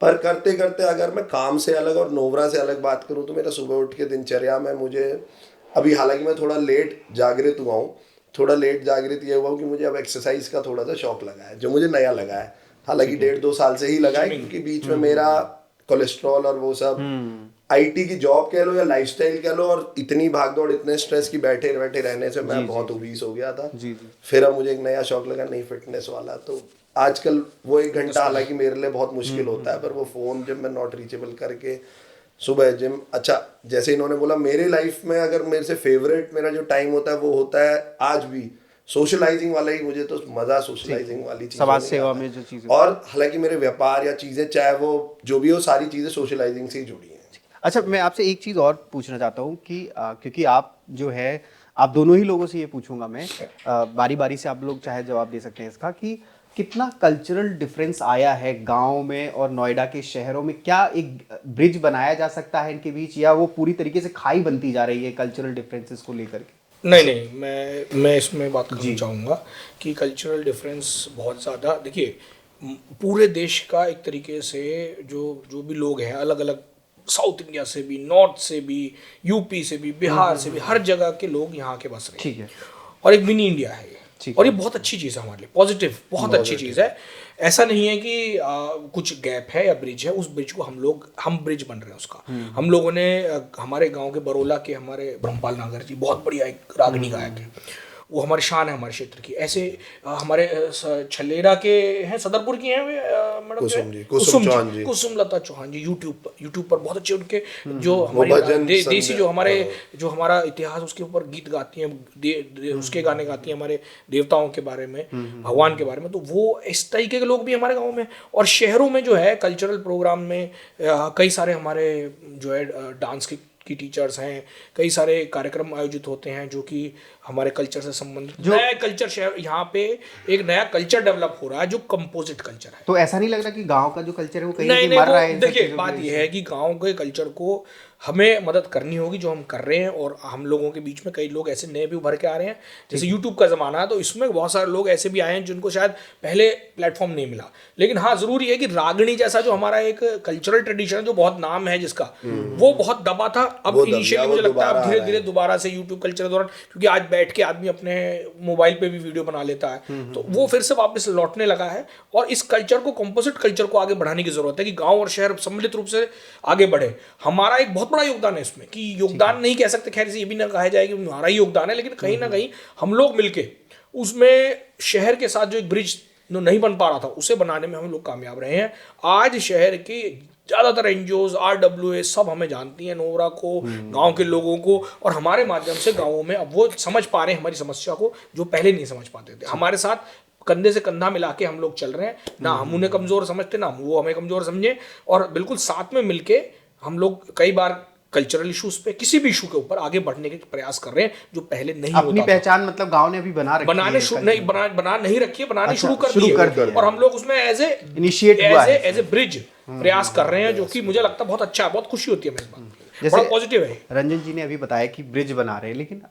पर करते करते अगर मैं काम से अलग और नोबरा से अलग बात करूँ तो मेरा सुबह उठ के दिनचर्या में मुझे अभी, हालांकि मैं थोड़ा लेट जागृत हुआ हूँ, थोड़ा लेट जागृत ये हुआ हूँ कि मुझे अब एक्सरसाइज का थोड़ा सा शौक लगा है, जो मुझे नया लगा है, हालांकि 1.5-2 साल से ही लगा है, क्योंकि बीच में मेरा कोलेस्ट्रॉल और वो सब आईटी की जॉब कह लो या लाइफस्टाइल कह लो, और इतनी भागदौड़, इतने स्ट्रेस की बैठे बैठे रहने से मैं बहुत ओबीस हो गया था। फिर अब मुझे एक नया शौक लगा, नहीं फिटनेस वाला, तो आजकल वो 1 घंटा, हालांकि मेरे लिए बहुत मुश्किल होता है, पर वो फोन जब मैं नॉट रीचेबल करके सुबह जिम, अच्छा जैसे इन्होंने बोला मेरे लाइफ में अगर मेरे से फेवरेट मेरा जो टाइम होता है वो होता है आज भी सोशलाइजिंग वाला ही। मुझे तो मजा सोशलाइजिंग वाली चीज़, समाज सेवा में जो चीज़ें, और हालांकि मेरे व्यापार या चीज़ें चाहे वो जो भी हो, सारी चीज़ें सोशलाइजिंग से ही जुड़ी हैं। अच्छा, मैं आपसे एक चीज़ और पूछना चाहता हूँ कि क्योंकि आप जो है, आप दोनों ही लोगों से ये पूछूंगा मैं, बारी बारी से आप लोग चाहे जवाब दे सकते हैं इसका, कि कितना कल्चरल डिफरेंस आया है गांव में और नोएडा के शहरों में? क्या एक ब्रिज बनाया जा सकता है इनके बीच, या वो पूरी तरीके से खाई बनती जा रही है कल्चरल डिफरेंसेस को लेकर के? नहीं, मैं इसमें बात करना चाहूँगा कि कल्चरल डिफरेंस बहुत ज़्यादा, देखिए पूरे देश का एक तरीके से जो भी लोग हैं, अलग अलग, साउथ इंडिया से भी, नॉर्थ से भी, यूपी से भी, बिहार से भी, हर जगह के लोग यहाँ के बस रहे हैं। ठीक है, और एक मिनी इंडिया है ये, और ये बहुत अच्छी चीज़ है हमारे लिए, पॉजिटिव, बहुत अच्छी चीज़ है। ऐसा नहीं है कि कुछ गैप है या ब्रिज है, उस ब्रिज को हम ब्रिज बन रहे हैं उसका। हम लोगों ने, हमारे गांव के बरोला के हमारे ब्रह्मपाल नागर जी बहुत बढ़िया एक रागनी गायक है, वो हमारी शान है हमारे क्षेत्र की। ऐसे हमारे छलेरा के हैं, सदरपुर की हैं मैडम, कुसुम लता चौहान जी, यूट्यूब पर बहुत अच्छे उनके जो हमारे देसी जो हमारा इतिहास उसके ऊपर गीत गाती हैं, उसके गाने गाती हैं हमारे देवताओं के बारे में, भगवान के बारे में। तो वो इस तरीके के लोग भी हमारे गाँव में, और शहरों में जो है कल्चरल प्रोग्राम में कई सारे हमारे जो है डांस की टीचर्स हैं, कई सारे कार्यक्रम आयोजित होते हैं जो कि हमारे कल्चर से संबंधित, नया कल्चर शहर, यहाँ पे एक नया कल्चर डेवलप हो रहा है जो कंपोजिट कल्चर है। तो ऐसा नहीं लग रहा कि गांव का जो कल्चर है वो कहीं मर रहा है? देखिए बात यह है कि गांव के कल्चर को हमें मदद करनी होगी, जो हम कर रहे हैं, और हम लोगों के बीच में कई लोग ऐसे नए भी उभर के आ रहे हैं, जैसे यूट्यूब का ज़माना है तो इसमें बहुत सारे लोग ऐसे भी आए हैं जिनको शायद पहले प्लेटफॉर्म नहीं मिला। लेकिन हाँ, ज़रूरी है कि रागनी जैसा जो हमारा एक कल्चरल ट्रेडिशन है, जो बहुत नाम है जिसका, वो बहुत दबा था, अब इनिशियली मुझे लगता है अब धीरे धीरे दोबारा से यूट्यूब कल्चर के दौरान, क्योंकि आज बैठ के आदमी अपने मोबाइल पे भी वीडियो बना लेता है, तो वो फिर से वापस लौटने लगा है। और इस कल्चर को, कंपोजिट कल्चर को आगे बढ़ाने की जरूरत है कि गांव और शहर सम्मिलित रूप से आगे बढ़े। हमारा एक बहुत बड़ा योगदान है इसमें, कि योगदान नहीं कह सकते, खैर ये भी ना कहा जाए कि हमारा ही योगदान है, लेकिन कहीं ना कहीं हम लोग मिलके उसमें शहर के साथ जो एक ब्रिज जो नहीं बन पा रहा था उसे बनाने में हम लोग कामयाब रहे हैं। आज शहर के ज़्यादातर एनजीओज, RWA सब हमें जानती हैं, नोवरा को, गांव के लोगों को, और हमारे माध्यम से गांवों में अब वो समझ पा रहे हैं हमारी समस्या को, जो पहले नहीं समझ पाते थे। हमारे साथ कंधे से कंधा मिला के हम लोग चल रहे हैं, ना हम उन्हें कमज़ोर समझते ना वो हमें कमज़ोर समझे, और बिल्कुल साथ में मिलके हम लोग कई बार कल्चरल इश्यूज पे, किसी भी इशू के ऊपर आगे बढ़ने के प्रयास कर रहे हैं, जो पहले नहीं होता था। अपनी पहचान मतलब गांव ने अभी बना रखी है, बना नहीं रखी है, बनानी शुरू कर दी कर है, और हम लोग उसमें एज ए ब्रिज प्रयास कर रहे हैं, जो कि मुझे लगता है बहुत अच्छा है, बहुत खुशी होती है हमें इस बात की, बड़ा पॉजिटिव है। रंजन जी ने अभी बताया कि ब्रिज बना रहे हैं, लेकिन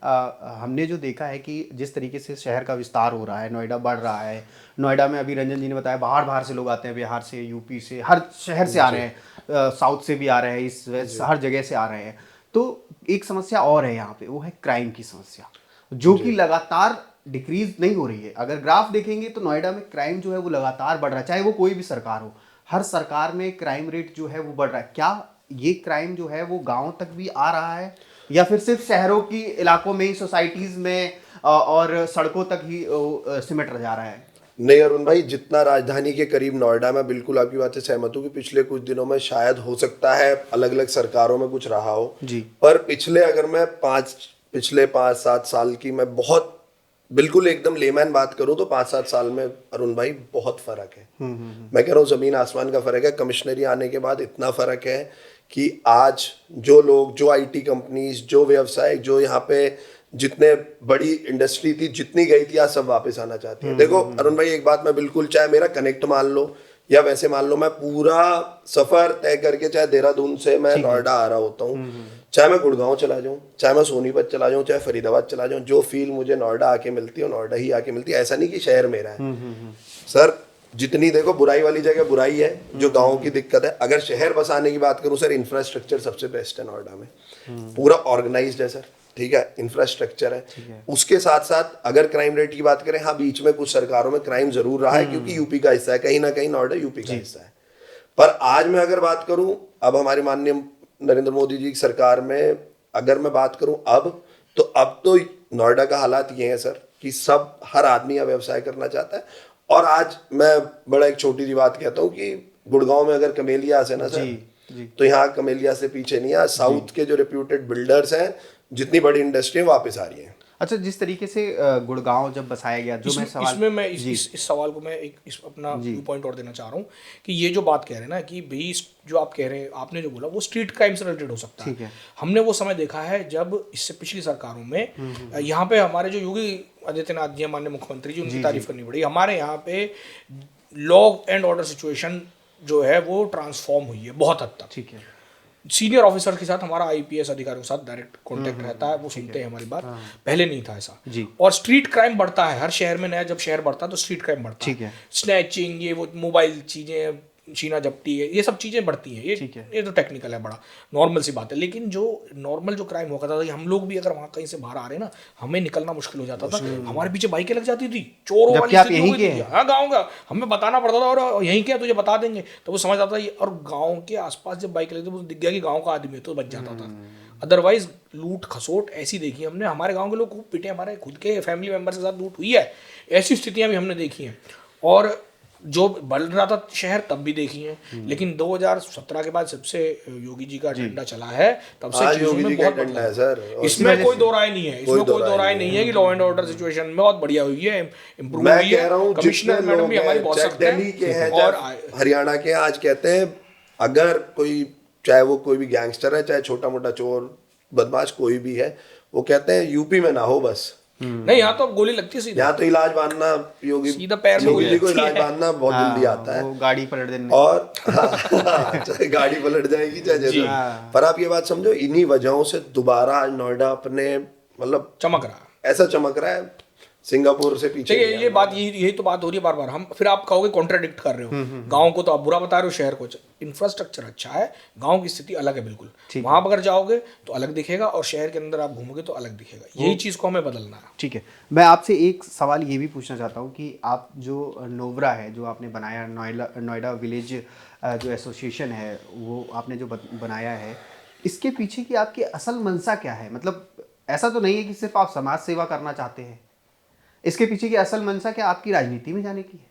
हमने जो देखा है कि जिस तरीके से शहर का विस्तार हो रहा है, नोएडा बढ़ रहा है, नोएडा में अभी रंजन जी ने बताया बाहर से लोग आते हैं, बिहार से, यूपी से, हर शहर से आ रहे हैं, साउथ से भी आ रहे हैं, ईस्ट वेस्ट हर जगह से आ रहे हैं। तो एक समस्या और है यहाँ पे, वो है क्राइम की समस्या, जो कि लगातार डिक्रीज नहीं हो रही है। अगर ग्राफ देखेंगे तो नोएडा में क्राइम जो है वो लगातार बढ़ रहा है, चाहे वो कोई भी सरकार हो, हर सरकार में क्राइम रेट जो है वो बढ़ रहा है। क्या ये क्राइम जो है वो गांव तक भी आ रहा है, या फिर सिर्फ शहरों की इलाकों में ही, सोसाइटीज में और सड़कों तक ही सिमट जा रहा है? नहीं अरुण भाई, जितना राजधानी के करीब नोएडा, में बिल्कुल आपकी बात से सहमत हूँ कि पिछले कुछ दिनों में शायद हो सकता है अलग अलग सरकारों में कुछ रहा हो जी, पर पिछले अगर मैं पिछले 5-7 साल की मैं बहुत बिल्कुल एकदम लेमैन बात करूं तो 5-7 साल में अरुण भाई बहुत फर्क है। मैं कह रहा हूँ जमीन आसमान का फर्क है। कमिश्नरी आने के बाद इतना फर्क है कि आज जो लोग, जो IT कंपनीज, जो व्यवसाय, जो यहाँ पे जितने बड़ी इंडस्ट्री थी, जितनी गई थी, आज सब वापस आना चाहती है। देखो अरुण भाई, एक बात मैं बिल्कुल, चाहे मेरा कनेक्ट मान लो या वैसे मान लो, मैं पूरा सफर तय करके चाहे देहरादून से मैं नोएडा आ रहा होता हूँ, चाहे मैं गुड़गांव चला जाऊँ, चाहे मैं सोनीपत चला जाऊँ, चाहे फरीदाबाद चला जाऊँ, जो फील मुझे नोएडा आके मिलती है नोएडा ही आके मिलती है। ऐसा नहीं कि शहर मेरा है सर, जितनी देखो बुराई वाली जगह बुराई है, जो गाँव की दिक्कत है। अगर शहर बसाने की बात करूँ सर, इंफ्रास्ट्रक्चर सबसे बेस्ट है नोएडा में, पूरा ऑर्गेनाइज्ड है सर, ठीक है, इंफ्रास्ट्रक्चर है। उसके साथ साथ अगर क्राइम रेट की बात करें, हाँ बीच में कुछ सरकारों में क्राइम जरूर रहा है, क्योंकि यूपी का हिस्सा है, कहीं ना कहीं नोएडा यूपी का हिस्सा है। पर आज मैं अगर बात करूं, अब हमारी माननीय नरेंद्र मोदी जी की सरकार में अगर मैं बात करूं अब तो नोएडा का हालात ये है सर कि सब, हर आदमी यहाँ व्यवसाय करना चाहता है। और आज मैं बड़ा एक छोटी सी बात कहता हूँ कि गुड़गांव में अगर कमेलियास है ना सर, तो यहाँ कमेलियास से पीछे नहीं है। साउथ के जो रेप्यूटेड बिल्डर्स हैं, जितनी बड़ी इंडस्ट्री वापस आ रही है। अच्छा, जिस तरीके से गुड़गांव जब बसाया गया, जो मैं सवाल इसमें मैं इस सवाल को मैं एक अपना व्यू पॉइंट और देना चाह रहा हूँ कि ये जो बात कह रहे हैं ना कि भाई जो आप कह रहे हैं, आपने जो बोला वो स्ट्रीट क्राइम से रिलेटेड हो सकता है। हमने वो समय देखा है जब इससे पिछली सरकारों में यहाँ पे हमारे जो योगी आदित्यनाथ जी, माननीय मुख्यमंत्री जी, उनकी तारीफ करनी पड़ी। हमारे यहाँ पे लॉ एंड ऑर्डर सिचुएशन जो है वो ट्रांसफॉर्म हुई है बहुत हद तक। ठीक है, सीनियर ऑफिसर के साथ हमारा IPS अधिकारियों के साथ डायरेक्ट कांटेक्ट रहता है, वो सुनते हैं हमारी बात। पहले नहीं था ऐसा जी। और स्ट्रीट क्राइम बढ़ता है हर शहर में, नया जब शहर बढ़ता है तो स्ट्रीट क्राइम बढ़ता है। स्नैचिंग, ये वो मोबाइल चीजें, छीना झपटी है, ये सब चीजें बढ़ती हैं। ये तो टेक्निकल है, बड़ा नॉर्मल सी बात है। लेकिन जो नॉर्मल जो क्राइम होता था, हम लोग भी अगर वहाँ कहीं से बाहर आ रहे हैं ना, हमें निकलना मुश्किल हो जाता था। हमारे पीछे बाइकें लग जाती थी, चोरों वाली स्थिति हो गई थी। हाँ, गाँव का हमें बताना पड़ता था, और यहीं क्या तुझे बता देंगे, तो वो समझ आता था। और गाँव के आसपास जब बाइक लगती तो दिख गया कि गाँव का आदमी है, तो बच जाता था। अदरवाइज लूट खसोट ऐसी देखी हमने, हमारे गाँव के लोग खूब पिटे, हमारे खुद के फैमिली मेम्बर के साथ लूट हुई है, ऐसी स्थितियाँ भी हमने देखी हैं। और जो बढ़ रहा था शहर तब भी देखी है। लेकिन 2017 के बाद सबसे योगी जी का डंडा चला है, तब से चीजों में बहुत बदलाव है सर। इसमें कोई दो राय नहीं है, इसमें कोई दो राय नहीं है कि लॉ एंड ऑर्डर सिचुएशन में बहुत बढ़िया हुई है, इंप्रूव हुई है। कमिश्नर मैडम भी हमारी बहुत सख्त है। और हरियाणा के आज कहते हैं, अगर कोई, चाहे वो कोई भी गैंगस्टर है, चाहे छोटा मोटा चोर बदमाश कोई भी है, वो कहते हैं यूपी में ना हो बस। नहीं, यहाँ तो गोली लगती है सीधा। यहाँ तो इलाज बांधना, योगी सीधा पैर में गोली को इलाज बांधना बहुत जल्दी आता है, गाड़ी पलट देने और चाहे गाड़ी पलट जाएगी चाहे जैसे। पर आप ये बात समझो, इन्हीं वजहों से दोबारा नोएडा अपने मतलब चमक रहा है, ऐसा चमक रहा है, सिंगापुर से पीछे। ये बात, यही तो बात हो रही है बार बार। हम फिर आप कहोगे कॉन्ट्राडिक्ट कर रहे हो, गांव को तो आप बुरा बता रहे हो, शहर को इंफ्रास्ट्रक्चर अच्छा है, गांव की स्थिति अलग है बिल्कुल। वहां अगर जाओगे तो अलग दिखेगा, और शहर के अंदर आप घूमोगे तो अलग दिखेगा। यही चीज को हमें बदलना है। ठीक है, मैं आपसे एक सवाल ये भी पूछना चाहता हूँ कि आप जो नोवरा है, जो आपने बनाया, नोएडा विलेज जो एसोसिएशन है, वो आपने जो बनाया है, इसके पीछे की आपकी असल मंशा क्या है? मतलब ऐसा तो नहीं है कि सिर्फ आप समाज सेवा करना चाहते हैं, इसके पीछे की असल मंशा क्या आपकी राजनीति में जाने की है?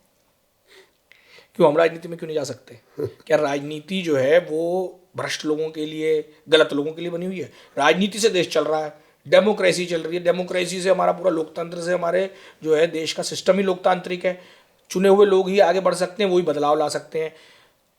क्यों हम राजनीति में क्यों नहीं जा सकते? क्या राजनीति जो है वो भ्रष्ट लोगों के लिए, गलत लोगों के लिए बनी हुई है? राजनीति से देश चल रहा है, डेमोक्रेसी चल रही है, डेमोक्रेसी से हमारा पूरा लोकतंत्र से हमारे जो है देश का सिस्टम ही लोकतांत्रिक है। चुने हुए लोग ही आगे बढ़ सकते हैं, वही बदलाव ला सकते हैं।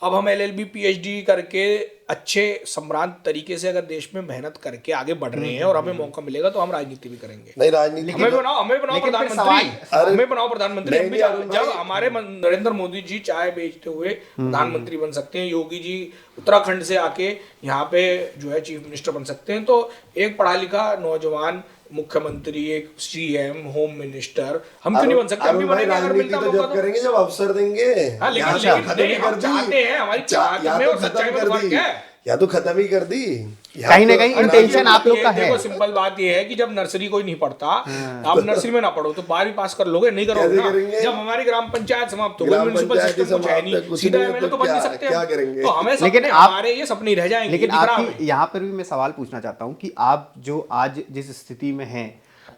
अब हम LLB PhD करके अच्छे सम्रांत तरीके से अगर देश में मेहनत करके आगे बढ़ रहे हैं और हमें मौका मिलेगा तो हम राजनीति भी करेंगे। नहीं, राजनीति हमें बनाओ प्रधानमंत्री, हमें बनाओ प्रधानमंत्री। हम भी जब हमारे नरेंद्र मोदी जी चाय बेचते हुए प्रधानमंत्री बन सकते हैं, योगी जी उत्तराखंड से आके यहाँ पे जो है चीफ मिनिस्टर बन सकते हैं, तो एक पढ़ा लिखा नौजवान मुख्यमंत्री, एक CM, होम मिनिस्टर, हम क्यों नहीं बन सकते? हम भी बनेंगे अगर मिलता मौका तो। करेंगे जब अवसर देंगे। हाँ, लेकिन हम चाहते हैं, हमारी चाहत में और सच्चाई में फर्क है। या तो खत्म ही कर दी, कहीं ना कहीं इंटेंशन आप लोग का है। देखो सिंपल बात ये है कि जब नर्सरी कोई नहीं पढ़ता, आप नर्सरी में ना पढ़ो तो 12वीं पास कर लोगे, नहीं करोगे ना। जब हमारी ग्राम पंचायत समाप्त हो गई, म्युनिसिपल सिस्टम कुछ है नहीं, सीधा MLA तो बन नहीं सकते, क्या करेंगे? तो हमें लेकिन हमारे ये सपने रह जाएंगे। लेकिन आपकी यहाँ पर भी मैं सवाल पूछना चाहता हूँ कि आप जो आज जिस स्थिति में हैं,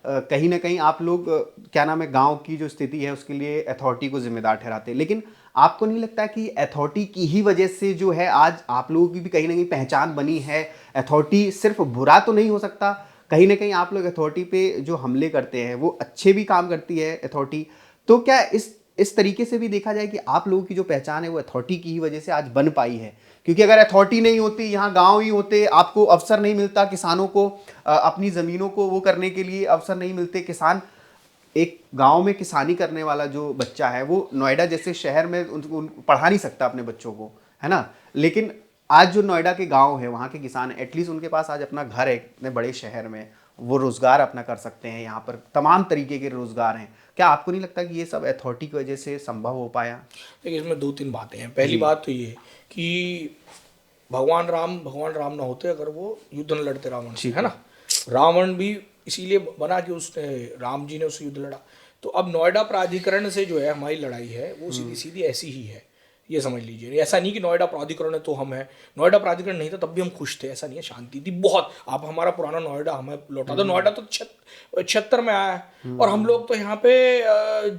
कहीं ना कहीं आप लोग क्या नाम है, गांव की जो स्थिति है उसके लिए अथॉरिटी को जिम्मेदार ठहराते हैं, लेकिन आपको नहीं लगता कि अथॉरिटी की ही वजह से जो है आज आप लोगों की भी कहीं ना कहीं पहचान बनी है? अथॉरिटी सिर्फ बुरा तो नहीं हो सकता, कहीं ना कहीं आप लोग अथॉरिटी पे जो हमले करते हैं वो अच्छे भी काम करती है अथॉरिटी, तो क्या इस तरीके से भी देखा जाए कि आप लोगों की जो पहचान है वो अथॉरिटी की ही वजह से आज बन पाई है? क्योंकि अगर अथॉरिटी नहीं होती, यहाँ गांव ही होते, आपको अवसर नहीं मिलता, किसानों को अपनी ज़मीनों को वो करने के लिए अवसर नहीं मिलते। किसान, एक गांव में किसानी करने वाला जो बच्चा है वो नोएडा जैसे शहर में उनको पढ़ा नहीं सकता अपने बच्चों को, है ना? लेकिन आज जो नोएडा के गांव है, वहाँ के किसान एटलीस्ट उनके पास आज अपना घर है इतने बड़े शहर में, वो रोज़गार अपना कर सकते हैं। यहाँ पर तमाम तरीके के रोज़गार हैं। क्या आपको नहीं लगता कि ये सब अथॉरिटी की वजह से संभव हो पाया? देखिए, इसमें 2-3 बातें हैं। पहली बात तो ये कि भगवान राम ना होते अगर वो युद्ध न लड़ते रावण से, है ना? रावण भी इसीलिए बना कि उसने, राम जी ने उससे युद्ध लड़ा। तो अब नोएडा प्राधिकरण से जो है हमारी लड़ाई है वो सीधी सीधी ऐसी ही है, ये समझ लीजिए। ऐसा नहीं कि नोएडा प्राधिकरण है तो हम हैं, नोएडा प्राधिकरण नहीं था तब भी हम खुश थे, ऐसा नहीं है, शांति थी बहुत। आप हमारा पुराना नोएडा हमें लौटा दो, नोएडा तो 76 में आया है और हम लोग तो यहाँ पे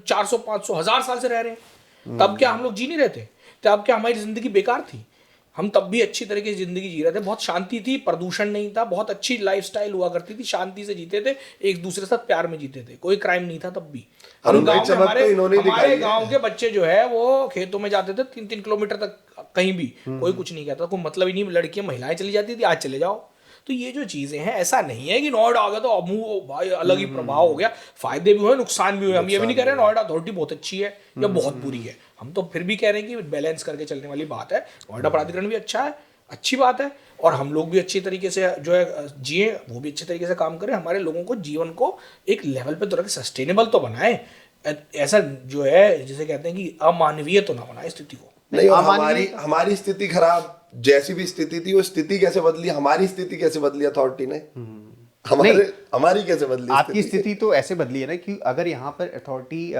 400-500 हज़ार साल से रह रहे हैं। तब क्या हम लोग जी नहीं रहे थे? तब क्या हमारी जिंदगी बेकार थी? हम तब भी अच्छी तरीके से जिंदगी जी रहे थे, बहुत शांति थी, प्रदूषण नहीं था, बहुत अच्छी लाइफस्टाइल हुआ करती थी, शांति से जीते थे, एक दूसरे के साथ प्यार में जीते थे, कोई क्राइम नहीं था तब भी। हम गाँव में हमारे गाँव के बच्चे जो है वो खेतों में जाते थे 3-3 किलोमीटर तक, कहीं भी कोई कुछ नहीं कहता, कोई मतलब ही नहीं। लड़कियां महिलाएं चली जाती थी, आज चले जाओ। तो ये जो चीजें हैं, ऐसा नहीं है कि नोएडा आ गया तो अब भाई अलग ही प्रभाव हो गया, फायदे भी हुए नुकसान भी हुए। हम ये भी नहीं कह रहे नोएडा अथॉरिटी बहुत अच्छी है या बहुत बुरी है, हम तो फिर भी कह रहे हैं कि बैलेंस करके चलने वाली बात है। नोएडा प्राधिकरण भी अच्छा है, अच्छी बात है, और हम लोग भी अच्छी तरीके से जो है जिए, वो भी अच्छे तरीके से काम करें, हमारे लोगों को जीवन को एक लेवल पे तो रखें, सस्टेनेबल तो बनाए। ऐसा जो है जिसे कहते हैं कि अमानवीय तो ना बनाए स्थिति को। नहीं, और हमारी स्थिति खराब, जैसी भी स्थिति थी वो स्थिति कैसे बदली, हमारी स्थिति कैसे बदली अथॉरिटी ने, हमारी कैसे बदली? आपकी स्थिति तो ऐसे बदली है ना कि अगर यहाँ पर अथॉरिटी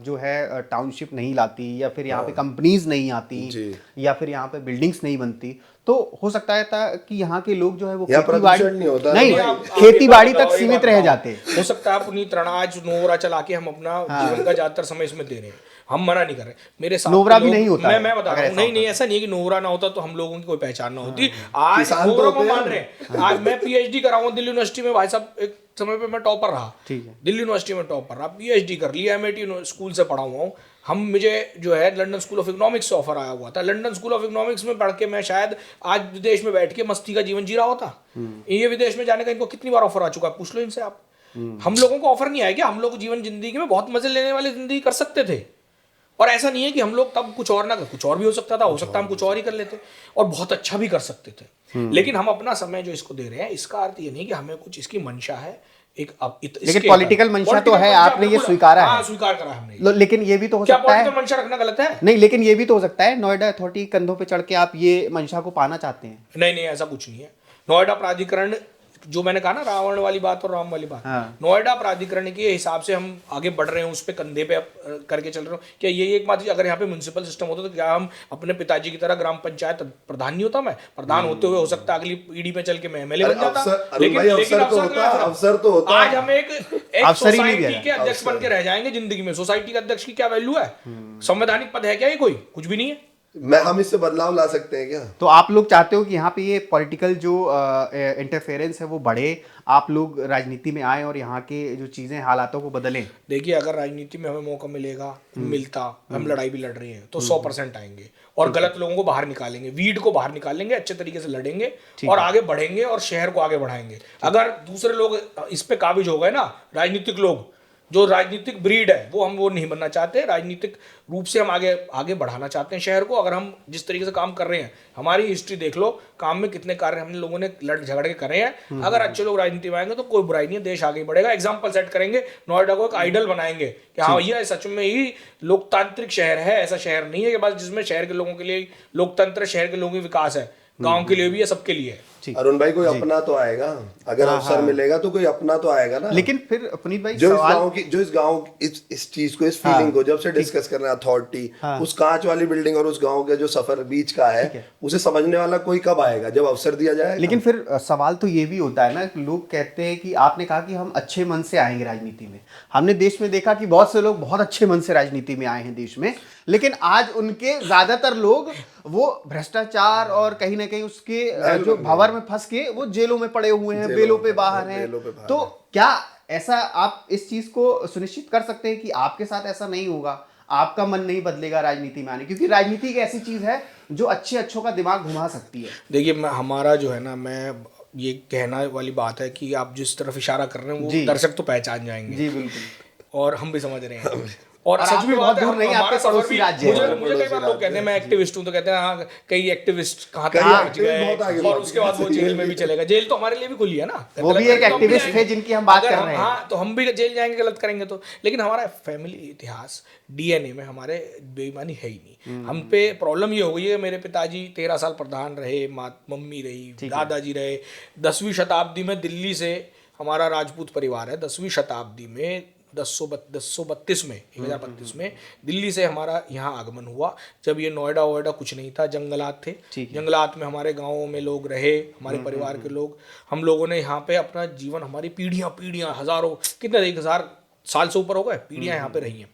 जो है टाउनशिप नहीं लाती, या फिर यहाँ पे कंपनीज नहीं आती, या फिर यहाँ पे बिल्डिंग्स नहीं बनती, तो हो सकता है था कि यहाँ के लोग जो है वो खेती बाड़ी तक सीमित रह जाते। हो सकता है पुनीत अनाज नोवरा चला के हम अपना जीवन का ज्यादातर समय इसमें दे रहे हैं, हम मना नहीं कर रहे। मेरे साथ नोवरा भी नहीं होता, मैं बता रहा हूँ, नहीं ऐसा नहीं है कि नोवरा ना होता तो हम लोगों की कोई पहचान ना होती। आज नोवरा को मान रहे हैं, आज मैं PhD कर रहा हूँ दिल्ली यूनिवर्सिटी में, भाई साहब एक समय पे मैं टॉपर रहा, दिल्ली यूनिवर्सिटी में टॉपर रहा, PhD कर लिया, MIT स्कूल से पढ़ा हुआ हूँ। मुझे जो है लंदन स्कूल ऑफ इकोनॉमिक्स से ऑफर आया हुआ था, लंदन स्कूल ऑफ इकोनॉमिक्स में पढ़ के मैं शायद आज विदेश में बैठ के मस्ती का जीवन जी रहा होता। ये विदेश में जाने का इनको कितनी बार ऑफर आ चुका है, पूछ लो इनसे आप। हम लोगों को ऑफर नहीं आया क्या? हम लोग जीवन जिंदगी में बहुत मजे लेने वाली जिंदगी कर सकते थे, और ऐसा नहीं है कि हम लोग तब कुछ और ना कर, कुछ और भी हो सकता था, हो सकता हम कुछ और ही कर लेते और बहुत अच्छा भी कर सकते थे। लेकिन हम अपना समय जो इसको दे रहे हैं, इसका अर्थ ये नहीं कि हमें कुछ इसकी मंशा है, एक लेकिन पॉलिटिकल मंशा तो है, आपने ये स्वीकारा है। स्वीकार करा हमने। लेकिन ये भी तो हो सकता है, मंशा रखना गलत है? नहीं, लेकिन ये भी तो हो सकता है नोएडा अथॉरिटी कंधों पे चढ़ के आप ये मंशा को पाना चाहते हैं। नहीं, ऐसा कुछ नहीं है। नोएडा प्राधिकरण जो मैंने कहा ना रावण वाली बात और राम वाली बात, नोएडा प्राधिकरण के हिसाब से हम आगे बढ़ रहे हैं, उस पर कंधे पे करके चल रहे हो। क्या ये एक बात, अगर यहाँ पे म्युनिसिपल सिस्टम होता तो क्या हम अपने पिताजी की तरह ग्राम पंचायत प्रधान नहीं होता मैं, प्रधान होते हुए हो सकता अगली पीढ़ी में चल के मैं एमएलए बन जाता। लेकिन अवसर तो होता, आज हम एक सोसाइटी के अध्यक्ष बन के रह जाएंगे जिंदगी में। सोसाइटी के अध्यक्ष की क्या वैल्यू है? संवैधानिक पद है क्या ये? कोई कुछ भी नहीं है। हम इससे बदलाव ला सकते हैं क्या? तो आप लोग चाहते हो कि यहाँ पे ये पॉलिटिकल जो इंटरफेरेंस है वो बढ़े, आप लोग राजनीति में आए और यहाँ के जो चीजें हालातों को बदलें? देखिए, अगर राजनीति में हमें मौका मिलेगा, मिलता, हम लड़ाई भी लड़ रहे हैं तो 100% आएंगे और गलत लोगों को बाहर निकालेंगे, वीड को बाहर निकालेंगे, अच्छे तरीके से लड़ेंगे और आगे बढ़ेंगे और शहर को आगे बढ़ाएंगे। अगर दूसरे लोग इस पे काबिज हो गए ना, राजनीतिक लोग, जो राजनीतिक ब्रीड है वो नहीं बनना चाहते। राजनीतिक रूप से हम आगे बढ़ाना चाहते हैं शहर को। अगर हम जिस तरीके से काम कर रहे हैं, हमारी हिस्ट्री देख लो, काम में कितने कार्य हमने लोगों ने लड़ झगड़ के करे हैं। अगर अच्छे लोग राजनीति में आएंगे तो कोई बुराई नहीं है, देश आगे बढ़ेगा। एग्जाम्पल सेट करेंगे, नोएडा को एक आइडल बनाएंगे कि हाँ ये सच में ही लोकतांत्रिक शहर है। ऐसा शहर नहीं है कि बस जिसमें शहर के लोगों के लिए लोकतंत्र, शहर के लोगों की विकास है, गांव के लिए भी है, सबके लिए है। अरुण भाई, कोई अपना तो आएगा, अगर अवसर मिलेगा तो कोई अपना तो आएगा ना। लेकिन फिर पुनीत भाई, जो इस गांव इस चीज को, इस फीलिंग को जब से डिस्कस कर रहे हैं अथॉरिटी, उस कांच वाली बिल्डिंग और उस गांव के जो सफर बीच का है, उसे समझने वाला कोई कब आएगा? जब अवसर दिया जाए। लेकिन फिर सवाल तो ये भी होता है ना, लोग कहते हैं कि आपने कहा कि हम अच्छे मन से आएंगे राजनीति में। हमने देश में देखा कि बहुत से लोग बहुत अच्छे मन से राजनीति में आए हैं देश में, लेकिन आज उनके ज्यादातर लोग वो भ्रष्टाचार और कहीं ना कहीं उसके जो भंवर में फंस के वो जेलों में पड़े हुए हैं, बेलों पे बाहर हैं। तो क्या ऐसा आप इस चीज को सुनिश्चित कर सकते हैं कि आपके साथ ऐसा नहीं होगा, आपका मन नहीं बदलेगा राजनीति में आने? क्योंकि राजनीति एक ऐसी चीज है जो अच्छों का दिमाग घुमा सकती है। देखिए, हमारा जो है ना, मैं ये कहना वाली बात है कि आप जिस तरफ इशारा कर रहे हैं वो दर्शक तो पहचान जाएंगे। जी बिल्कुल। और हम भी समझ रहे हैं। और सच में बहुत दूर नहीं, आपका पड़ोसी राज्य है। मुझे कई बार लोग कहते हैं मैं एक्टिविस्ट हूं, तो कहते हैं हाँ, कई एक्टिविस्ट कहाँ तक पहुंच गए और उसके बाद वो जेल में भी चलेगा। जेल तो हमारे लिए भी खुली है ना, वो भी एक एक्टिविस्ट है जिनकी हम बात कर रहे हैं। हाँ, तो हम भी जेल जाएंगे गलत करेंगे तो। लेकिन हमारा फैमिली इतिहास, डीएनए में हमारे बेईमानी है ही नहीं। हम पे प्रॉब्लम ये हो गई है, मेरे पिताजी 13 साल प्रधान रहे, मम्मी रही, दादाजी रहे। 10वीं शताब्दी में दिल्ली से हमारा राजपूत परिवार है। 10वीं शताब्दी में 1032 में दिल्ली से हमारा यहाँ आगमन हुआ। जब ये नोएडा वोएडा कुछ नहीं था, जंगलात थे। जंगलात में हमारे गाँवों में लोग रहे, हमारे परिवार के लोग। हम लोगों ने यहाँ पे अपना जीवन, हमारी पीढ़ियाँ हजारों, कितने 1000 साल से ऊपर हो गए, पीढ़ियाँ यहाँ पे रही हैं।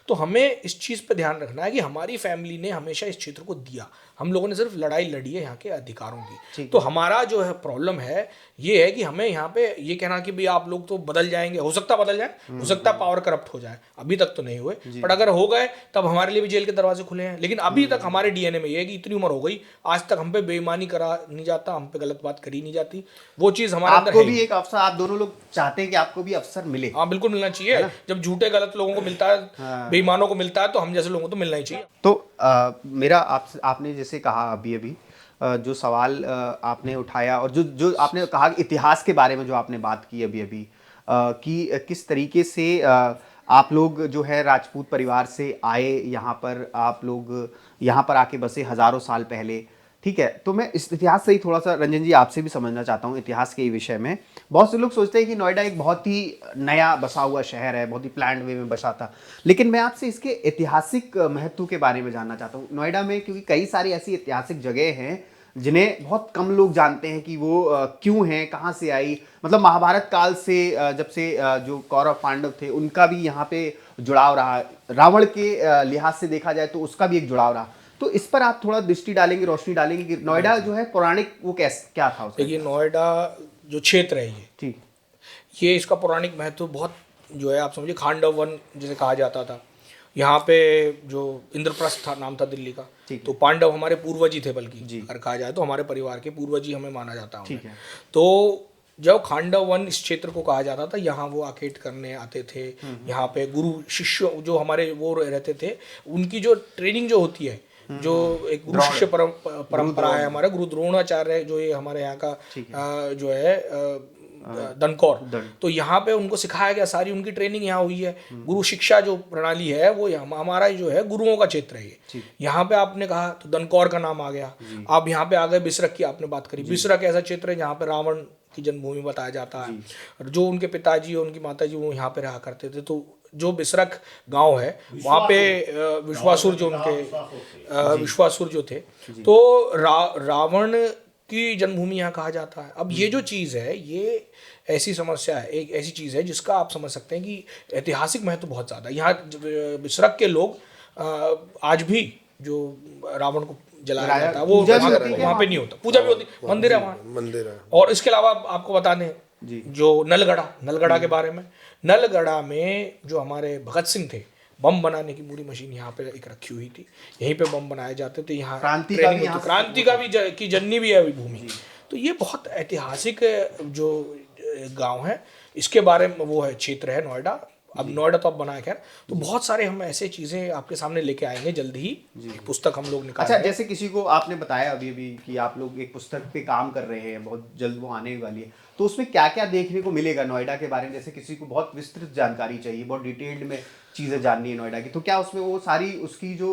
तो हमें इस चीज़ पे ध्यान रखना है कि हमारी फैमिली ने हमेशा इस क्षेत्र को दिया, हम लोगों ने सिर्फ लड़ाई लड़ी है यहाँ के अधिकारों की। तो हमारा जो है प्रॉब्लम है ये है कि हमें यहाँ पे ये कहना कि भाई आप लोग तो बदल जाएंगे, हो सकता बदल जाए, हो सकता पावर करप्ट हो जाए, अभी तक तो नहीं हुए, पर अगर हो गए तब हमारे लिए भी जेल के दरवाजे खुले हैं। लेकिन अभी तक हमारे डीएनए में ये है कि इतनी उम्र हो गई, आज तक हम पे बेईमानी करा नहीं जाता, हम पे गलत बात करी नहीं जाती। वो चीज़ हमारे अंदर है। आपको भी एक अवसर, आप दोनों लोग चाहते हैं कि आपको भी अवसर मिले? हाँ, बिल्कुल मिलना चाहिए। जब झूठे गलत लोगों को मिलता है, बेईमानों को मिलता है, तो हम जैसे लोगों को तो मिलना ही चाहिए। तो मेरा आपने जैसे कहा अभी जो सवाल आपने उठाया और जो आपने कहा इतिहास के बारे में जो आपने बात की अभी कि किस तरीके से आप लोग जो है राजपूत परिवार से आए यहाँ पर, आप लोग यहाँ पर आके बसे हजारों साल पहले, ठीक है। तो मैं इस इतिहास से ही थोड़ा सा रंजन जी आपसे भी समझना चाहता हूँ इतिहास के विषय में। बहुत से लोग सोचते हैं कि नोएडा एक बहुत ही नया बसा हुआ शहर है, बहुत ही प्लान्ड वे में बसा था, लेकिन मैं आपसे इसके ऐतिहासिक महत्व के बारे में जानना चाहता हूँ नोएडा में, क्योंकि कई सारी ऐसी ऐतिहासिक जगह हैं जिन्हें बहुत कम लोग जानते हैं कि वो क्यों हैं, कहाँ से आई। मतलब महाभारत काल से जब से जो कौरव पांडव थे उनका भी यहाँ पे जुड़ाव रहा, रावण के लिहाज से देखा जाए तो उसका भी एक जुड़ाव रहा। तो इस पर आप थोड़ा दृष्टि डालेंगे, रोशनी डालेंगे कि नोएडा जो है पौराणिक वो क्या था उसका? देखिए, नोएडा जो क्षेत्र है ठीक, ये इसका पौराणिक महत्व बहुत जो है, आप समझिए खांडव वन जिसे कहा जाता था। यहाँ पे जो इंद्रप्रस्थ था, नाम था दिल्ली का, तो पांडव हमारे पूर्वज ही थे, बल्कि अगर कहा जाए तो हमारे परिवार के पूर्वज ही हमें माना जाता है। तो जब खांडव वन इस क्षेत्र को कहा जाता था, यहाँ वो आखेट करने आते थे। यहाँ पे गुरु शिष्य जो हमारे वो रहते थे, उनकी जो ट्रेनिंग जो होती है, जो एक गुरु शिष्य परंपरा है हमारा, गुरु द्रोणाचार्य जो ये हमारे यहाँ का जो है दनकौर, तो यहाँ पे उनको सिखाया गया, सारी उनकी ट्रेनिंग यहाँ हुई है। गुरु शिक्षा जो प्रणाली है वो हमारा जो है गुरुओं का क्षेत्र है ये। यहाँ पे आपने कहा तो दनकौर का नाम आ गया। आप यहाँ पे आ गए बिसरक की आपने बात करी। बिसरक ऐसा क्षेत्र है जहाँ पे रावण की जन्मभूमि बताया जाता है। और जो उनके पिताजी और उनकी माताजी वो यहाँ पे रहा करते थे, तो जो बिसरख गांव है वहाँ पे विश्वासुर जो उनके विश्वासुर जो थे, तो रावण की जन्मभूमि यहाँ कहा जाता है। अब ये जो चीज़ है, ये ऐसी समस्या है, एक ऐसी चीज़ है जिसका आप समझ सकते हैं कि ऐतिहासिक महत्व बहुत ज़्यादा है। यहाँ बिसरख के लोग आज भी जो रावण को जलाया जाता है वो वहाँ पे नहीं होता, पूजा भी होती, मंदिर है वहाँ, मंदिर है। और इसके अलावा आपको बता दें जो नलगढ़ा के बारे में, नलगढ़ा में जो हमारे भगत सिंह थे, बम बनाने की पूरी मशीन यहाँ पे एक रखी हुई थी, यहीं पे बम बनाए जाते थे। यहाँ क्रांति का भी की जननी भी है अभी भूमि। तो ये बहुत ऐतिहासिक जो गांव है, इसके बारे में वो है, क्षेत्र है नोएडा। अब नोएडा तो अब बना है, खैर तो बहुत सारे हम ऐसे चीज़ें आपके सामने लेके आएंगे जल्दी ही। एक पुस्तक हम लोग निकाल। अच्छा, जैसे किसी को आपने बताया अभी कि आप लोग एक पुस्तक पे काम कर रहे हैं, बहुत जल्द वो आने वाली है, तो उसमें क्या क्या देखने को मिलेगा नोएडा के बारे में? जैसे किसी को बहुत विस्तृत जानकारी चाहिए, बहुत डिटेल्ड में चीज़ें जाननी है नोएडा की, तो क्या उसमें वो सारी उसकी जो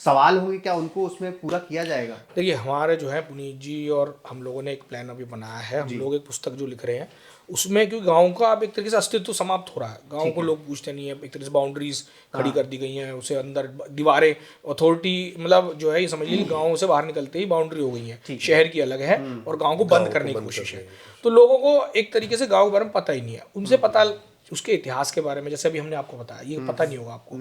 सवाल होंगे, क्या उनको उसमें पूरा किया जाएगा? देखिए, हमारे जो है पुनीत जी और हम लोगों ने एक प्लान अभी बनाया है। हम लोग एक पुस्तक जो लिख रहे हैं उसमें, क्योंकि गांव का अब एक तरीके से अस्तित्व समाप्त हो रहा है, गांव को लोग पूछते नहीं है, एक तरीके से बाउंड्रीज खड़ी कर दी गई हैं, उसे अंदर दीवारें, अथॉरिटी, मतलब जो है ये समझ लीजिए गाँव से बाहर निकलते ही बाउंड्री हो गई है, शहर की अलग है और गाँव को बंद करने की कोशिश है। तो लोगों को एक तरीके से गाँव के बारे में पता ही नहीं है, उनसे पता उसके इतिहास के बारे में, जैसे अभी हमने आपको बताया, ये पता नहीं होगा आपको।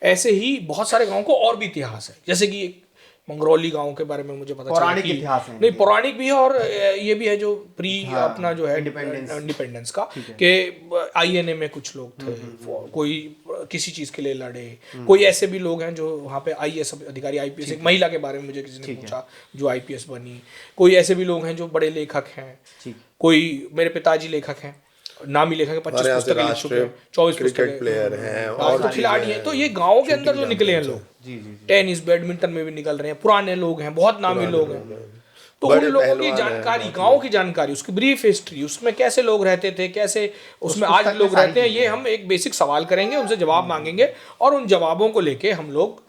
ऐसे ही बहुत सारे गाँव को और भी इतिहास है, जैसे कि एक मंगरौली गांव के बारे में मुझे पता चला कि इतिहास है, नहीं पौराणिक भी है और ये भी है जो प्री अपना जो है इंडिपेंडेंस का, कि आईएनए में कुछ लोग थे, कोई किसी चीज के लिए लड़े, कोई ऐसे भी लोग हैं जो वहाँ पे आईएएस अधिकारी, आईपीएस, एक महिला के बारे में मुझे किसी ने पूछा जो आईपीएस बनी, कोई ऐसे भी लोग हैं जो बड़े लेखक हैं, कोई मेरे पिताजी लेखक हैं, नामी लेखक, 25 पुस्तकें लिख चुके हैं, 24 क्रिकेट प्लेयर हैं और खिलाड़ी हैं। तो ये गाँव के अंदर जो निकले हैं लोग, टेनिस बैडमिंटन में भी निकल रहे हैं, पुराने लोग हैं, बहुत नामी लोग हैं, तो उन लोगों की जानकारी, गाँव की जानकारी, उसकी ब्रीफ हिस्ट्री, उसमें कैसे लोग रहते थे, कैसे उसमें आज लोग रहते हैं, ये हम एक बेसिक सवाल करेंगे, उनसे जवाब मांगेंगे और उन जवाबों को लेके हम लोग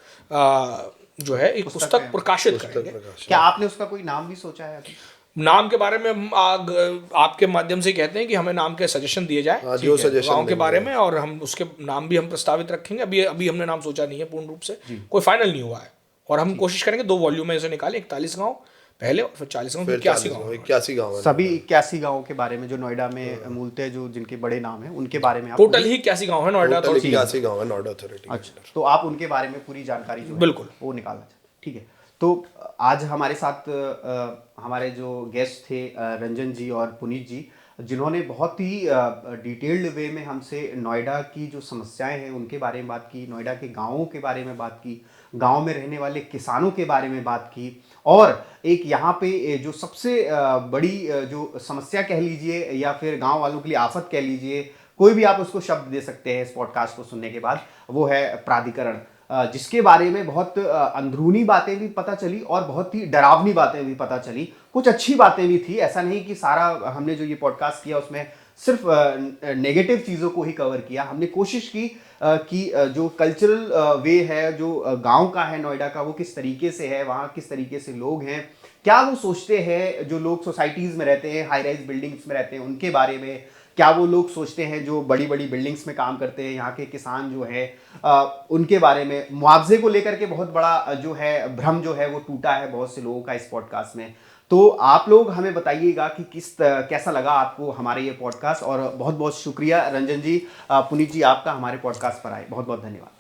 जो है एक पुस्तक प्रकाशित करेंगे। क्या आपने उसका कोई नाम भी सोचा है? नाम के बारे में हम आपके माध्यम से कहते हैं कि हमें नाम के सजेशन दिए जाए गाँव के बारे में, और हम उसके नाम भी हम प्रस्तावित रखेंगे। अभी हमने नाम सोचा नहीं है पूर्ण रूप से, कोई फाइनल नहीं हुआ है, और हम कोशिश करेंगे 2 वॉल्यूम में इसे निकालें, 41 गाँव पहले और फिर 40 गाँव, 81 गाँव, सभी 81 गाँव के बारे में जो नोएडा में मूलतः जो जिनके बड़े नाम हैं उनके बारे में। टोटल ही 81 गाँव है नोएडा, 81 गाँव है नोएडा अथॉरिटी। अच्छा, तो आप उनके बारे में पूरी जानकारी जो बिल्कुल वो निकालना चाहते, ठीक है। तो आज हमारे साथ हमारे जो गेस्ट थे रंजन जी और पुनीत जी, जिन्होंने बहुत ही डिटेल्ड वे में हमसे नोएडा की जो समस्याएं हैं उनके बारे में बात की, नोएडा के गाँवों के बारे में बात की, गांव में रहने वाले किसानों के बारे में बात की, और एक यहाँ पे जो सबसे बड़ी जो समस्या कह लीजिए या फिर गांव वालों के लिए आफत कह लीजिए, कोई भी आप उसको शब्द दे सकते हैं इस पॉडकास्ट को सुनने के बाद, वो है प्राधिकरण, जिसके बारे में बहुत अंदरूनी बातें भी पता चली और बहुत ही डरावनी बातें भी पता चली, कुछ अच्छी बातें भी थी। ऐसा नहीं कि सारा हमने जो ये पॉडकास्ट किया उसमें सिर्फ नेगेटिव चीज़ों को ही कवर किया, हमने कोशिश की कि जो कल्चरल वे है जो गांव का है नोएडा का, वो किस तरीके से है, वहाँ किस तरीके से लोग हैं, क्या वो सोचते हैं जो लोग सोसाइटीज़ में रहते हैं, हाई राइज बिल्डिंग्स में रहते हैं, उनके बारे में क्या वो लोग सोचते हैं जो बड़ी बड़ी बिल्डिंग्स में काम करते हैं, यहाँ के किसान जो है उनके बारे में, मुआवजे को लेकर के बहुत बड़ा जो है भ्रम जो है वो टूटा है बहुत से लोगों का इस पॉडकास्ट में। तो आप लोग हमें बताइएगा कि कैसा लगा आपको हमारे ये पॉडकास्ट, और बहुत बहुत शुक्रिया रंजन जी, पुनीत जी, आपका हमारे पॉडकास्ट पर आए, बहुत बहुत धन्यवाद।